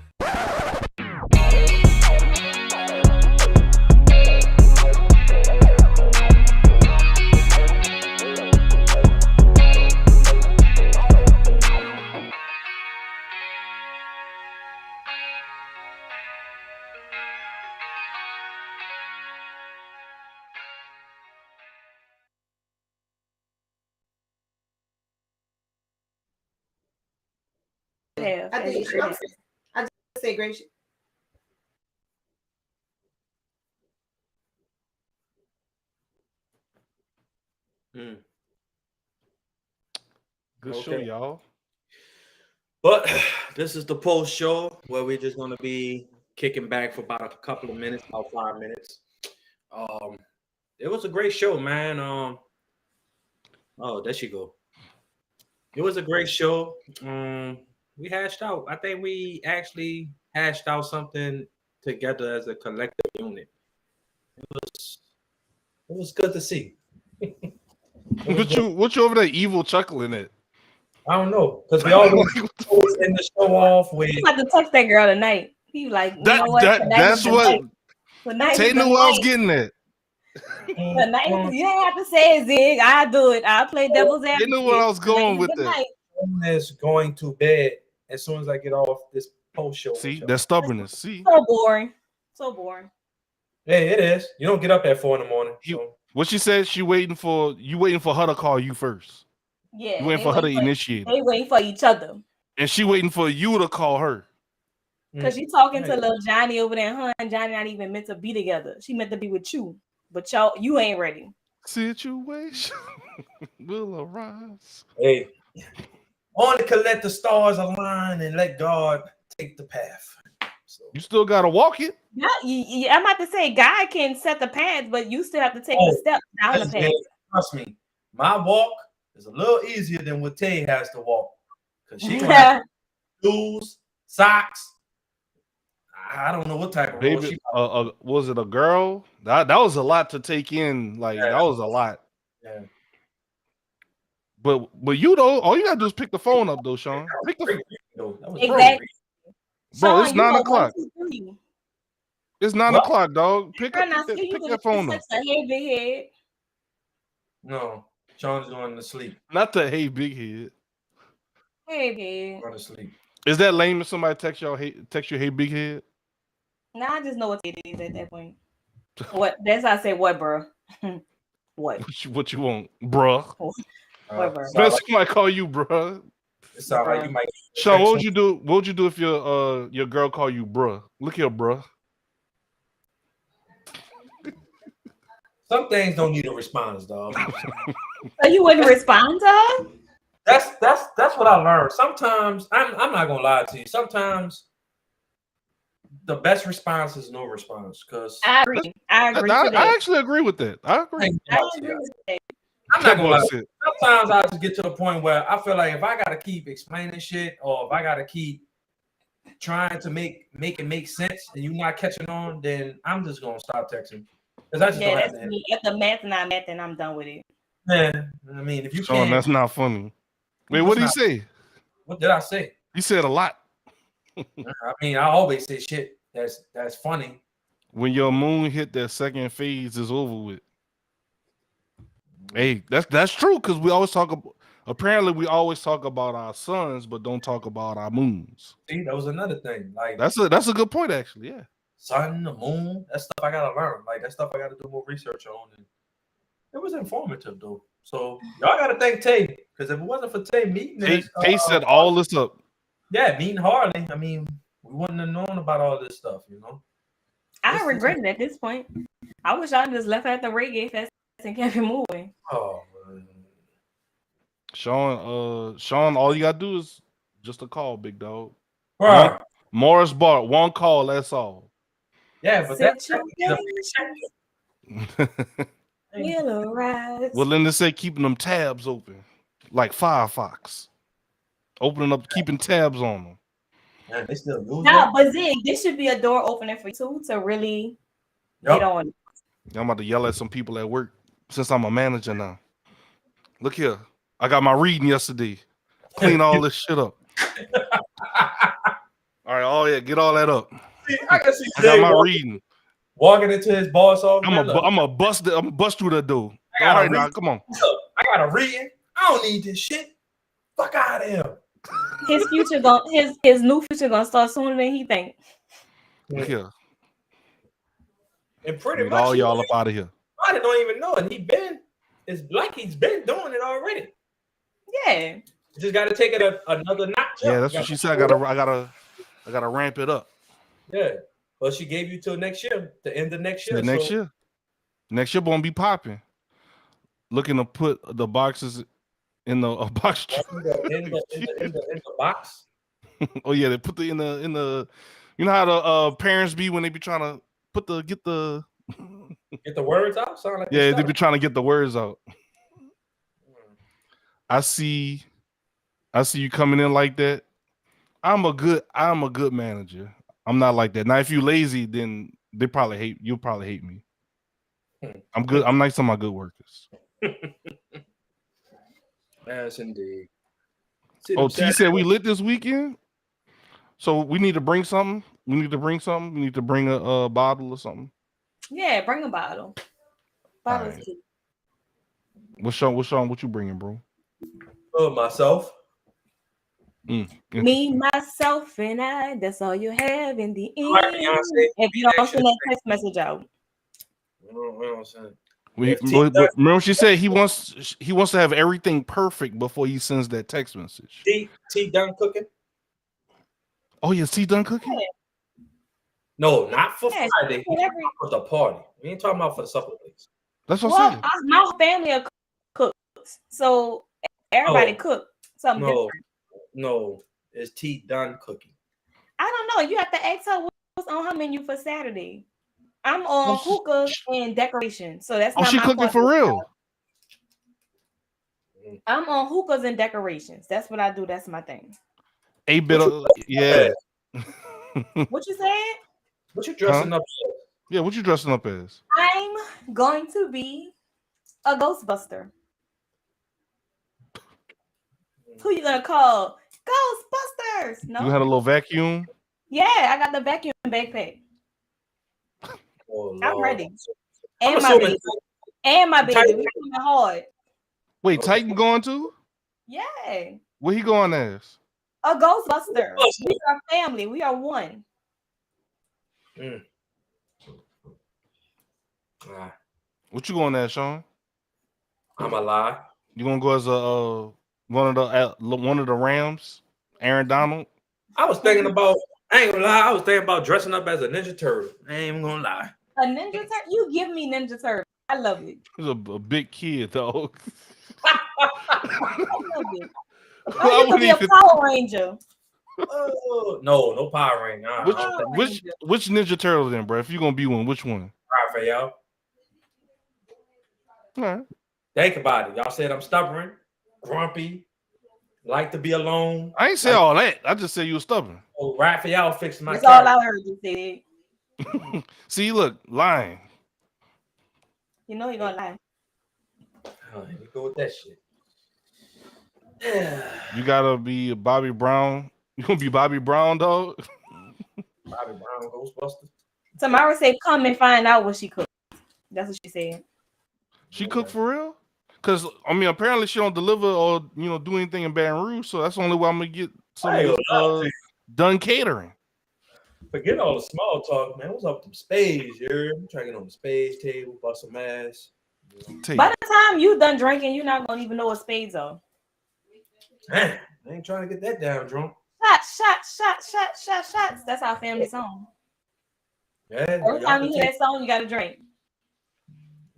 I just say great shit. Good show, y'all. But this is the post show where we're just gonna be kicking back for about a couple of minutes, about 5 minutes. It was a great show, man. Oh, there she go. It was a great show. We hashed out. I think we actually hashed out something together as a collective unit. It was good to see. What you over there evil chuckling at? I don't know, because we always end the show off with. I'm about to text that girl tonight. He like, you know what? That's what. Tay knew I was getting at. Tonight, you ain't have to say it, Zig. I do it. I play devil's advocate. They knew what I was going with that. Is going to bed as soon as I get off this post show. See, that stubbornness. See, so boring. So boring. Hey, it is. You don't get up at 4 a.m. So. What she said, she waiting for her to call you first. Yeah. You waiting for her to initiate. They waiting for each other. And she waiting for you to call her. Because she talking to little Johnny over there, and her and Johnny not even meant to be together. She meant to be with you. But you ain't ready. Situation will arise. Hey, only can let the stars align and let God take the path. So. You still gotta walk it. Yeah, I'm about to say God can set the path, but you still have to take the steps down the path. Trust me, my walk is a little easier than what Tay has to walk because she has shoes, socks. I don't know what type of role Baby, she. was it a girl? That was a lot to take in. Like that was a lot. Yeah. But you though, all you gotta do is pick the phone up though, Sean. Pick the Exactly. bro. Sean, It's you 9 know, o'clock. 1, 2, 3. It's 9 What? o'clock, dog. Pick Girl, now, see, you that could phone just up. text her, hey, big head. No, Sean's going to sleep. Not the hey big head. Hey, big. Going to sleep. Is that lame if somebody text you hey big head? Now I just know what it is at that point. What? That's how I say what, bro. What? What you want, bruh? What, bro? Best somebody call you bruh. It sounds like you might. Sean, what would you do? What would you do if your girl call you bruh? Look here, bruh. Some things don't need a response, dog. So you wouldn't respond to her? That's what I learned. Sometimes I'm not gonna lie to you. Sometimes the best response is no response. Because I agree. I agree. I actually agree with that. I agree. I agree with that. I'm not gonna lie. Sometimes I just get to the point where I feel like if I gotta keep explaining shit, or if I gotta keep trying to make it make sense, and you're not catching on, then I'm just gonna stop texting. Because I just don't have That's me. If the math not math, then I'm done with it. Yeah, I mean, if you Sean, can't, that's not funny. Wait, what did he say? What did I say? He said a lot. I mean, I always say shit that's funny. When your moon hit that second phase, is over with. Hey, that's true because we always talk about. Apparently, we always talk about our suns, but don't talk about our moons. See, that was another thing. Like that's a good point, actually. Yeah, sun, the moon, that stuff I gotta learn. Like that stuff I gotta do more research on. And it was informative though. So y'all gotta thank Tay, because if it wasn't for Tay meeting, Tay set all this up. Yeah, meeting Harley. I mean, we wouldn't have known about all this stuff, you know. I regret it at this point. I wish I just left at the reggae fest and kept it moving. Oh man. Sean, all you gotta do is just a call, big dog. Right. Morris Bart, one call, that's all. Yeah, but that's well, then they say keeping them tabs open, like Firefox, opening up, keeping tabs on them. Man, they still use No, but Zig, this should be a door opener for you too to really get on. I'm about to yell at some people at work since I'm a manager now. Look here, I got my reading yesterday. Clean all this shit up. All right, oh yeah, get all that up. See, I got my reading. Walking into his boss office. I'm a bust through the door. All right, now come on. I got a reading. I don't need this shit. Fuck out of here. His future his new future gonna start sooner than he think. Look here. And pretty much all y'all up out of here. I don't even know it. It's like he's been doing it already. Yeah. You just got to take it another notch. Yeah, that's what she said. I gotta ramp it up. Yeah. Well, she gave you till next year, the end of next year. Next year won't be popping. Looking to put the boxes in the box. in the box. Oh yeah, they put in the. You know how the parents be when they be trying to get the words out. Sound like they be trying to get the words out. I see you coming in like that. I'm a good manager. I'm not like that. Now, if you lazy, then you'll probably hate me. I'm good. I'm nice to my good workers. Yes, indeed. T said we lit this weekend, so we need to bring something. We need to bring a bottle or something. Yeah, bring a bottle. Bottles. Right. What's Sean? What you bringing, bro? Myself. Me, myself, and I. That's all you have in the end. If you don't send that text message out. Remember she said he wants to have everything perfect before he sends that text message. T done cooking? Oh yeah, T done cooking? Yeah. No, not for Friday. For the party. We ain't talking about for the supper place. That's what I'm saying. My family are cooks, so everybody cook something different. No, it's T done cooking. I don't know. You have to ask her what's on her menu for Saturday. I'm on hookahs and decorations, so that's not she my cooking for real. I'm on hookahs and decorations. That's what I do. That's my thing. Yeah. What you said? What you dressing up as? Yeah, what you dressing up as? I'm going to be a Ghostbuster. Who you gonna call? Ghostbusters. You No. had a little vacuum. Yeah, I got the vacuum backpack. Oh, I'm Lord. ready. I'm And my assuming baby. And my baby. Titan- We coming hard. Wait, Titan going too? Yeah. Where he going as? A Ghostbuster. We are family. We are one. What you going as, Sean? I'm alive. You gonna go as a one of the Rams, Aaron Donald? I was thinking about. I ain't gonna lie. I was thinking about dressing up as a Ninja Turtle. I ain't even gonna lie. A Ninja Turtle? You give me Ninja Turtle. I love it. He's a big kid, though. I love it. I Oh, you could be a wouldn't Power Ranger. Oh, no Power Ranger. Which Ninja Turtle then, bro? If you're gonna be one, which one? Raphael. All right. Think about it. Y'all said I'm stubborn, grumpy, like to be alone. I ain't say all that. I just said you were stubborn. Oh, Raphael fixed my That's all I heard you say. See, look, lying. You know you're gonna lie. Oh, you go with that shit. You gotta be Bobby Brown. You gonna be Bobby Brown, dog? Bobby Brown, Ghostbusters. Tamara said, "Come and find out what she cooked." That's what she said. She cook for real? Cause I mean, apparently she don't deliver or do anything in Baton Rouge. So that's the only way I'm gonna get some of this, done catering. Forget all the small talk, man. What's up with them spades? I'm trying to get on the spades table, bust some ass. By the time you done drinking, you're not gonna even know what spades are. Man, I ain't trying to get that down drunk. Shots. That's our family song. Yeah, Every time you hear that song, you gotta drink.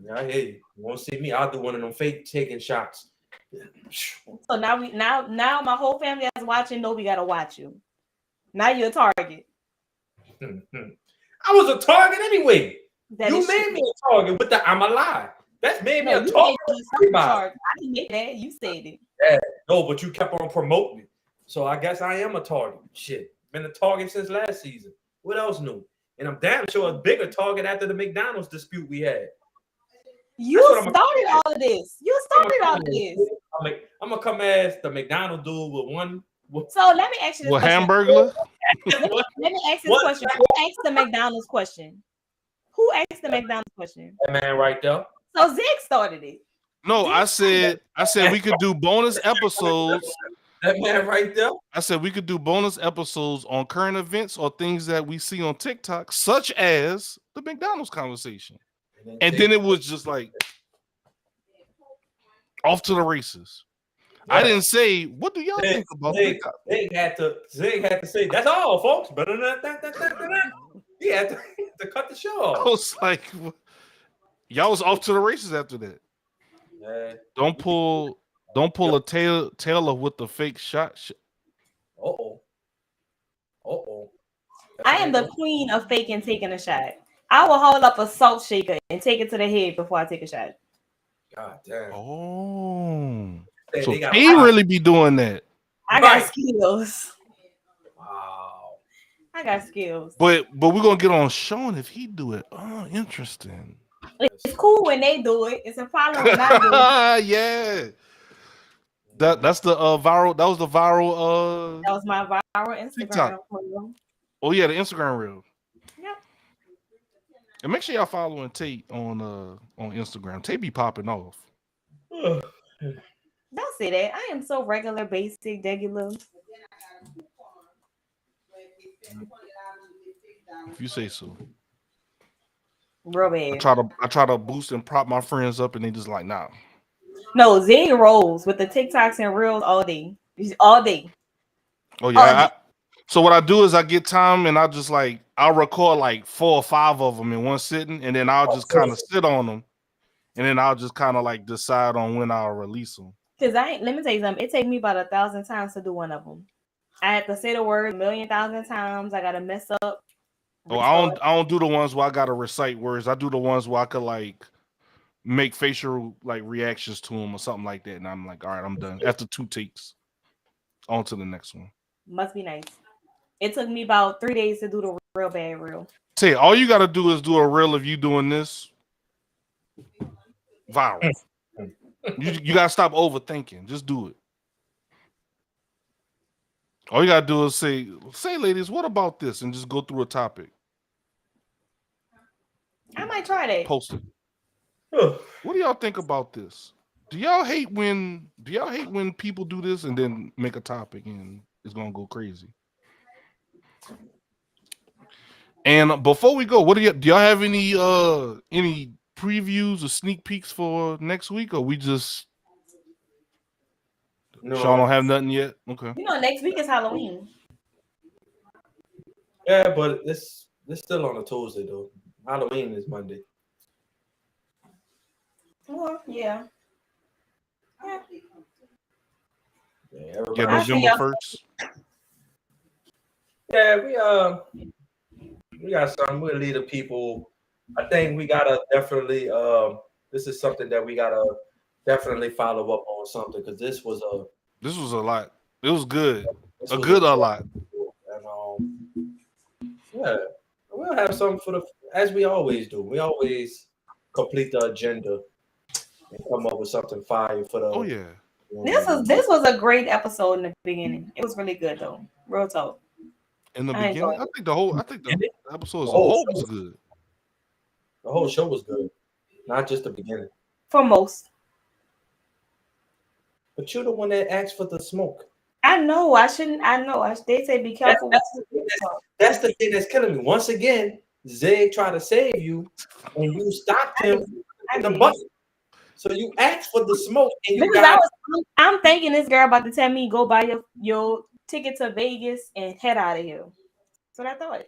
Yeah, I hear you. You won't see me. I'll do one of them fake taking shots. So now my whole family that's watching know we gotta watch you. Now you're a target. I was a target anyway. That you made me a target with the I'm alive. That's made me a target. I didn't make that. You said it. Yeah, no, but you kept on promoting it. So I guess I am a target. Shit. Been a target since last season. What else new? And I'm damn sure a bigger target after the McDonald's dispute we had. You started all of this. I'm gonna come as the McDonald's dude with one. So let me ask you this question. Hamburger? let me ask this question. Who asked the McDonald's question? That man right there. So Zig started it. No, I said we could do bonus episodes. That man right there. I said we could do bonus episodes on current events or things that we see on TikTok, such as the McDonald's conversation. And then it was just like off to the races. Yeah. I didn't say, what do y'all think about Zig had to say, that's all, folks. He had to cut the show off. I was like, y'all was off to the races after that. Yeah. Don't pull a Taylor with the fake shot. Uh-oh. I am the queen of faking taking a shot. I will hold up a salt shaker and take it to the head before I take a shot. God damn. Oh. So he really be doing that. I got skills. Wow. I got skills. But we're gonna get on Sean if he do it. Oh, interesting. It's cool when they do it. It's a problem when I do it. Yeah. That's the viral. That was the viral. That was my viral Instagram TikTok. reel. Oh yeah, the Instagram reel. Yep. And make sure y'all following Tate on Instagram. Tate be popping off. Don't say that. I am so regular, basic, regular. If you say so. Real bad. I try to boost and prop my friends up, and they just like, nah. No, Zig rolls with the TikToks and reels all day. All day. Oh yeah. So what I do is I get time and I'll record like 4 or 5 of them in one sitting, and then I'll just kind of sit on them, and then I'll just kind of like decide on when I'll release them. Cause let me tell you something. It takes me about 1,000 times to do one of them. I have to say the word 1,000,000 times. I gotta mess up. Oh, I don't do the ones where I gotta recite words. I do the ones where I could like make facial like reactions to them or something like that, and I'm like, all right, I'm done. After 2 takes, on to the next one. Must be nice. It took me about 3 days to do the real bad reel. Say, all you gotta do is do a reel of you doing this viral. You gotta stop overthinking. Just do it. All you gotta do is say, ladies, what about this? And just go through a topic. I might try that. Post it. What do y'all think about this? Do y'all hate when people do this and then make a topic and it's gonna go crazy? And before we go, do y'all have any previews or sneak peeks for next week, or we just No. Sean don't have nothing yet? Okay. You know, next week is Halloween. Yeah, but it's still on a Tuesday though. Halloween is Monday. Well, yeah. Yeah, November 1st. Yeah, we got something. We'll lead the people. I think we gotta definitely this is something that we gotta definitely follow up on something, because this was a lot. It was good. A lot. And yeah, we'll have something as we always do. We always complete the agenda and come up with something fire for the. Oh yeah. This was a great episode in the beginning. It was really good though. Real talk. In the beginning, I think the episode as a whole was good. The whole show was good, not just the beginning. For most. But you're the one that asked for the smoke. I know. I shouldn't. I know. They say be careful. That's the thing that's killing me. Once again, Zay tried to save you, and you stopped him in the button. So you asked for the smoke, and I'm thinking this girl about to tell me go buy your ticket to Vegas and head out of here. That's what I thought.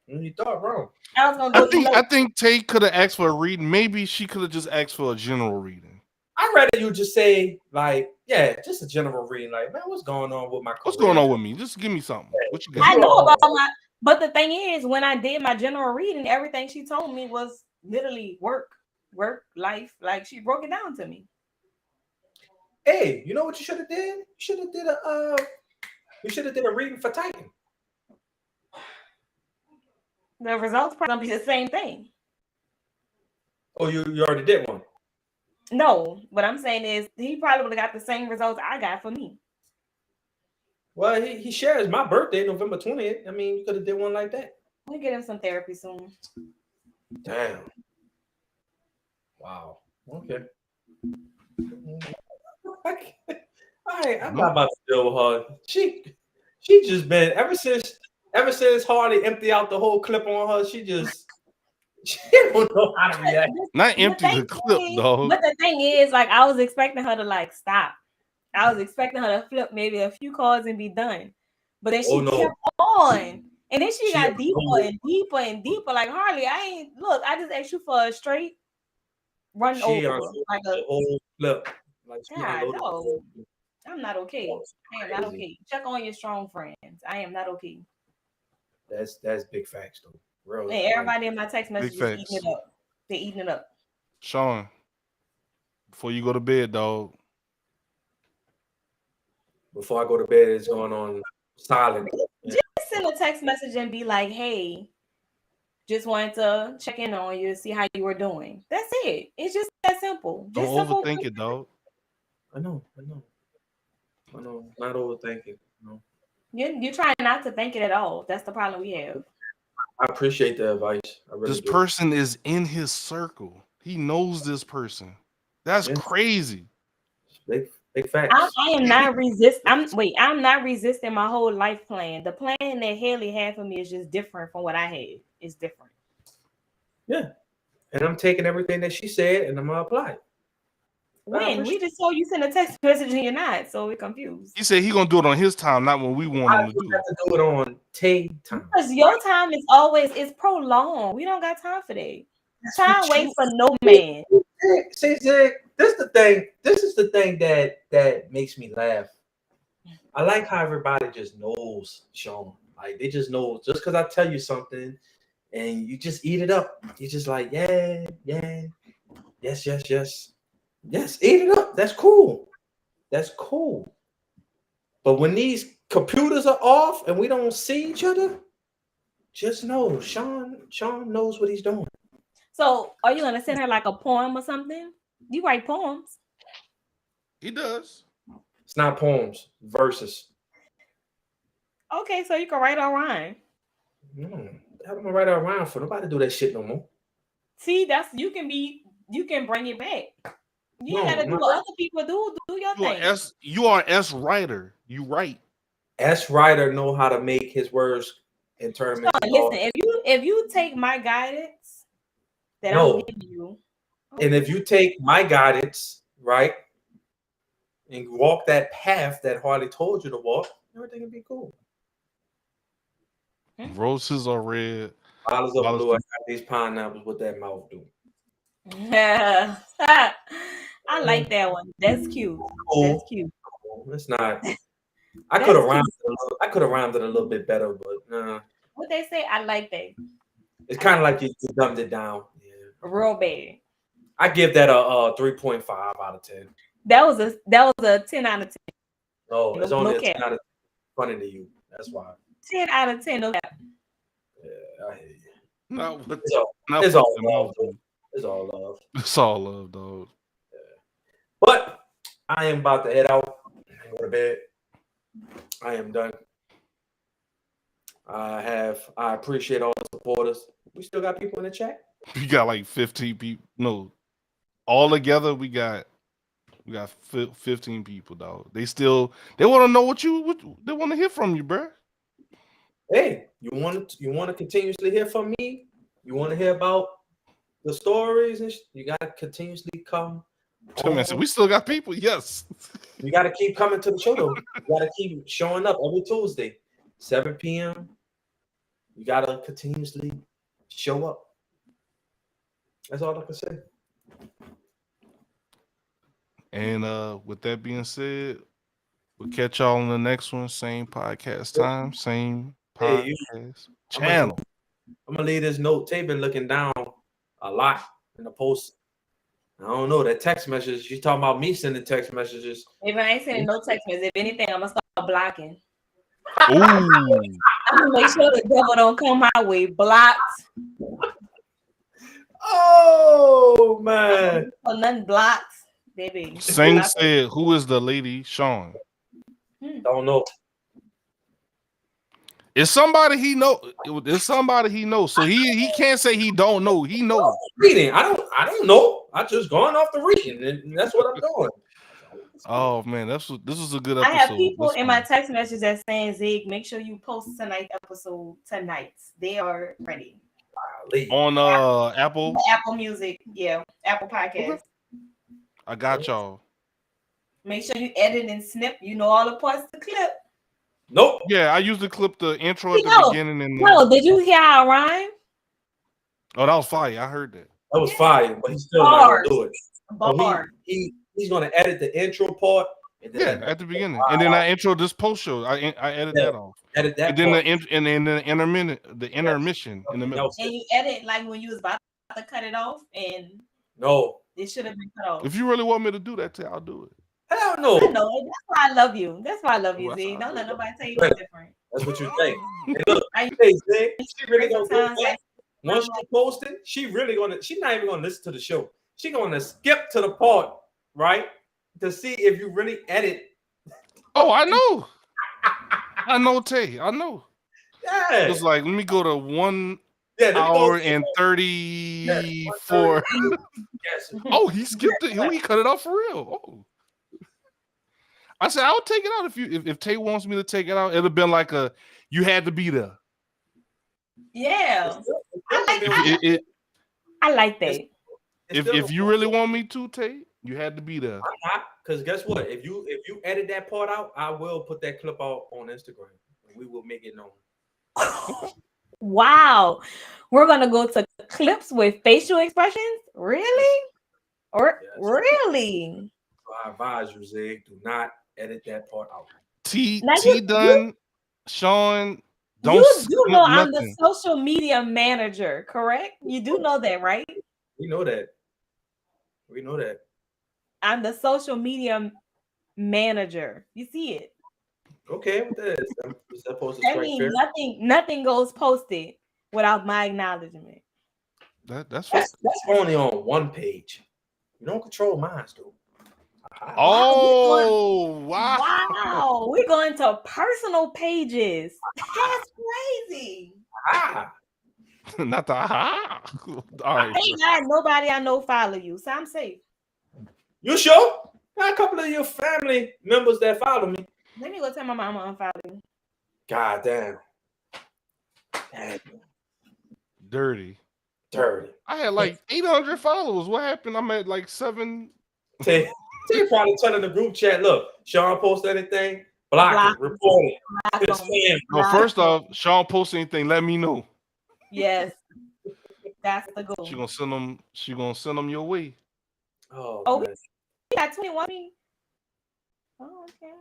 You thought wrong. I think Tay could have asked for a reading. Maybe she could have just asked for a general reading. I'd rather you just say, like, yeah, just a general reading. Like, man, what's going on with my career? What's going on with me? Just give me something. What you got? I know about but the thing is, when I did my general reading, everything she told me was literally work, life. Like, she broke it down to me. Hey, you know what you should have did? You should have did a reading for Titan. The results probably gonna be the same thing. Oh, you already did one. No, what I'm saying is he probably would have got the same results I got for me. Well, he shares my birthday, November 20th. I mean, you could have did one like that. We'll get him some therapy soon. Damn. Wow. Okay. I'm not about to deal with her. She just been ever since Harley emptied out the whole clip on her. She don't know how to react. Not empty the clip, though. But the thing is, like, I was expecting her to like stop. I was expecting her to flip maybe a few cards and be done. But then she kept on. And then she got deeper and deeper and deeper. Like, Harley, I just asked you for a straight run over. Like a whole flip. Like, God, no. I'm not okay. I am not okay. Check on your strong friends. I am not okay. That's big facts, though. Real. Hey, everybody in my text messages eating it up. They're eating it up. Sean, before you go to bed, dog. Before I go to bed, it's going on silent. Just send a text message and be like, hey, just wanted to check in on you, see how you were doing. That's it. It's just that simple. Don't overthink it, dog. I know. Not overthinking. No. You're trying not to think it at all. That's the problem we have. I appreciate the advice. This person is in his circle. He knows this person. That's crazy. Big facts. I am not I'm not resisting my whole life plan. The plan that Haley had for me is just different from what I had. It's different. Yeah. And I'm taking everything that she said and I'm gonna apply it. When? We just saw you send a text message and you're not, so we're confused. He said he's gonna do it on his time, not when we want him to do it. To do it on Tay time. Because your time is always prolonged. We don't got time for that. Time waits for no man. See, Zach, this is the thing that makes me laugh. I like how everybody just knows, Sean. Like, they just know, just because I tell you something and you just eat it up. You're just like, yeah, yes. Yes, eat it up. That's cool. But when these computers are off and we don't see each other, just know Sean knows what he's doing. So, are you gonna send her like a poem or something? You write poems. He does. It's not poems, verses. Okay, so you can write a rhyme. How am I write a rhyme for? Nobody do that shit no more. See, you can bring it back. You ain't gotta do what other people do. Do your thing. You are S writer. You write. S writer know how to make his words in terms. Listen, if you take my guidance that I'm giving you, and if you take my guidance, right, and walk that path that Harley told you to walk, everything will be cool. Roses are red. Bottles of blue. I got these pineapples. What that mouth do? Yeah, I like that one. That's cute. Cool. That's cute. It's not. I could have rhymed it a little bit better, but nah. What they say, I like that. It's kind of like you dumbed it down. Yeah. Real bad. I give that a 3.5 out of 10. That was a 10 out of 10. No, it's only a 10 out of 10. Funny to you. That's why. 10 out of 10. No cap. Yeah, I hear you. No, it's all love. It's all love. It's all love, dog. Yeah. But I am about to head out. Go to bed. I am done. I appreciate all the supporters. We still got people in the chat. We got like 15 people. No, all together we got 15 people, dog. They want to know what they want to hear from you, bro. Hey, you want to continuously hear from me? You want to hear about the stories and you got to continuously come. We still got people. Yes. You got to keep coming to the show, though. You got to keep showing up every Tuesday, 7 p.m. You got to continuously show up. That's all I can say. And with that being said, we'll catch y'all on the next one. Same podcast time, same podcast channel. I'm going to leave this note. Tay been looking down a lot in the post. I don't know, that text message. She's talking about me sending text messages. If I ain't sending no text message, if anything, I'm going to start blocking. Ooh. I'm going to make sure the devil don't come my way. Blocked. Oh, man. Nothing blocked. Baby. Sing said, who is the lady, Sean? Don't know. It's somebody he know. It's somebody he knows. So he can't say he don't know. He knows. Reading. I don't know. I just going off the reading, and that's what I'm doing. Oh man, this was a good episode. I have people in my text messages that saying, Zig, make sure you post tonight's episode tonight. They are ready. On Apple Music, yeah, Apple Podcast. Okay. I got y'all. Make sure you edit and snip. You know all the parts to clip. Nope. Yeah, I usually clip the intro at the beginning. And did you hear how I rhyme? Oh, that was fire. I heard that. That was fire, but he's still not gonna do it. Bars. He's gonna edit the intro part. And then at the beginning, and then I intro this post show. I edit that off. Edit that. And then the intermission in the middle. And you edit like when you was about to cut it off, and it should have been cut off. If you really want me to do that, I'll do it. Hell no. I know. That's why I love you. That's why I love you, Z. Don't let nobody tell you different. That's what you think. Hey, look, Zig, she really gonna go back. Once she posted, she's not even gonna listen to the show. She's gonna skip to the part, right? To see if you really edit. Oh, I know. I know, Tay. I know. Yeah. It's like, let me go to 1 hour and 34. Yes. Oh, he skipped it. He cut it off for real. Oh. I said, I'll take it out if Tay wants me to take it out. It'd have been like you had to be there. Yeah. I like that. If you really want me to, Tay, you had to be there. I'm not, because guess what? If you edit that part out, I will put that clip out on Instagram. And we will make it known. Wow. We're gonna go to clips with facial expressions? Really? Really? So I advise you, Zig, do not edit that part out. T done, Sean. Don't you do know I'm nothing. the social media manager, correct? You do know that, right? We know that. I'm the social media manager. You see it? Okay, what that is? Is that supposed to That strike fear? means nothing goes posted without my acknowledgement. That's what. That's only on one page. You don't control mine, dude. Oh wow! Wow, we're going to personal pages. That's crazy. Ah, Not the aha. All right. Ain't got nobody I know follow you, so I'm safe. you sure? Got a couple of your family members that follow me. Let me go tell my mama unfollow you. God damn. Dirty. Dirty. I had like 800 followers. What happened? I'm at like 7. They probably telling the group chat, look, Sean post anything, block it, report it. Block 'em. Spam. No, first off, Sean post anything, let me know. Yes, that's the goal. She gonna send them your way. Oh, man. We got 21. Oh, okay.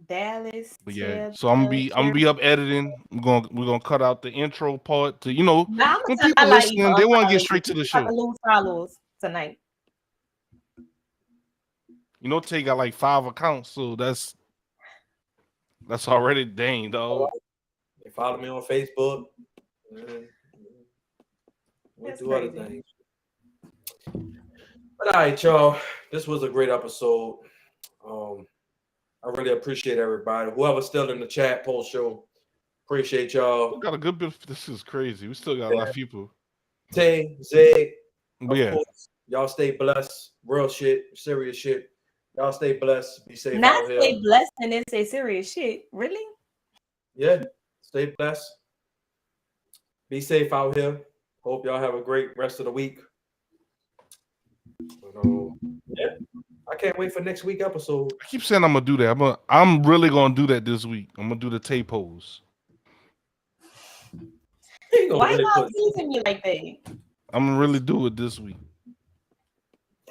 Dallas. But yeah, Ted, so I'm gonna be up editing. We're gonna cut out the intro part to Now, when people listening, they want to get straight to the show. Lose followers tonight. Tay got like 5 accounts, so that's already dang, dog. They follow me on Facebook. We'll do other things. But all right, y'all. This was a great episode. I really appreciate everybody. Whoever's still in the chat post show, appreciate y'all. We got a good bit. This is crazy. We still got a lot of people. Tay, Zig, But yeah, course, y'all stay blessed. Real shit, serious shit. Y'all stay blessed. Be safe Not out here. say blessed and then say serious shit. Really? Yeah, stay blessed. Be safe out here. Hope y'all have a great rest of the week. But, yeah, I can't wait for next week episode. I keep saying I'm gonna do that. I'm really gonna do that this week. I'm gonna do the tape pose. Why y'all teasing me like that? I'm gonna really do it this week.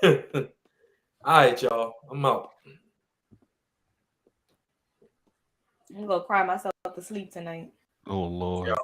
All right, y'all. I'm out. I'm gonna cry myself to sleep tonight. Oh Lord. Yeah,